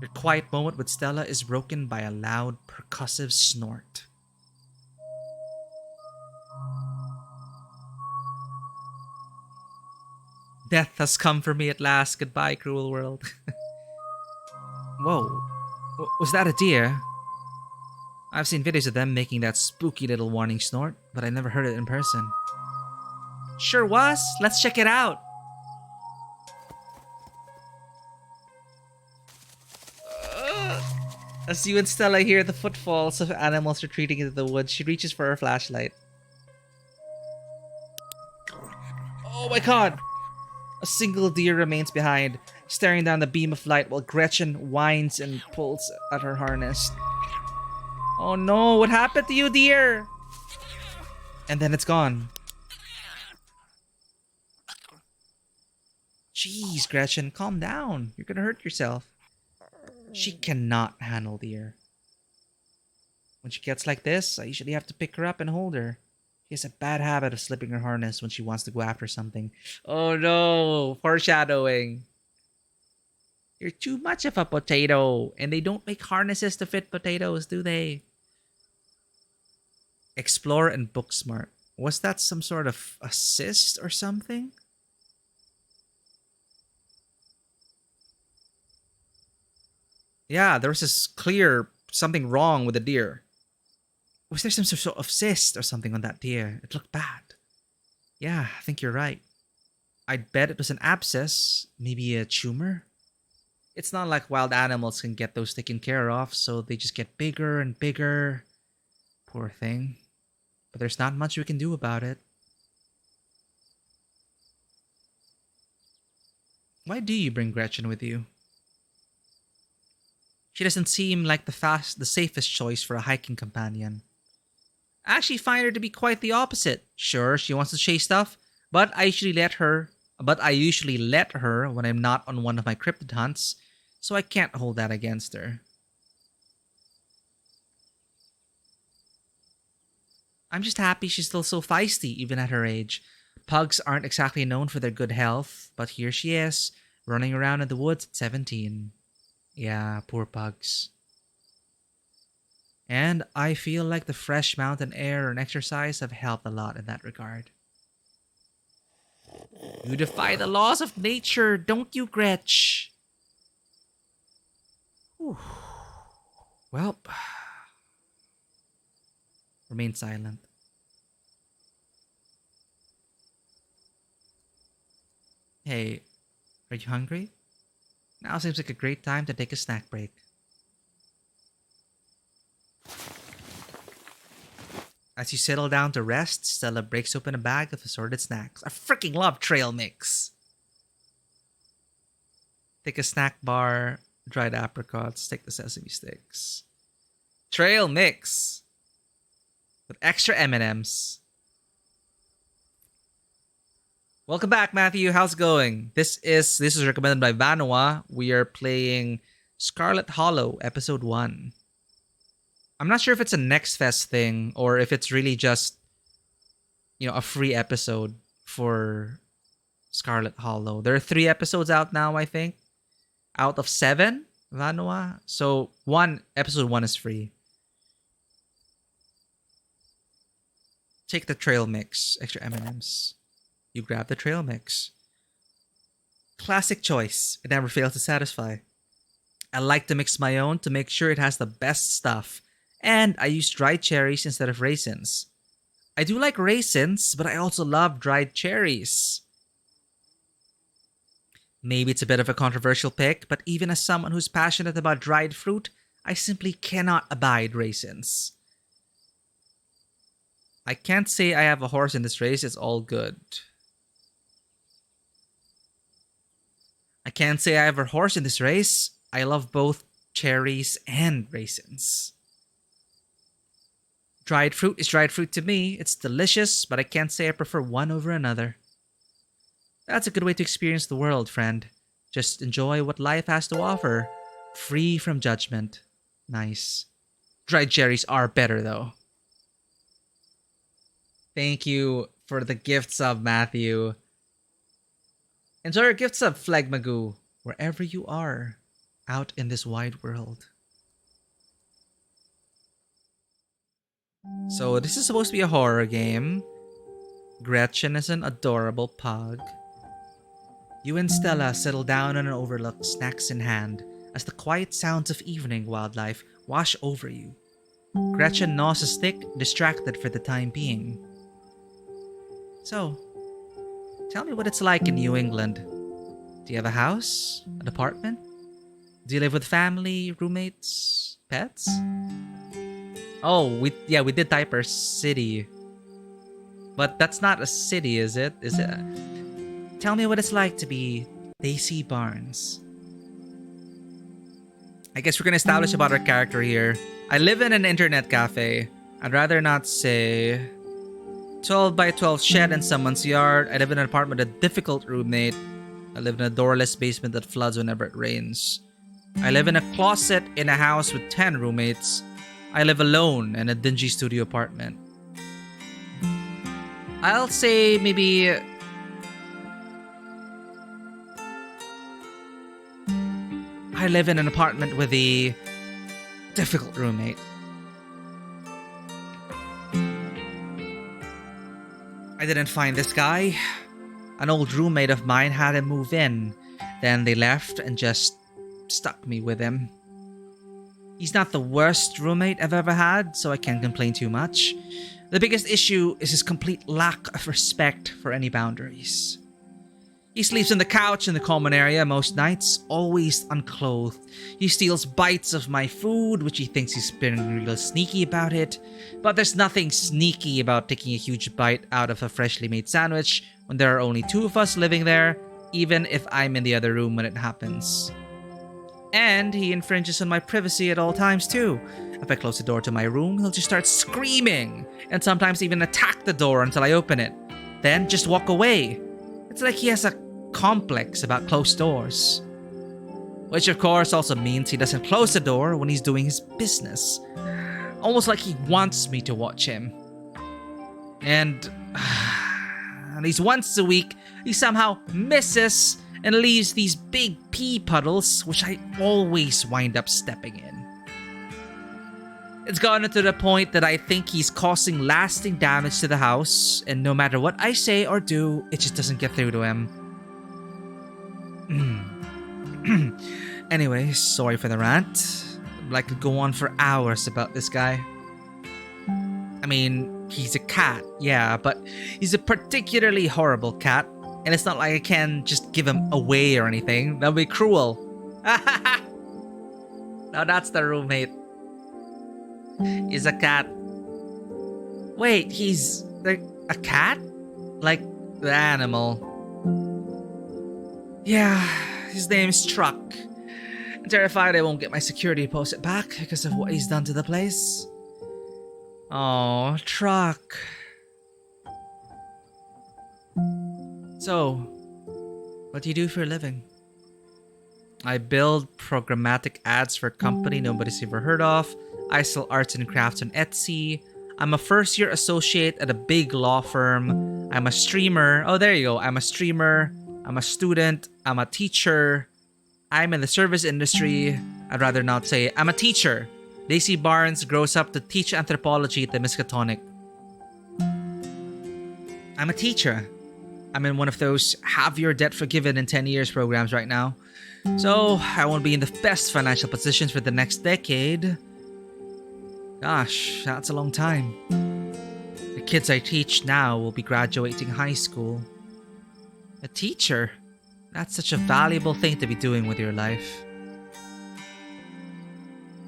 Your quiet moment with Stella is broken by a loud, percussive snort. Death has come for me at last. Goodbye, cruel world. Whoa. Was that a deer? I've seen videos of them making that spooky little warning snort, but I never heard it in person. Sure was. Let's check it out. As you and Stella hear the footfalls of animals retreating into the woods, she reaches for her flashlight. Oh my god! A single deer remains behind, staring down the beam of light while Gretchen whines and pulls at her harness. Oh no, what happened to you, dear? And then it's gone. Jeez, Gretchen, calm down. You're gonna hurt yourself. She cannot handle deer. When she gets like this, I usually have to pick her up and hold her. She has a bad habit of slipping her harness when she wants to go after something. Oh no, foreshadowing. You're too much of a potato, and they don't make harnesses to fit potatoes, do they? Explore and book smart. Was that some sort of assist or something? Yeah, there was this clear something wrong with the deer. Was there some sort of cyst or something on that deer? It looked bad. Yeah, I think you're right. I'd bet it was an abscess, maybe a tumor. It's not like wild animals can get those taken care of, so they just get bigger and bigger. Poor thing. But there's not much we can do about it. Why do you bring Gretchen with you? She doesn't seem like the safest choice for a hiking companion. I actually find her to be quite the opposite. Sure, she wants to chase stuff, but I usually let her when I'm not on one of my cryptid hunts, so I can't hold that against her. I'm just happy she's still so feisty, even at her age. Pugs aren't exactly known for their good health, but here she is, running around in the woods at 17. Yeah, poor pugs. And I feel like the fresh mountain air and exercise have helped a lot in that regard. You defy the laws of nature, don't you, Gretch? Whew. Well, remain silent. Hey, are you hungry? Now seems like a great time to take a snack break. As you settle down to rest, Stella breaks open a bag of assorted snacks. I freaking love trail mix! Take a snack bar, dried apricots, take the sesame sticks. Trail mix! With extra M&Ms. Welcome back, Matthew. How's it going? This is recommended by Vanoa. We are playing Scarlet Hollow, Episode 1. I'm not sure if it's a Next Fest thing or if it's really just, a free episode for Scarlet Hollow. There are 3 episodes out now, I think. Out of 7, Vanoa. So episode 1 is free. Take the trail mix, extra M&Ms. You grab the trail mix. Classic choice. It never fails to satisfy. I like to mix my own to make sure it has the best stuff. And I use dried cherries instead of raisins. I do like raisins, but I also love dried cherries. Maybe it's a bit of a controversial pick, but even as someone who's passionate about dried fruit, I simply cannot abide raisins. I can't say I have a horse in this race, it's all good. I can't say I have a horse in this race. I love both cherries and raisins. Dried fruit is dried fruit to me. It's delicious, but I can't say I prefer one over another. That's a good way to experience the world, friend. Just enjoy what life has to offer. Free from judgment. Nice. Dried cherries are better, though. Thank you for the gift sub, Matthew. Enjoy your gift sub, Phlegmagoo. wherever you are out in this wide world. So this is supposed to be a horror game. Gretchen is an adorable pug. You and Stella settle down on an overlook, snacks in hand, as the quiet sounds of evening wildlife wash over you. Gretchen gnaws a stick, distracted for the time being. So, tell me what it's like in New England. Do you have a house? An apartment? Do you live with family, roommates, pets? Oh, we did type our city. But that's not a city, is it? Is it? Tell me what it's like to be Daisy Barnes. I guess we're gonna establish about our character here. I live in an internet cafe. I'd rather not say. 12 by 12 shed in someone's yard. I live in an apartment with a difficult roommate. I live in a doorless basement that floods whenever it rains. I live in a closet in a house with 10 roommates. I live alone in a dingy studio apartment. I'll say maybe I live in an apartment with a difficult roommate. I didn't find this guy. An old roommate of mine had him move in. Then they left and just stuck me with him. He's not the worst roommate I've ever had, so I can't complain too much. The biggest issue is his complete lack of respect for any boundaries. He sleeps on the couch in the common area most nights, always unclothed. He steals bites of my food, which he thinks he's been real sneaky about it. But there's nothing sneaky about taking a huge bite out of a freshly made sandwich when there are only 2 of us living there, even if I'm in the other room when it happens. And he infringes on my privacy at all times too. If I close the door to my room, he'll just start screaming, and sometimes even attack the door until I open it. Then just walk away. It's like he has a complex about closed doors. Which of course also means he doesn't close the door when he's doing his business. Almost like he wants me to watch him. And at least once a week, he somehow misses and leaves these big pee puddles, which I always wind up stepping in. It's gotten to the point that I think he's causing lasting damage to the house, and no matter what I say or do, it just doesn't get through to him. Anyway, sorry for the rant. I could go on for hours about this guy. I mean, he's a cat, yeah, but he's a particularly horrible cat. And it's not like I can just give him away or anything. That would be cruel. No, that's the roommate. He's a cat. Wait, he's a cat? Like the animal. Yeah, his name's Truck. I'm terrified I won't get my security deposit back because of what he's done to the place. Oh, Truck. So, what do you do for a living? I build programmatic ads for a company nobody's ever heard of. I sell arts and crafts on Etsy. I'm a first-year associate at a big law firm. I'm a streamer. Oh, there you go. I'm a streamer. I'm a student. I'm a teacher. I'm in the service industry. I'd rather not say I'm a teacher. Daisy Barnes grows up to teach anthropology at the Miskatonic. I'm a teacher. I'm in one of those have your debt forgiven in 10 years programs right now. So I won't be in the best financial positions for the next decade. Gosh, that's a long time. The kids I teach now will be graduating high school. A teacher? That's such a valuable thing to be doing with your life.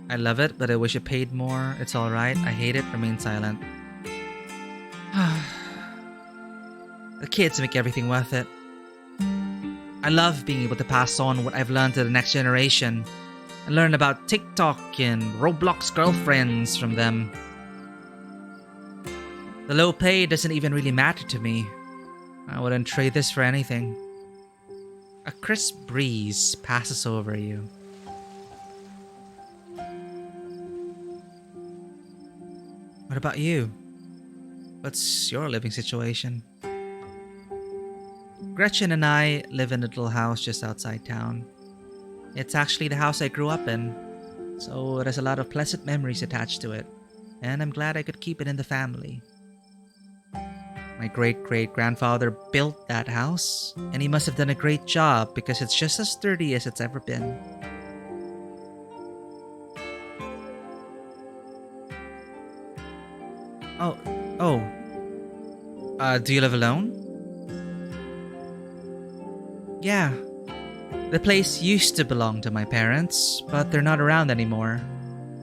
I love it, but I wish it paid more. It's alright. I hate it. Remain silent. The kids make everything worth it. I love being able to pass on what I've learned to the next generation and learn about TikTok and Roblox girlfriends from them. The low pay doesn't even really matter to me. I wouldn't trade this for anything. A crisp breeze passes over you. What about you? What's your living situation? Gretchen and I live in a little house just outside town. It's actually the house I grew up in, so it has a lot of pleasant memories attached to it, and I'm glad I could keep it in the family. My great-great-grandfather built that house, and he must have done a great job because it's just as sturdy as it's ever been. Oh, oh. Do you live alone? Yeah. The place used to belong to my parents, but they're not around anymore.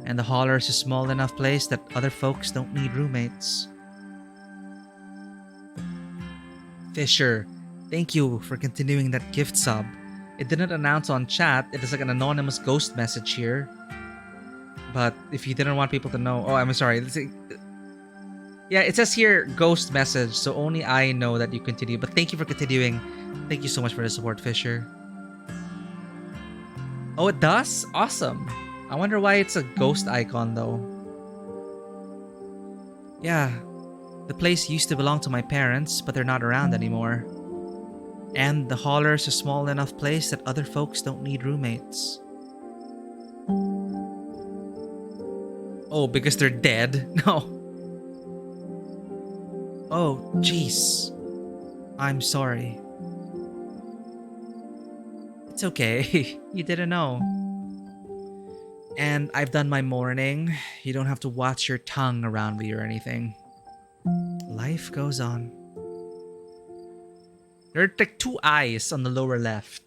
And the Holler's a small enough place that other folks don't need roommates. Fisher, thank you for continuing that gift sub. It didn't announce on chat, it is like an anonymous ghost message here. But if you didn't want people to know, oh, I'm sorry. Yeah, it says here ghost message, so only I know that you continue. But thank you for continuing. Thank you so much for the support, Fisher. Oh, it does? Awesome. I wonder why it's a ghost icon though. Yeah, the place used to belong to my parents, but they're not around anymore. And the Holler's a small enough place that other folks don't need roommates. Oh, because they're dead? No. Oh, jeez. I'm sorry. It's okay. You didn't know. And I've done my mourning. You don't have to watch your tongue around me or anything. Life goes on. There are like 2 eyes on the lower left.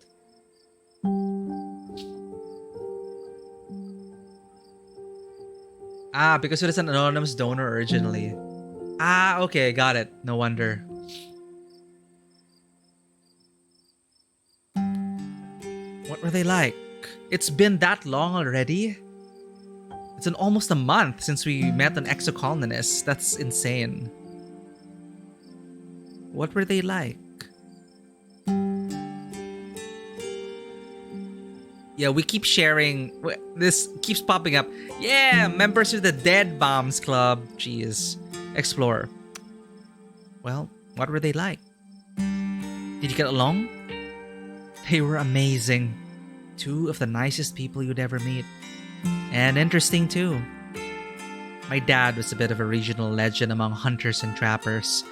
Ah, because it is an anonymous donor originally. Ah, okay, got it. No wonder. What were they like? It's been that long already? It's been almost a month since we met an exocolonist. That's insane. What were they like? Yeah, we keep sharing. This keeps popping up. Yeah, members of the Dead Bombs Club. Jeez. Explore. Well, what were they like? Did you get along? They were amazing. 2 of the nicest people you'd ever meet. And interesting too. My dad was a bit of a regional legend among hunters and trappers.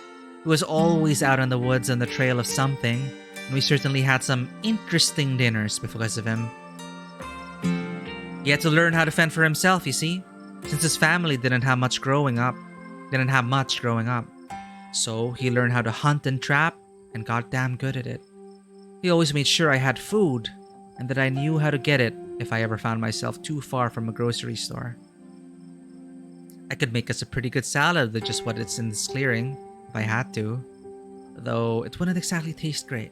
He was always out in the woods on the trail of something, and we certainly had some interesting dinners because of him. He had to learn how to fend for himself, you see, since his family didn't have much growing up. So he learned how to hunt and trap and got damn good at it. He always made sure I had food and that I knew how to get it if I ever found myself too far from a grocery store. I could make us a pretty good salad with just what is in this clearing if I had to, though it wouldn't exactly taste great.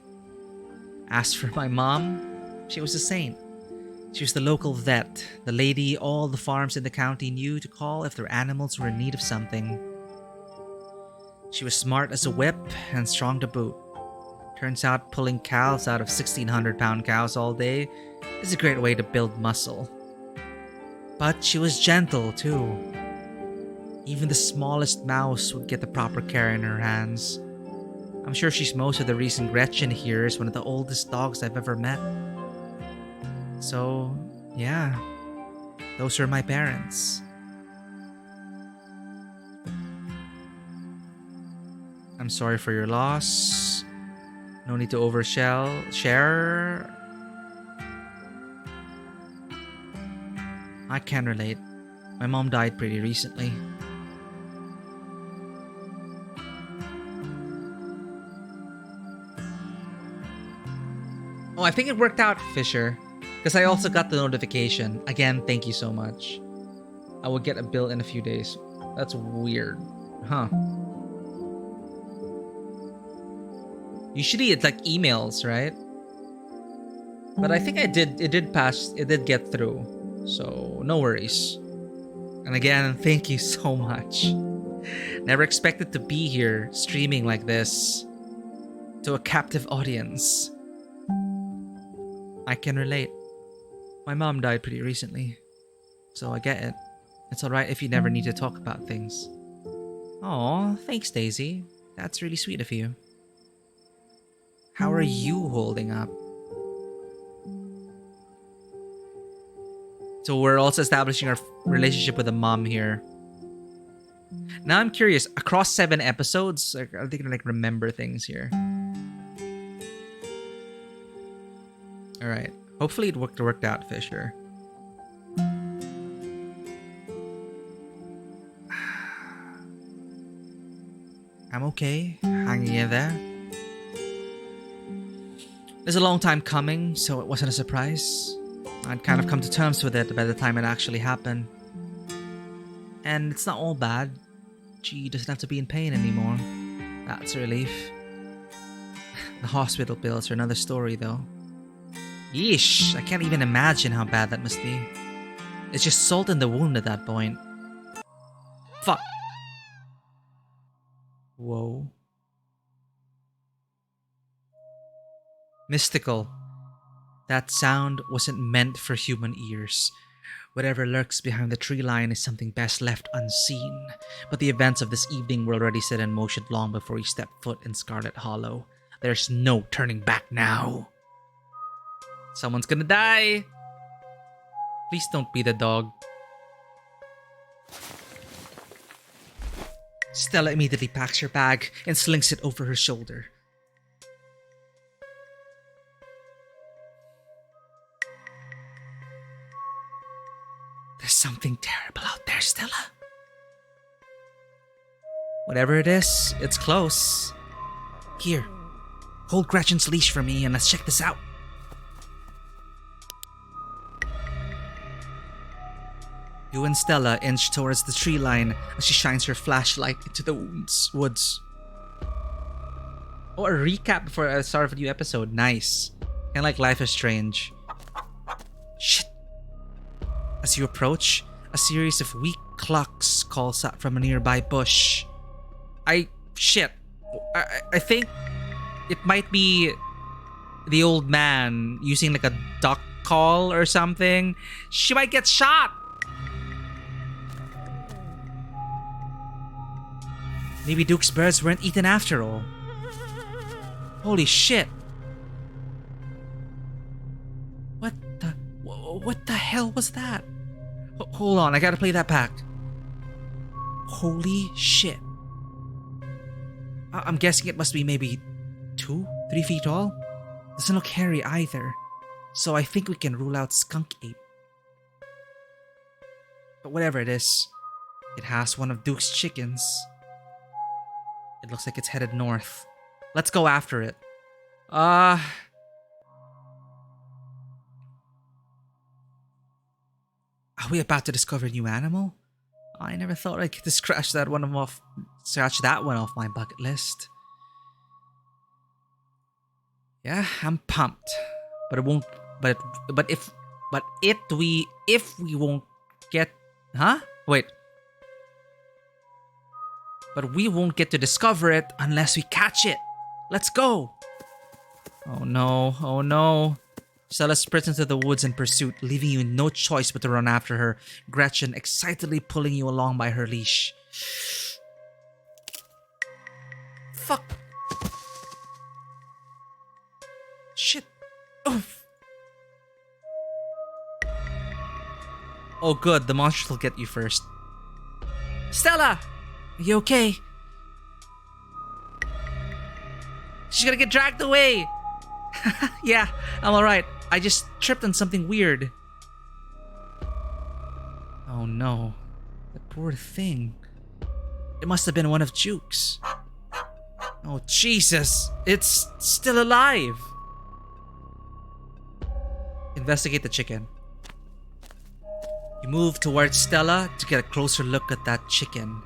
As for my mom, she was a saint. She was the local vet, the lady all the farms in the county knew to call if their animals were in need of something. She was smart as a whip and strong to boot. Turns out pulling calves out of 1,600-pound cows all day is a great way to build muscle. But she was gentle too. Even the smallest mouse would get the proper care in her hands. I'm sure she's most of the reason Gretchen here is one of the oldest dogs I've ever met. So, yeah, those are my parents. I'm sorry for your loss. No need to share. I can relate. My mom died pretty recently. Oh, I think it worked out, Fisher. Because I also got the notification. Again, thank you so much. I will get a bill in a few days. That's weird. Huh. Usually it's like emails, right? But I think it did pass, it did get through. So, no worries. And again, thank you so much. Never expected to be here streaming like this to a captive audience. I can relate. My mom died pretty recently, so I get it. It's alright if you never need to talk about things. Aw, thanks Daisy. That's really sweet of you. How are you holding up? So we're also establishing our relationship with the mom here. Now I'm curious, across 7 episodes, like, are they gonna like remember things here? All right. Hopefully it worked out, Fisher. I'm okay, hanging in there. It's a long time coming, so it wasn't a surprise. I'd kind of come to terms with it by the time it actually happened. And it's not all bad. She doesn't have to be in pain anymore. That's a relief. The hospital bills are another story, though. Yeesh, I can't even imagine how bad that must be. It's just salt in the wound at that point. Fuck. Whoa. Mystical. That sound wasn't meant for human ears. Whatever lurks behind the tree line is something best left unseen. But the events of this evening were already set in motion long before we stepped foot in Scarlet Hollow. There's no turning back now. Someone's gonna die. Please don't be the dog. Stella immediately packs her bag and slings it over her shoulder. There's something terrible out there, Stella. Whatever it is, it's close. Here, hold Gretchen's leash for me and let's check this out. You and Stella inch towards the tree line as she shines her flashlight into the woods. Oh, a recap before I start of a new episode. Nice. Kinda like Life is Strange. Shit. As you approach, a series of weak clucks calls out from a nearby bush. Shit. I think it might be the old man using like a duck call or something. She might get shot. Maybe Duke's birds weren't eaten after all. Holy shit. What the hell was that? Hold on, I gotta play that back. Holy shit. I'm guessing it must be maybe 2-3 feet tall? Doesn't look hairy either. So I think we can rule out skunk ape. But whatever it is, it has one of Duke's chickens. It looks like it's headed north. Let's go after it. Are we about to discover a new animal? I never thought I'd get to scratch that one off my bucket list. Yeah, I'm pumped. But it won't if we won't get But we won't get to discover it unless we catch it. Let's go. Oh no. Stella sprints into the woods in pursuit, leaving you no choice but to run after her, Gretchen excitedly pulling you along by her leash. Fuck. Shit. Oof. Oh good, the monsters will get you first. Stella! Are you okay? She's gonna get dragged away! Yeah, I'm alright. I just tripped on something weird. Oh no. The poor thing. It must have been one of Juke's. Oh Jesus! It's still alive! Investigate the chicken. You move towards Stella to get a closer look at that chicken.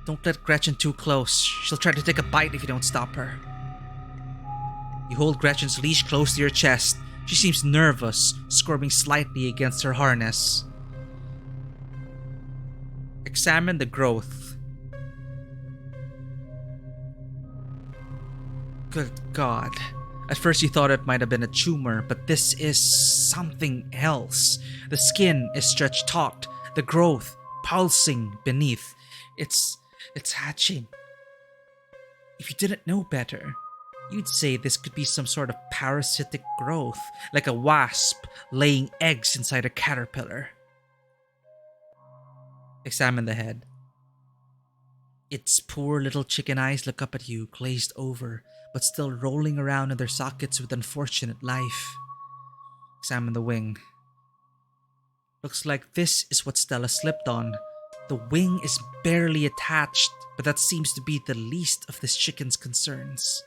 Don't let Gretchen too close. She'll try to take a bite if you don't stop her. You hold Gretchen's leash close to your chest. She seems nervous, squirming slightly against her harness. Examine the growth. Good God. At first you thought it might have been a tumor, but this is something else. The skin is stretched taut, the growth pulsing beneath. It's hatching. If you didn't know better, You'd say this could be some sort of parasitic growth, like a wasp laying eggs inside a caterpillar. Examine the head. Its poor little chicken eyes look up at you, glazed over, but still rolling around in their sockets with unfortunate life. Examine the wing. Looks like this is what Stella slipped on. The wing is barely attached, but that seems to be the least of this chicken's concerns.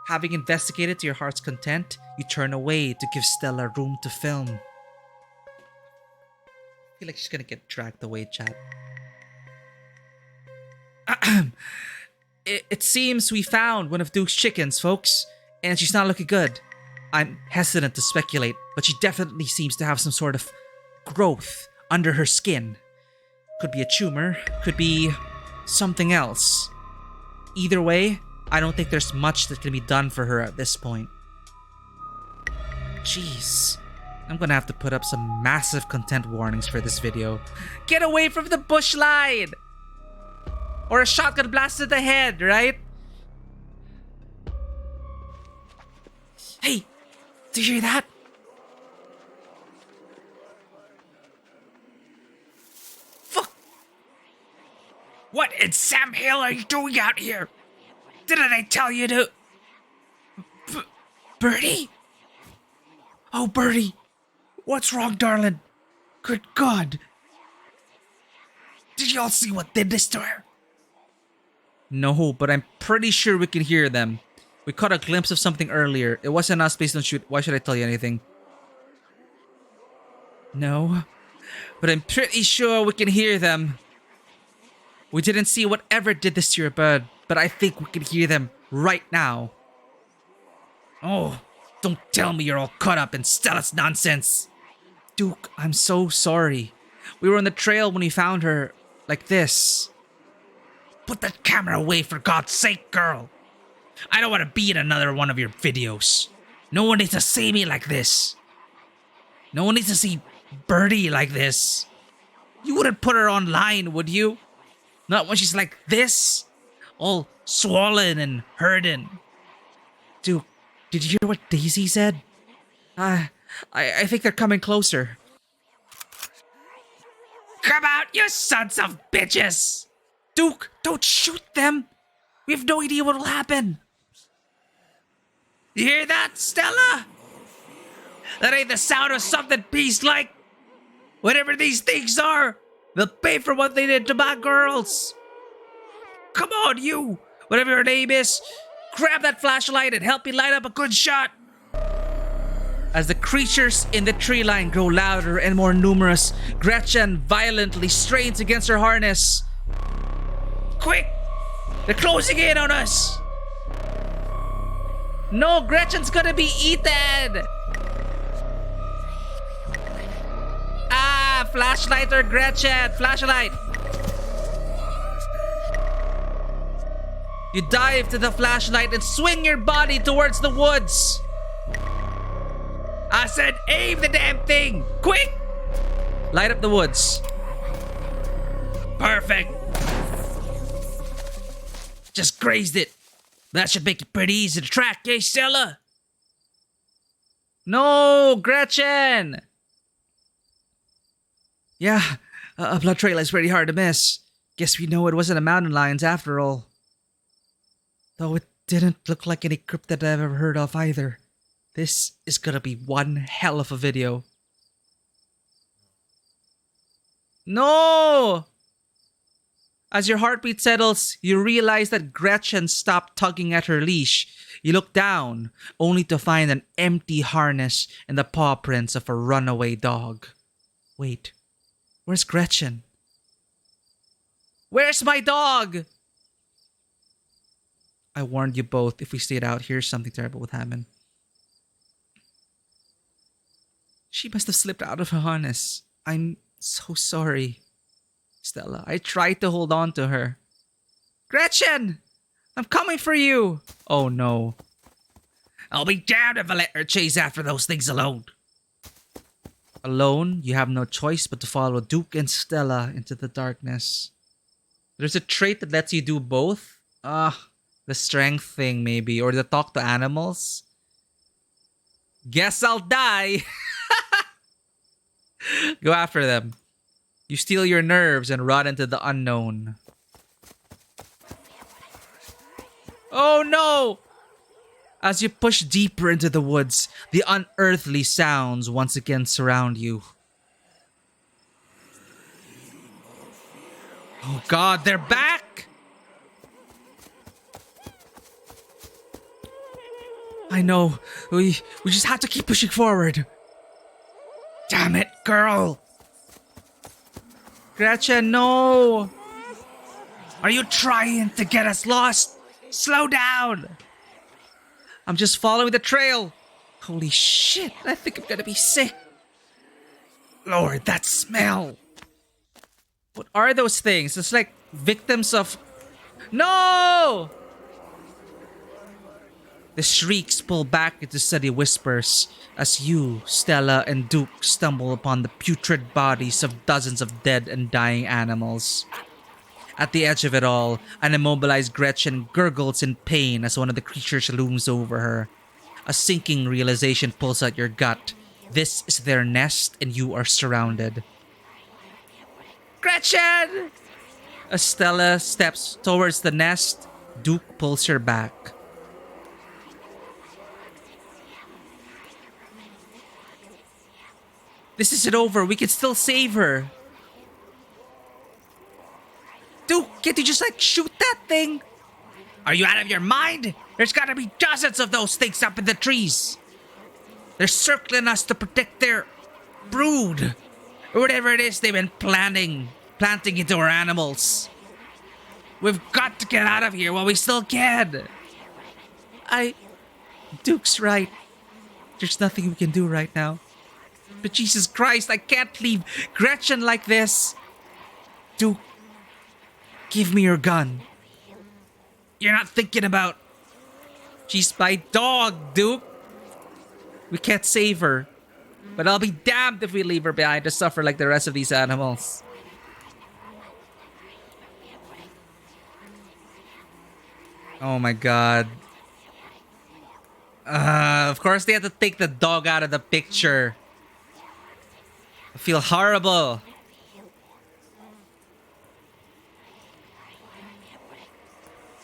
Having investigated to your heart's content, you turn away to give Stella room to film. I feel like she's gonna get dragged away, chat. It seems we found one of Duke's chickens, folks, and she's not looking good. I'm hesitant to speculate, but she definitely seems to have some sort of growth under her skin. Could be a tumor, could be something else. Either way, I don't think there's much that can be done for her at this point. Jeez. I'm gonna have to put up some massive content warnings for this video. Get away from the bush line! Or a shotgun blast to the head, right? Hey! Do you hear that? Fuck!
What in Sam Hill are you doing out here? Didn't I tell you to... Birdie? Oh, Birdie. What's wrong, darling? Good God. Did y'all see what did this to her?
No, but I'm pretty sure we can hear them. We caught a glimpse of something earlier. It wasn't us, please don't shoot. Why should I tell you anything? No, but I'm pretty sure we can hear them. We didn't see whatever did this to your bird, but I think we can hear them right now.
Oh, don't tell me you're all caught up in Stella's nonsense.
Duke, I'm so sorry. We were on the trail when we found her, like this.
Put that camera away, for God's sake, girl. I don't want to be in another one of your videos. No one needs to see me like this. No one needs to see Birdie like this. You wouldn't put her online, would you? Not when she's like this, all swollen and hurting.
Duke, did you hear what Daisy said? I think they're coming closer.
Come out, you sons of bitches!
Duke, don't shoot them! We have no idea what will happen.
You hear that, Stella? That ain't the sound of something beast-like. Whatever these things are, they'll pay for what they did to my girls. Come on, you, whatever your name is, grab that flashlight and help me light up a good shot.
As the creatures in the tree line grow louder and more numerous, Gretchen violently strains against her harness.
Quick! They're closing in on us!
No, Gretchen's gonna be eaten! Ah, flashlight or Gretchen! Flashlight! You dive to the flashlight and swing your body towards the woods.
I said aim the damn thing! Quick!
Light up the woods.
Perfect! Just grazed it. That should make it pretty easy to track, eh, Stella?
No, Gretchen! Yeah, a blood trail is pretty hard to miss. Guess we know it wasn't a mountain lion's after all. Though it didn't look like any cryptid I've ever heard of either. This is gonna be one hell of a video. No! As your heartbeat settles, you realize that Gretchen stopped tugging at her leash. You look down, only to find an empty harness and the paw prints of a runaway dog. Wait, where's Gretchen? Where's my dog? I warned you both, if we stayed out here, something terrible would happen. She must have slipped out of her harness. I'm so sorry. Stella, I tried to hold on to her. Gretchen! I'm coming for you! Oh no.
I'll be damned if I let her chase after those things alone.
Alone, you have no choice but to follow Duke and Stella into the darkness. There's a trait that lets you do both. The strength thing, maybe. Or the talk to animals. Guess I'll die. Go after them. You steal your nerves and run into the unknown. Oh no! As you push deeper into the woods, the unearthly sounds once again surround you. Oh god, they're back! I know. We just have to keep pushing forward. Damn it, girl! Gretchen, no! Are you trying to get us lost? Slow down! I'm just following the trail. Holy shit, I think I'm gonna be sick. Lord, that smell. What are those things? It's like victims of... No! The shrieks pull back into steady whispers as you, Stella, and Duke stumble upon the putrid bodies of dozens of dead and dying animals. At the edge of it all, an immobilized Gretchen gurgles in pain as one of the creatures looms over her. A sinking realization pulls at your gut. This is their nest and you are surrounded. Gretchen! As Stella steps towards the nest, Duke pulls her back. This isn't over. We can still save her. Dude, can't you just like shoot that thing? Are you out of your mind? There's gotta be dozens of those things up in the trees. They're circling us to protect their brood. Or whatever it is they've been planting into our animals. We've got to get out of here while we still can. Duke's right. There's nothing we can do right now. But Jesus Christ, I can't leave Gretchen like this. Duke, give me your gun. You're not thinking about... She's my dog, Duke. We can't save her. But I'll be damned if we leave her behind to suffer like the rest of these animals. Oh my god. Of course they had to take the dog out of the picture. I feel horrible.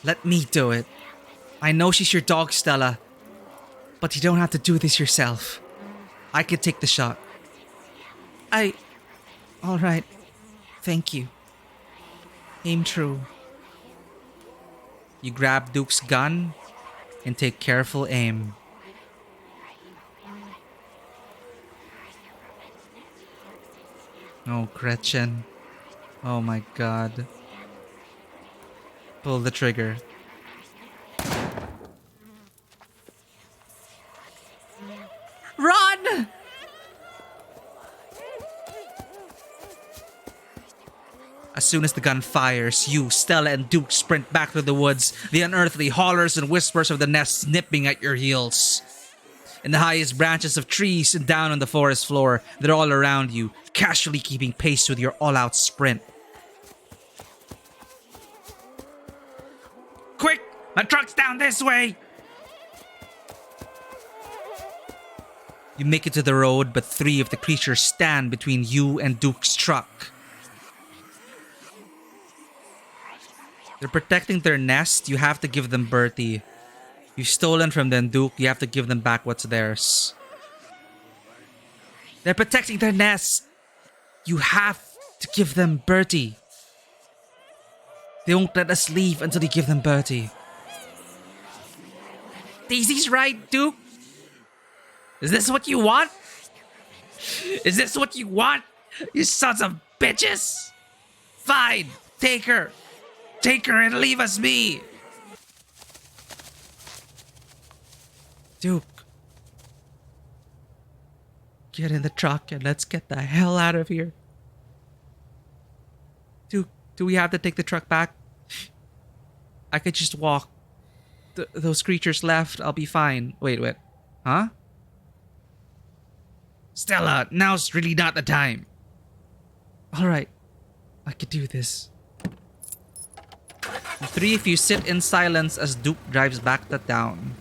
Let me do it. I know she's your dog, Stella. But you don't have to do this yourself. I could take the shot. Alright. Thank you. Aim true. You grab Duke's gun and take careful aim. Oh, Gretchen. Oh my god. Pull the trigger. Run! As soon as the gun fires, you, Stella, and Duke sprint back through the woods, the unearthly hollers and whispers of the nest nipping at your heels. In the highest branches of trees and down on the forest floor, they're all around you, casually keeping pace with your all-out sprint. Quick! My truck's down this way! You make it to the road, but 3 of the creatures stand between you and Duke's truck. They're protecting their nest. You have to give them Bertie. You've stolen from them, Duke. You have to give them back what's theirs. They're protecting their nest. You have to give them Bertie. They won't let us leave until you give them Bertie. Daisy's right, Duke. Is this what you want? Is this what you want? You sons of bitches! Fine, take her. Take her and leave us be. Duke. Get in the truck and let's get the hell out of here. Duke, do we have to take the truck back? I could just walk. Those creatures left. I'll be fine. Wait. Huh? Stella, now's really not the time. Alright. I could do this. The three of you sit in silence as Duke drives back to town.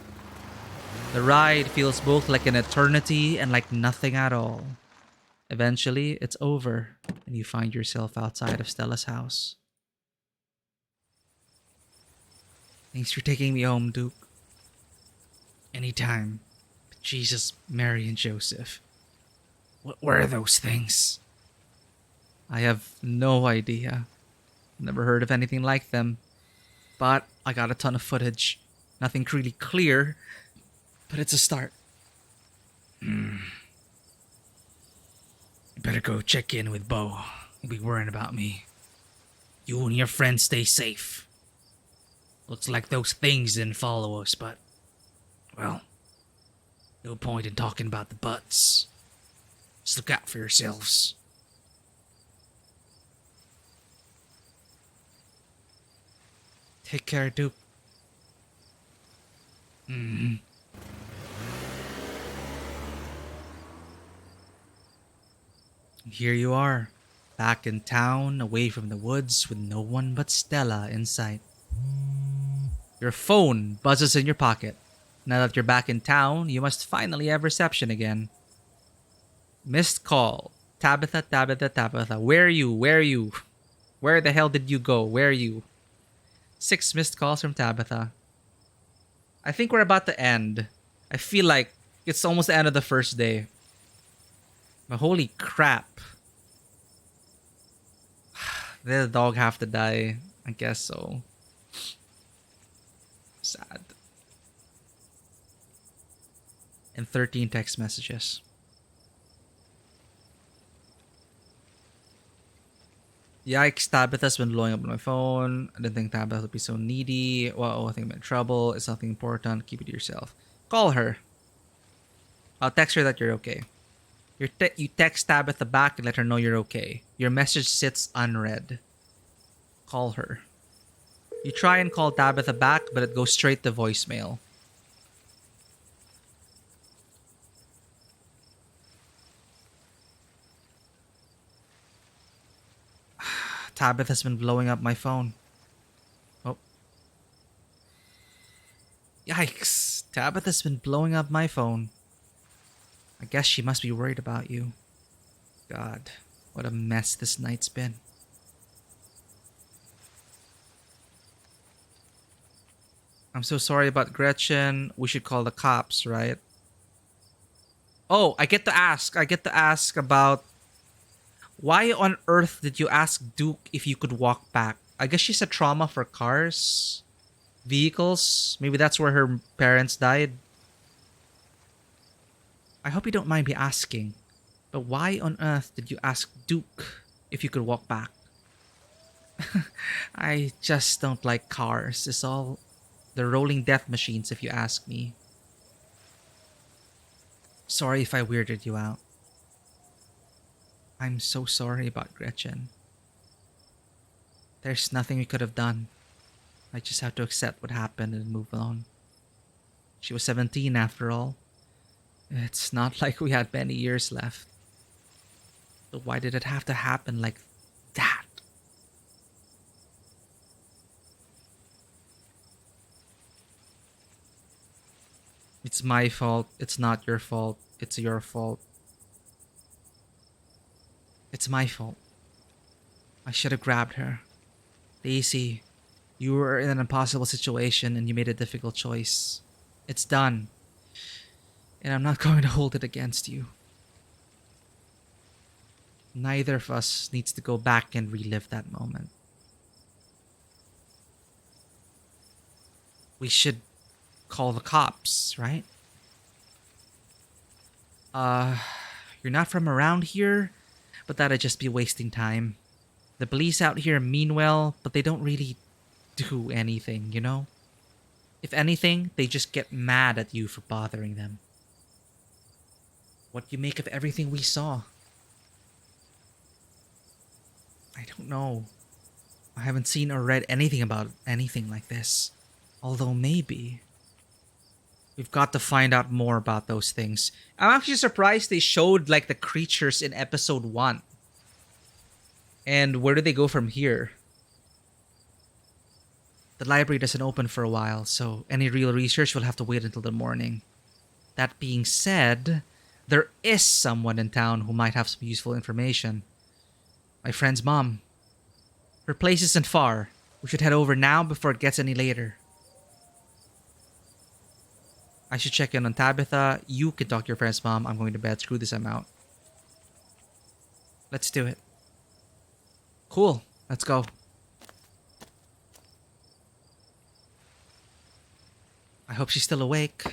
The ride feels both like an eternity and like nothing at all. Eventually, it's over, and you find yourself outside of Stella's house. Thanks for taking me home, Duke. Anytime. But Jesus, Mary, and Joseph. What were those things? I have no idea. Never heard of anything like them. But I got a ton of footage. Nothing really clear, but it's a start. You better go check in with Bo. He'll be worrying about me. You and your friends stay safe. Looks like those things didn't follow us, but... well, no point in talking about the butts. Just look out for yourselves. Take care, Duke. Here you are, back in town, away from the woods, with no one but Stella in sight. Your phone buzzes in your pocket. Now that you're back in town, you must finally have reception again. Missed call. Tabitha, Tabitha, Tabitha. Where are you? Where are you? Where the hell did you go? Where are you? 6 missed calls from Tabitha. I think we're about to end. I feel like it's almost the end of the first day. But holy crap. Did the dog have to die? I guess so. Sad. And 13 text messages. Yikes, Tabitha's been blowing up on my phone. I didn't think Tabitha would be so needy. Well, I think I'm in trouble. It's nothing important. Keep it to yourself. Call her. I'll text her that you're okay. You text Tabitha back and let her know you're okay. Your message sits unread. Call her. You try and call Tabitha back, but it goes straight to voicemail. Tabitha's been blowing up my phone. Oh. Yikes. Tabitha's been blowing up my phone. I guess she must be worried about you. God, what a mess this night's been. I'm so sorry about Gretchen. We should call the cops, right? Oh, I get to ask about why on earth did you ask Duke if you could walk back? I guess she's a trauma for cars, vehicles. Maybe that's where her parents died. I hope you don't mind me asking, but why on earth did you ask Duke if you could walk back? I just don't like cars. It's all the rolling death machines, if you ask me. Sorry if I weirded you out. I'm so sorry about Gretchen. There's nothing we could have done. I just have to accept what happened and move on. She was 17 after all. It's not like we had many years left. So why did it have to happen like that? It's my fault. It's not your fault. It's your fault. It's my fault. I should have grabbed her. Daisy, you were in an impossible situation and you made a difficult choice. It's done. And I'm not going to hold it against you. Neither of us needs to go back and relive that moment. We should call the cops, right? You're not from around here, but that'd just be wasting time. The police out here mean well, but they don't really do anything, you know? If anything, they just get mad at you for bothering them. What do you make of everything we saw? I don't know. I haven't seen or read anything about anything like this. Although maybe. We've got to find out more about those things. I'm actually surprised they showed like the creatures in episode 1. And where do they go from here? The library doesn't open for a while, so any real research will have to wait until the morning. That being said, there is someone in town who might have some useful information. My friend's mom. Her place isn't far. We should head over now before it gets any later. I should check in on Tabitha. You can talk to your friend's mom. I'm going to bed. Screw this, I'm out. Let's do it. Cool. Let's go. I hope she's still awake.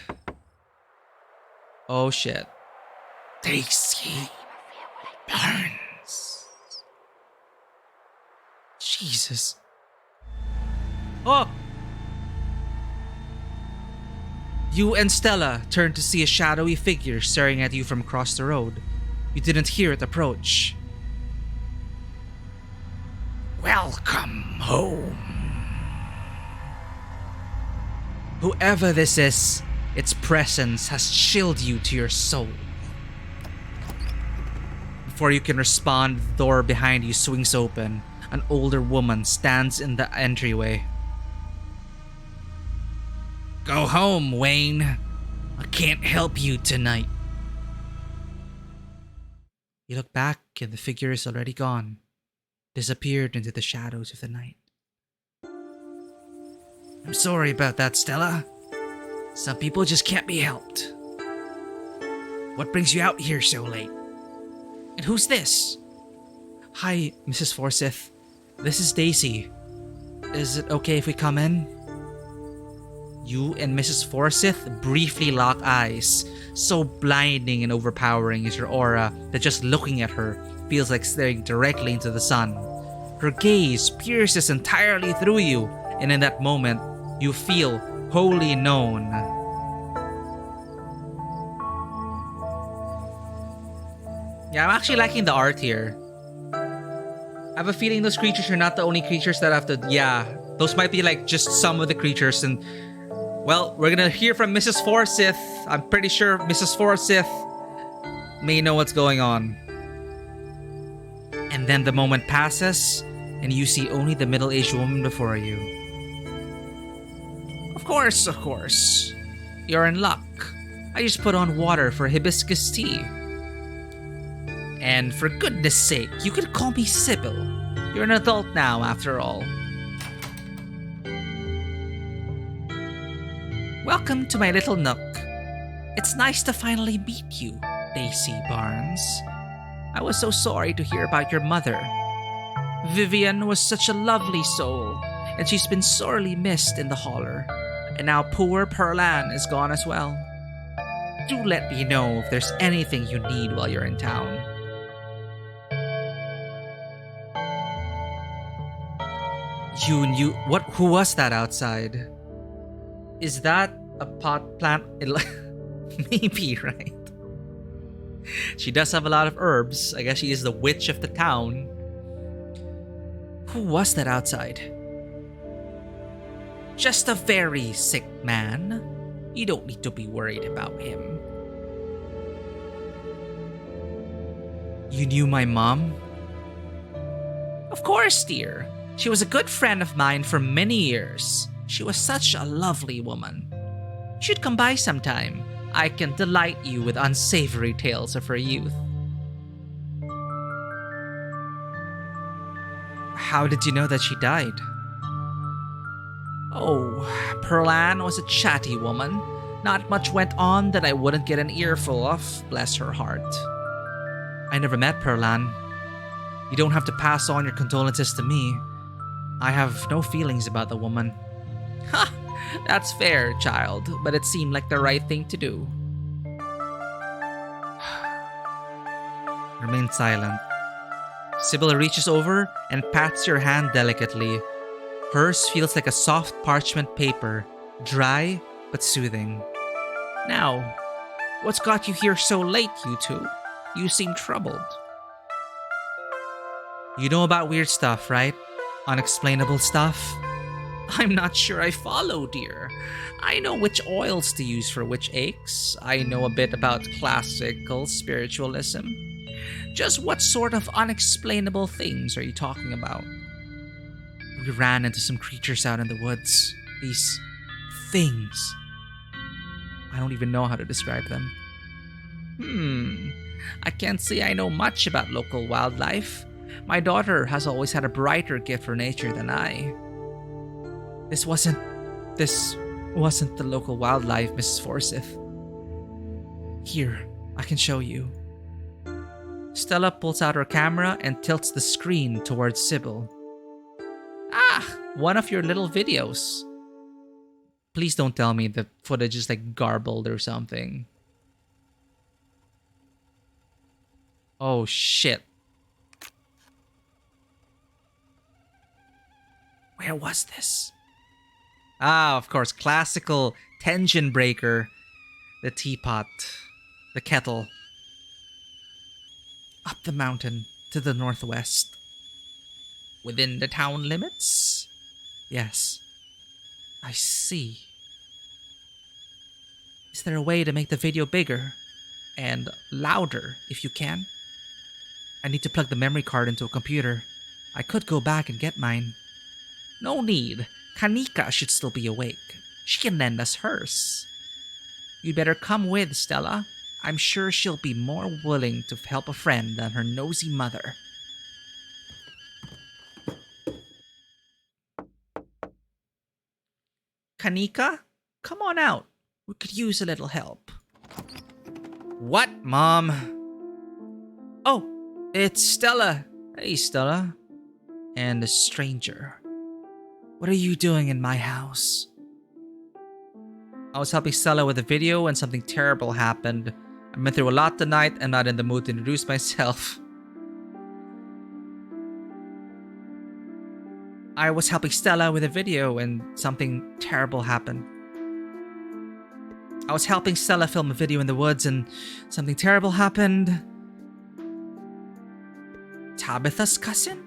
Oh shit.
Daisy Barnes.
Jesus. Oh! You and Stella turned to see a shadowy figure staring at you from across the road. You didn't hear it approach.
Welcome home.
Whoever this is, its presence has chilled you to your soul. Before you can respond, the door behind you swings open. An older woman stands in the entryway.
Go home, Wayne. I can't help you tonight.
You look back and the figure is already gone, disappeared into the shadows of the night.
I'm sorry about that, Stella. Some people just can't be helped. What brings you out here so late? And who's this?
Hi, Mrs. Forsyth. This is Daisy. Is it okay if we come in? You and Mrs. Forsyth briefly lock eyes. So blinding and overpowering is her aura that just looking at her feels like staring directly into the sun. Her gaze pierces entirely through you, and in that moment, you feel wholly known. Yeah, I'm actually liking the art here. I have a feeling those creatures are not the only creatures that have to... Yeah, those might be like just some of the creatures. And, well, we're gonna hear from Mrs. Forsyth. I'm pretty sure Mrs. Forsyth may know what's going on. And then the moment passes, and you see only the middle-aged woman before you. Of course. You're in luck. I just put on water for hibiscus tea. And for goodness sake, you could call me Sybil. You're an adult now, after all. Welcome to my little nook. It's nice to finally meet you, Daisy Barnes. I was so sorry to hear about your mother. Vivian was such a lovely soul, and she's been sorely missed in the holler. And now poor Perlan is gone as well. Do let me know if there's anything you need while you're in town. You knew what? Who was that outside? Is that a pot plant? Maybe, right? She does have a lot of herbs. I guess she is the witch of the town. Who was that outside? Just a very sick man. You don't need to be worried about him. You knew my mom? Of course, dear. She was a good friend of mine for many years. She was such a lovely woman. You should come by sometime. I can delight you with unsavory tales of her youth. How did you know that she died? Oh, Perlan was a chatty woman. Not much went on that I wouldn't get an earful of, bless her heart. I never met Perlan. You don't have to pass on your condolences to me. I have no feelings about the woman. Ha! That's fair, child, but it seemed like the right thing to do. Remain silent. Sybil reaches over and pats your hand delicately. Hers feels like a soft parchment paper, dry but soothing. Now, what's got you here so late, you two? You seem troubled. You know about weird stuff, right? Unexplainable stuff? I'm not sure I follow, dear. I know which oils to use for which aches. I know a bit about classical spiritualism. Just what sort of unexplainable things are you talking about? We ran into some creatures out in the woods. These things. I don't even know how to describe them. I can't say I know much about local wildlife. My daughter has always had a brighter gift for nature than I. This wasn't the local wildlife, Mrs. Forsyth. Here, I can show you. Stella pulls out her camera and tilts the screen towards Sybil. Ah, one of your little videos. Please don't tell me the footage is like garbled or something. Oh shit. Where was this? Ah, of course, classical tension breaker. The teapot. The kettle. Up the mountain to the northwest. Within the town limits? Yes. I see. Is there a way to make the video bigger? And louder, if you can? I need to plug the memory card into a computer. I could go back and get mine. No need. Kanika should still be awake. She can lend us hers. You'd better come with, Stella. I'm sure she'll be more willing to help a friend than her nosy mother. Kanika, come on out. We could use a little help. What, Mom? Oh, it's Stella. Hey, Stella. And a stranger. What are you doing in my house? I was helping Stella with a video when something terrible happened. I've been through a lot tonight and not in the mood to introduce myself. I was helping Stella with a video when something terrible happened. I was helping Stella film a video in the woods and something terrible happened. Tabitha's cousin?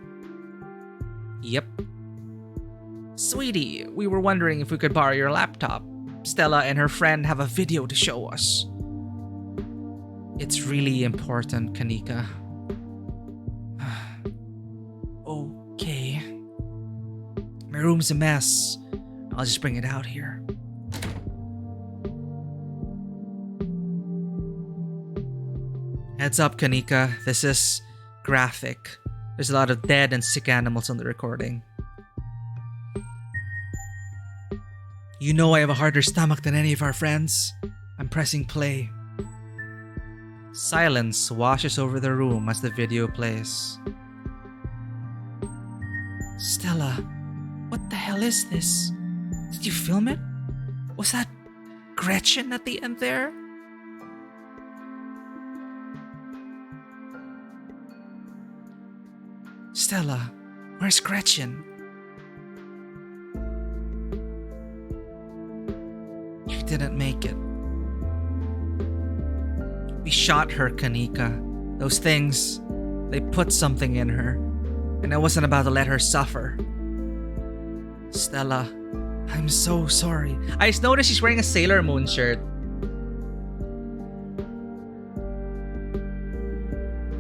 Yep. Sweetie, we were wondering if we could borrow your laptop. Stella and her friend have a video to show us. It's really important, Kanika. Okay. My room's a mess. I'll just bring it out here. Heads up, Kanika. This is graphic. There's a lot of dead and sick animals on the recording. You know I have a harder stomach than any of our friends. I'm pressing play. Silence washes over the room as the video plays. Stella, what the hell is this? Did you film it? Was that Gretchen at the end there? Stella, where's Gretchen? You didn't make it. We shot her, Kanika. Those things, they put something in her, and I wasn't about to let her suffer. Stella, I'm so sorry. I just noticed she's wearing a Sailor Moon shirt.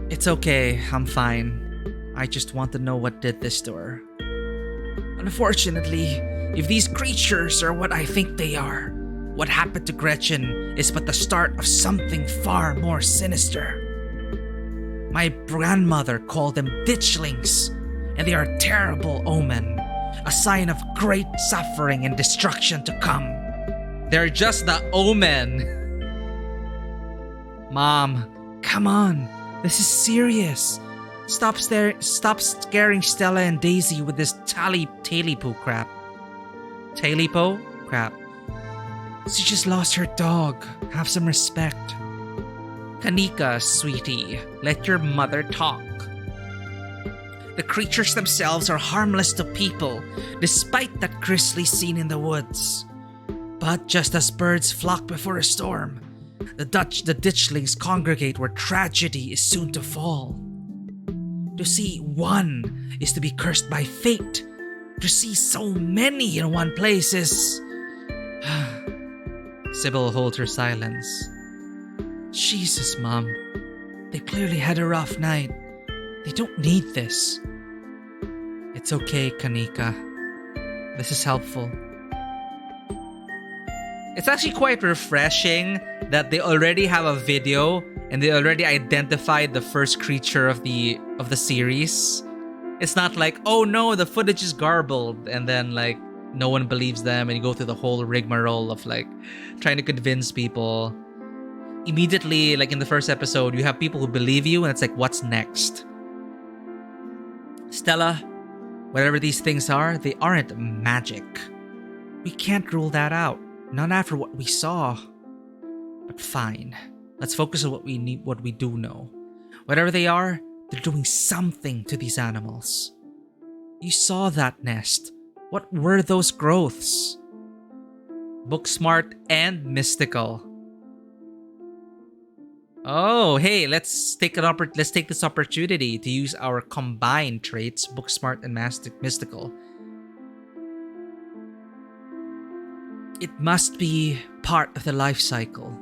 It's okay, I'm fine. I just want to know what did this to her. Unfortunately, if these creatures are what I think they are, what happened to Gretchen is but the start of something far more sinister. My grandmother called them ditchlings, and they are a terrible omen, a sign of great suffering and destruction to come. They're just the omen. Mom, come on, this is serious. Stop scaring Stella and Daisy with this tally-po crap. Tally-po? Crap. She just lost her dog. Have some respect. Kanika, sweetie, let your mother talk. The creatures themselves are harmless to people, despite that grisly scene in the woods. But just as birds flock before a storm, the ditchlings congregate where tragedy is soon to fall. To see one is to be cursed by fate. To see so many in one place is... Sybil holds her silence. Jesus, Mom. They clearly had a rough night. They don't need this. It's okay, Kanika. This is helpful. It's actually quite refreshing that they already have a video and they already identified the first creature of the series. It's not like, oh no, the footage is garbled, and then like no one believes them, and you go through the whole rigmarole of like trying to convince people. Immediately, like in the first episode, you have people who believe you, and it's like, what's next? Stella, whatever these things are, they aren't magic. We can't rule that out. Not after what we saw. But fine. Let's focus on what we need, what we do know. Whatever they are, they're doing something to these animals. You saw that nest. What were those growths? Book smart and mystical. Oh, hey, let's take this opportunity to use our combined traits, book smart and mystical. It must be part of the life cycle.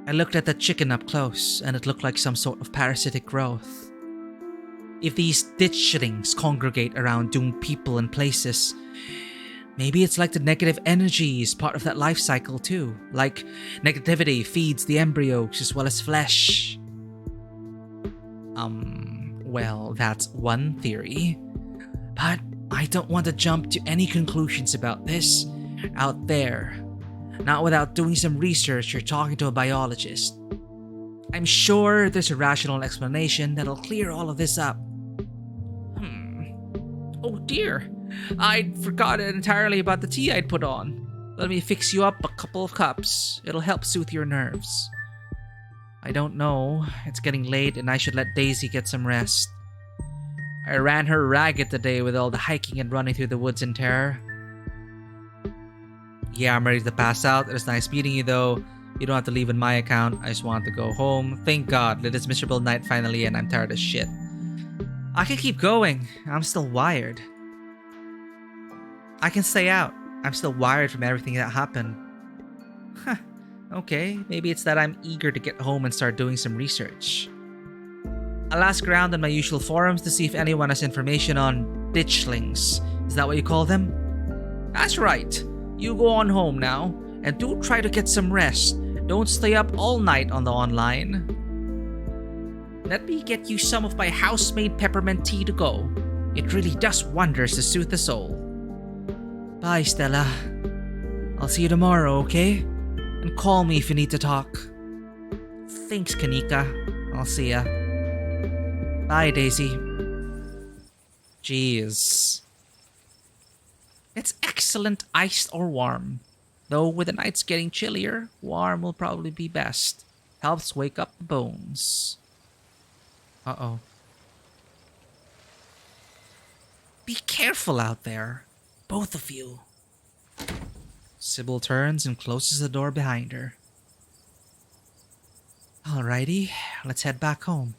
I looked at the chicken up close, and it looked like some sort of parasitic growth. If these ditchlings congregate around doomed people and places, maybe it's like the negative energy is part of that life cycle too. Like negativity feeds the embryos as well as flesh. Well, that's one theory. But I don't want to jump to any conclusions about this out there. Not without doing some research or talking to a biologist. I'm sure there's a rational explanation that'll clear all of this up. Oh dear, I'd forgotten entirely about the tea I'd put on. Let me fix you up a couple of cups. It'll help soothe your nerves. I don't know. It's getting late and I should let Daisy get some rest. I ran her ragged today with all the hiking and running through the woods in terror. Yeah, I'm ready to pass out. It was nice meeting you though. You don't have to leave on my account. I just want to go home. Thank God, let this miserable night finally end. I'm tired as shit. I can keep going. I'm still wired. I can stay out. I'm still wired from everything that happened. Huh. Okay, maybe it's that I'm eager to get home and start doing some research. I'll ask around on my usual forums to see if anyone has information on ditchlings. Is that what you call them? That's right. You go on home now, and do try to get some rest. Don't stay up all night on the online. Let me get you some of my house-made peppermint tea to go. It really does wonders to soothe the soul. Bye, Stella. I'll see you tomorrow, okay? And call me if you need to talk. Thanks, Kanika. I'll see ya. Bye, Daisy. Jeez. It's excellent iced or warm. Though with the nights getting chillier, warm will probably be best. Helps wake up the bones. Uh-oh. Be careful out there. Both of you. Sybil turns and closes the door behind her. Alrighty, let's head back home.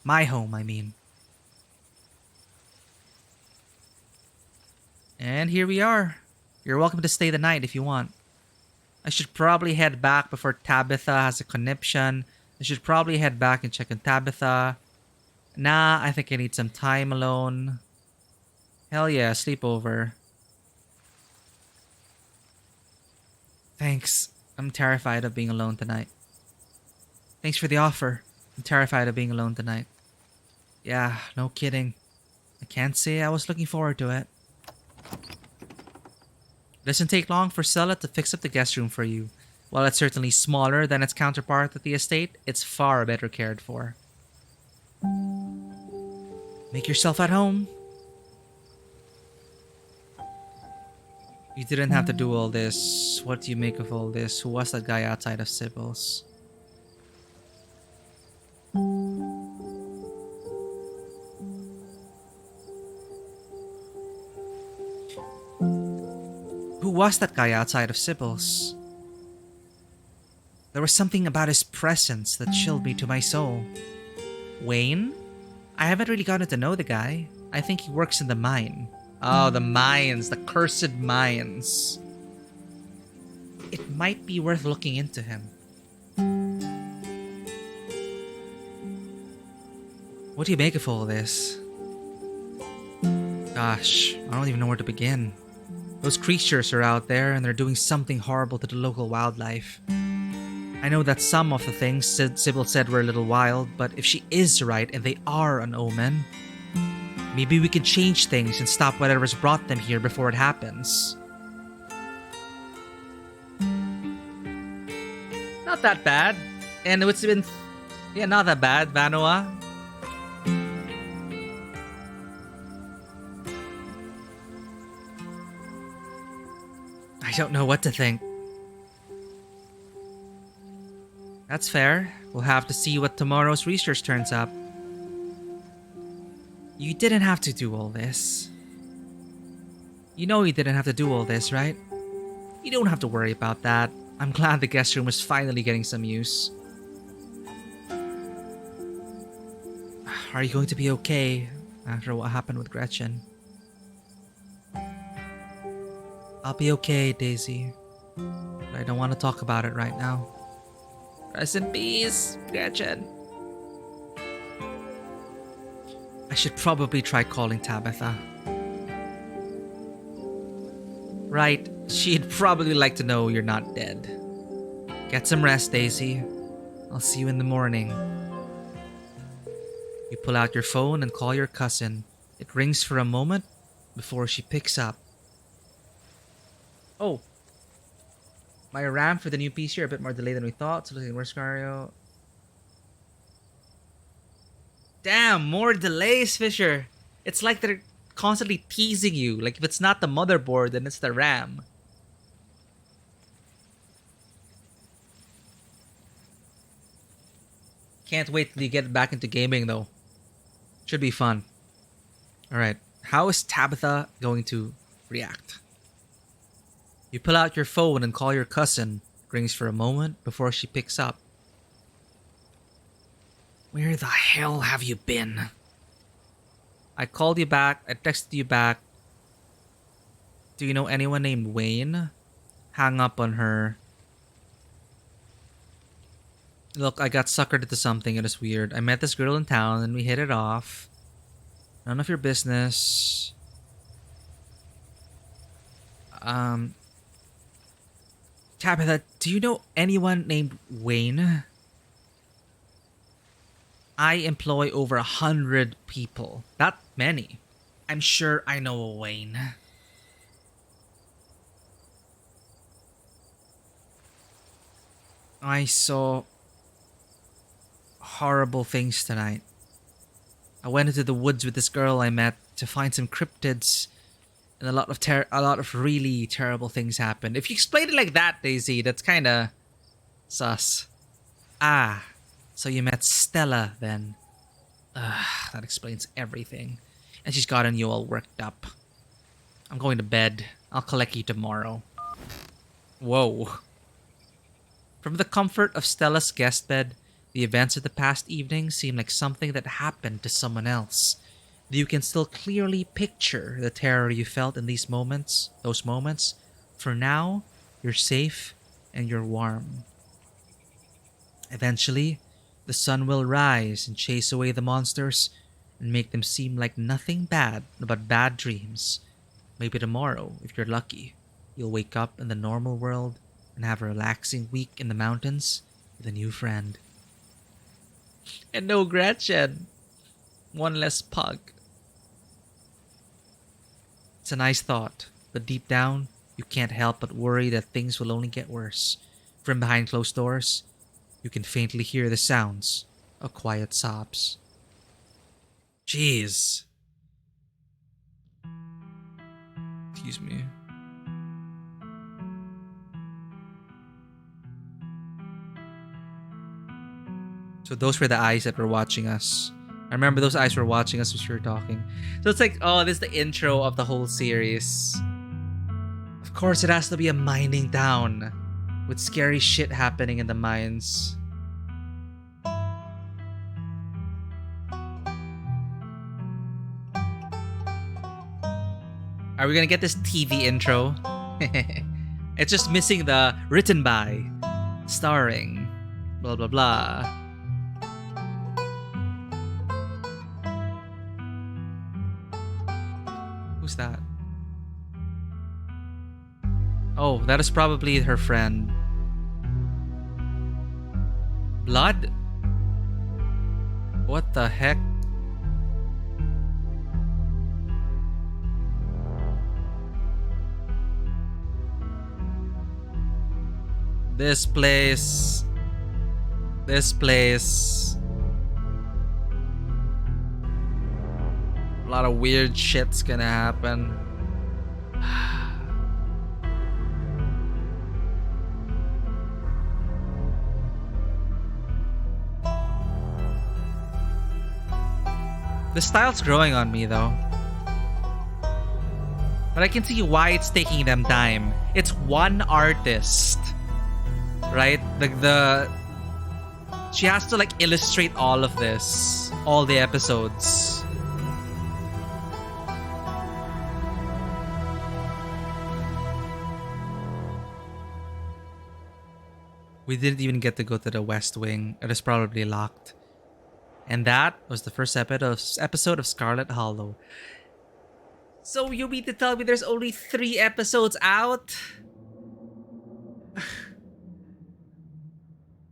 My home, I mean. And here we are. You're welcome to stay the night if you want. I should probably head back before Tabitha has a conniption. I should probably head back and check on Tabitha. Nah, I think I need some time alone. Hell yeah, sleepover. Thanks. I'm terrified of being alone tonight. Thanks for the offer. I'm terrified of being alone tonight. Yeah, no kidding. I can't say I was looking forward to it. It doesn't take long for Stella to fix up the guest room for you. While it's certainly smaller than its counterpart at the estate, it's far better cared for. Make yourself at home. You didn't have to do all this. What do you make of all this? Who was that guy outside of Sybil's? Who was that guy outside of Sybil's? There was something about his presence that chilled me to my soul. Wayne? I haven't really gotten to know the guy. I think he works in the mine. Oh, the mines. The cursed mines. It might be worth looking into him. What do you make of all this? Gosh, I don't even know where to begin. Those creatures are out there and they're doing something horrible to the local wildlife. I know that some of the things Sybil said were a little wild, but if she is right and they are an omen, maybe we can change things and stop whatever's brought them here before it happens. Not that bad. And it's been... Yeah, not that bad, Vanoa. I don't know what to think. That's fair. We'll have to see what tomorrow's research turns up. You didn't have to do all this. You know you didn't have to do all this, right? You don't have to worry about that. I'm glad the guest room is finally getting some use. Are you going to be okay after what happened with Gretchen? I'll be okay, Daisy. But I don't want to talk about it right now. Rest in peace, Gretchen. I should probably try calling Tabitha. Right, she'd probably like to know you're not dead. Get some rest, Daisy. I'll see you in the morning. You pull out your phone and call your cousin. It rings for a moment before she picks up. Oh. My RAM for the new PC are a bit more delayed than we thought, so looking at worst scenario. Damn, more delays, Fisher. It's like they're constantly teasing you. Like if it's not the motherboard, then it's the RAM. Can't wait till you get back into gaming though. Should be fun. Alright, how is Tabitha going to react? You pull out your phone and call your cousin. It rings for a moment before she picks up. Where the hell have you been? I called you back. I texted you back. Do you know anyone named Wayne? Hang up on her. Look, I got suckered into something. It was weird. I met this girl in town and we hit it off. None of your business. Tabitha, do you know anyone named Wayne? I employ over 100 people. Not many. I'm sure I know a Wayne. I saw horrible things tonight. I went into the woods with this girl I met to find some cryptids, and a lot of really terrible things happened. If you explain it like that, Daisy, that's kind of sus. Ah, so you met Stella then. That explains everything. And she's gotten you all worked up. I'm going to bed. I'll collect you tomorrow. Whoa. From the comfort of Stella's guest bed, the events of the past evening seem like something that happened to someone else. You can still clearly picture the terror you felt in those moments. For now, you're safe and you're warm. Eventually, the sun will rise and chase away the monsters and make them seem like nothing bad but bad dreams. Maybe tomorrow, if you're lucky, you'll wake up in the normal world and have a relaxing week in the mountains with a new friend. And no Gretchen. One less pug. It's a nice thought, but deep down, you can't help but worry that things will only get worse. From behind closed doors, you can faintly hear the sounds of quiet sobs. Jeez. Excuse me. So those were the eyes that were watching us. I remember those eyes were watching us as we were talking. So it's like, oh, this is the intro of the whole series. Of course, it has to be a mining town with scary shit happening in the mines. Are we gonna get this TV intro? It's just missing the written by, starring, blah blah blah. Oh, that is probably her friend. Blood? What the heck? This place. This place. A lot of weird shit's gonna happen. The style's growing on me though. But I can see why it's taking them time. It's one artist. Right? The she has to like illustrate all of this. All the episodes. We didn't even get to go to the West Wing. It is probably locked. And that was the first episode of Scarlet Hollow. So you mean to tell me there's only 3 episodes out?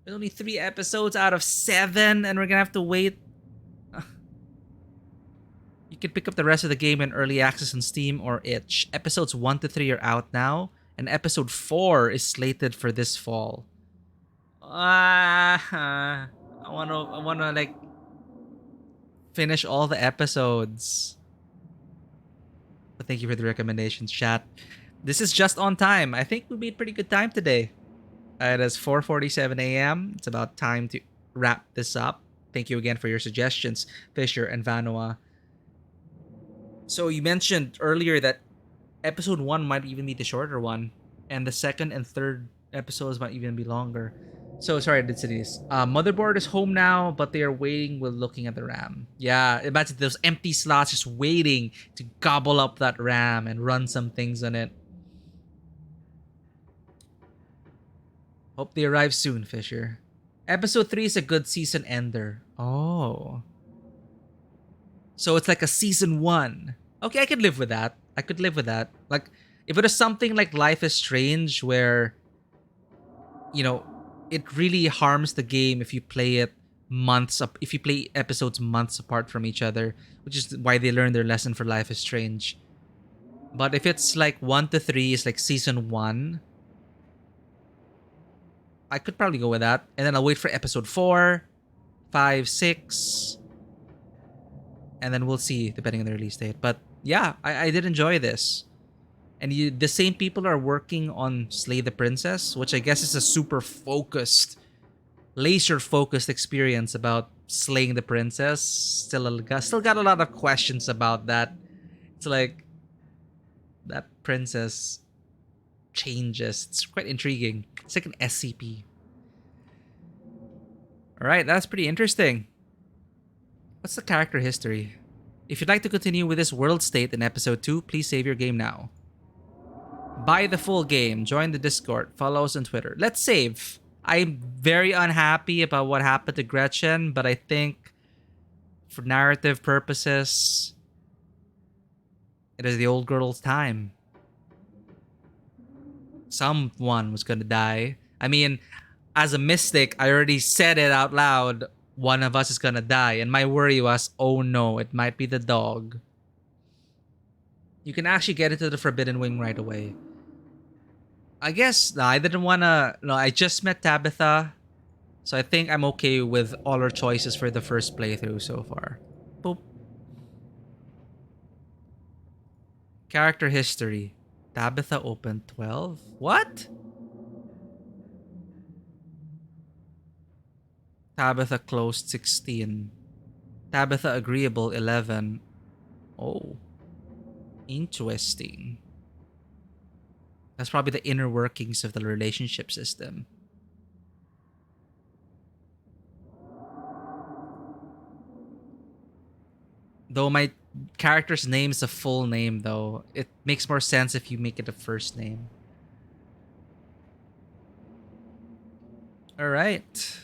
There's only 3 episodes out of 7 and we're gonna have to wait. You can pick up the rest of the game in early access on Steam or itch. Episodes 1 to 3 are out now, and episode 4 is slated for this fall. I wanna like finish all the episodes. But thank you for the recommendations, chat. This is just on time. I think we made pretty good time today. It is 4:47 a.m. It's about time to wrap this up. Thank you again for your suggestions, Fisher and Vanua. So you mentioned earlier that episode 1 might even be the shorter one, and the second and third episodes might even be longer. So sorry, I did say this. Motherboard is home now, but they are waiting while looking at the RAM. Yeah, imagine those empty slots just waiting to gobble up that RAM and run some things on it. Hope they arrive soon, Fisher. Episode 3 is a good season ender. Oh. So it's like a season 1. Okay, I could live with that. I could live with that. Like, if it was something like Life is Strange where, you know, it really harms the game if you play it months up, if you play episodes months apart from each other, which is why they learned their lesson for Life is Strange. But if it's like 1 to 3 is like season 1, I could probably go with that. And then I'll wait for episode 4, 5, 6. And then we'll see depending on the release date. But yeah, I did enjoy this. And the same people are working on Slay the Princess, which I guess is a super focused, laser-focused experience about slaying the princess. Still got a lot of questions about that. It's like, that princess changes. It's quite intriguing. It's like an SCP. Alright, that's pretty interesting. What's the character history? If you'd like to continue with this world state in episode 2, please save your game now. Buy the full game, join the Discord, follow us on Twitter. Let's save. I'm very unhappy about what happened to Gretchen, but I think for narrative purposes, it is the old girl's time. Someone was gonna die. I mean, as a mystic, I already said it out loud. One of us is gonna die. And my worry was, oh no, it might be the dog. You can actually get into the Forbidden Wing right away. I guess, no, I didn't wanna... No, I just met Tabitha. So I think I'm okay with all our choices for the first playthrough so far. Boop. Character history. Tabitha opened 12? What? Tabitha closed 16. Tabitha agreeable 11. Oh. Interesting. That's probably the inner workings of the relationship system. Though my character's name is a full name, though, it makes more sense if you make it a first name. Alright.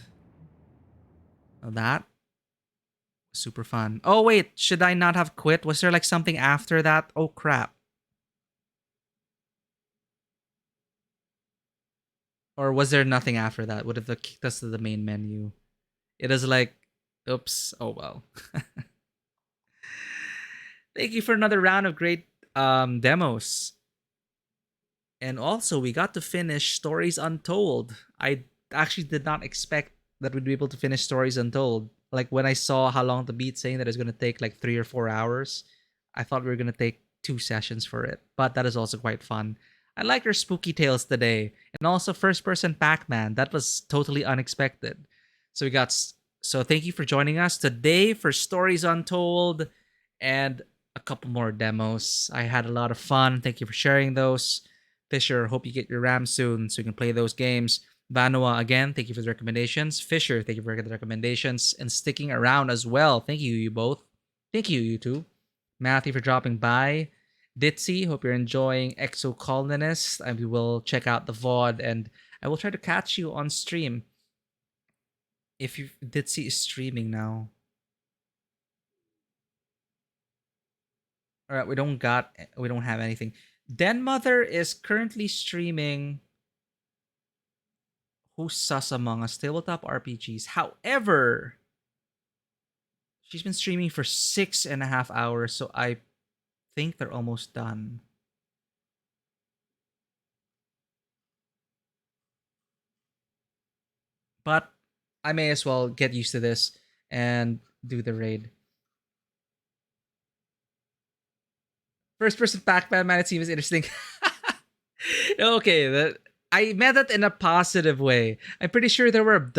Well, that super fun. Oh wait, should I not have quit? Was there like something after that? Oh crap. Or was there nothing after that? Would have kicked us to the main menu? It is like, oops, oh well. Thank you for another round of great demos. And also, we got to finish Stories Untold. I actually did not expect that we'd be able to finish Stories Untold. Like when I saw how long the beat's saying that it's going to take like 3 or 4 hours, I thought we were going to take 2 sessions for it. But that is also quite fun. I like your spooky tales today. And also first person Pac-Man. That was totally unexpected. So we got so thank you for joining us today for Stories Untold and a couple more demos. I had a lot of fun. Thank you for sharing those. Fisher, hope you get your RAM soon so you can play those games. Vanua, again, thank you for the recommendations. Fisher, thank you for the recommendations and sticking around as well. Thank you, you both. Thank you, you two. Matthew for dropping by. Ditzy, hope you're enjoying Exocolonist. We will check out the VOD and I will try to catch you on stream. If you Ditzy is streaming now. Alright, we don't have anything. Den Mother is currently streaming Who's Sus Among Us Tabletop RPGs. However, she's been streaming for 6.5 hours, so I think they're almost done. But I may as well get used to this and do the raid. First person Pac-Man, man, it seems interesting. Okay, I meant that in a positive way. I'm pretty sure there were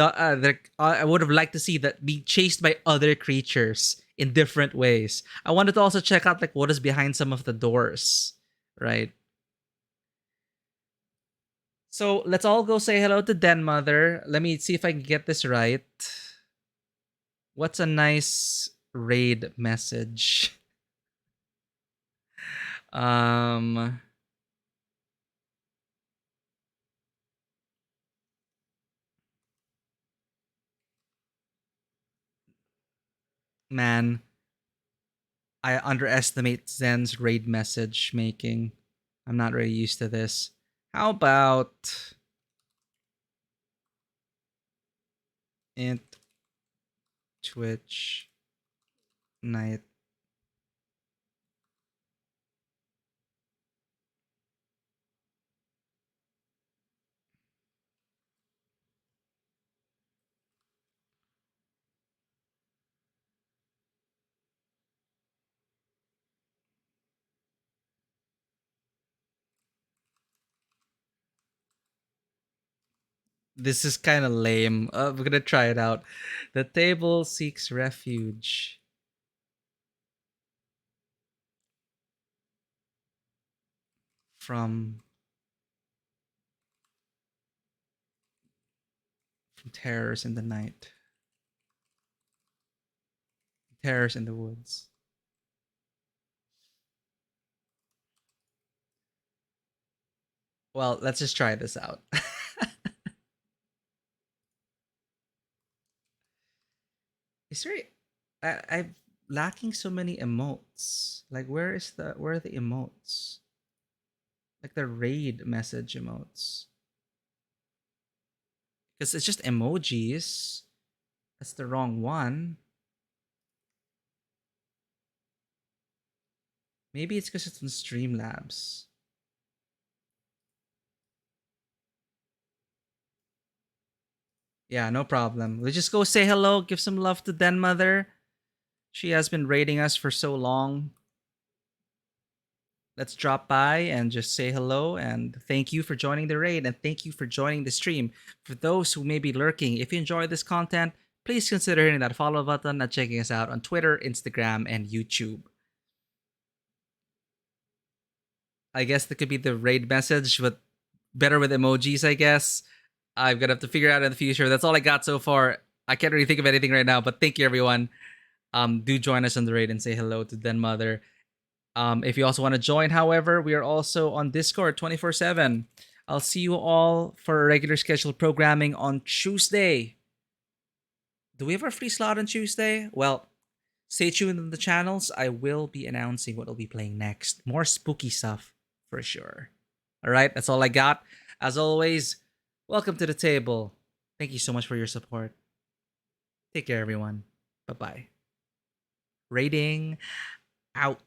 I would have liked to see that be chased by other creatures in different ways. I wanted to also check out like what is behind some of the doors, right? So let's all go say hello to Den Mother. Let me see if I can get this right. What's a nice raid message? Man, I underestimate Zen's raid message making. I'm not really used to this. How about int Twitch night? This is kind of lame. We're gonna try it out. The table seeks refuge from terrors in the night. Terrors in the woods. Well, let's just try this out. Is there I'm lacking so many emotes. Like where are the emotes? Like the raid message emotes. Because it's just emojis. That's the wrong one. Maybe it's because it's on Streamlabs. Yeah, no problem. Let's just go say hello, give some love to Den Mother. She has been raiding us for so long. Let's drop by and just say hello and thank you for joining the raid and thank you for joining the stream. For those who may be lurking, if you enjoy this content, please consider hitting that follow button and checking us out on Twitter, Instagram, and YouTube. I guess that could be the raid message, but better with emojis, I guess. I'm gonna have to figure out in the future. That's all I got so far. I can't really think of anything right now, but thank you everyone. Do join us on the raid and say hello to Den Mother. If you also want to join, however, we are also on Discord 24/7. I'll see you all for our regular scheduled programming on Tuesday. Do we have a free slot on Tuesday? Well, stay tuned on the channels. I will be announcing what will be playing next. More spooky stuff for sure. All right, that's all I got. As always, Welcome to the table. Thank you so much for your support. Take care, everyone. Bye bye. Rating out.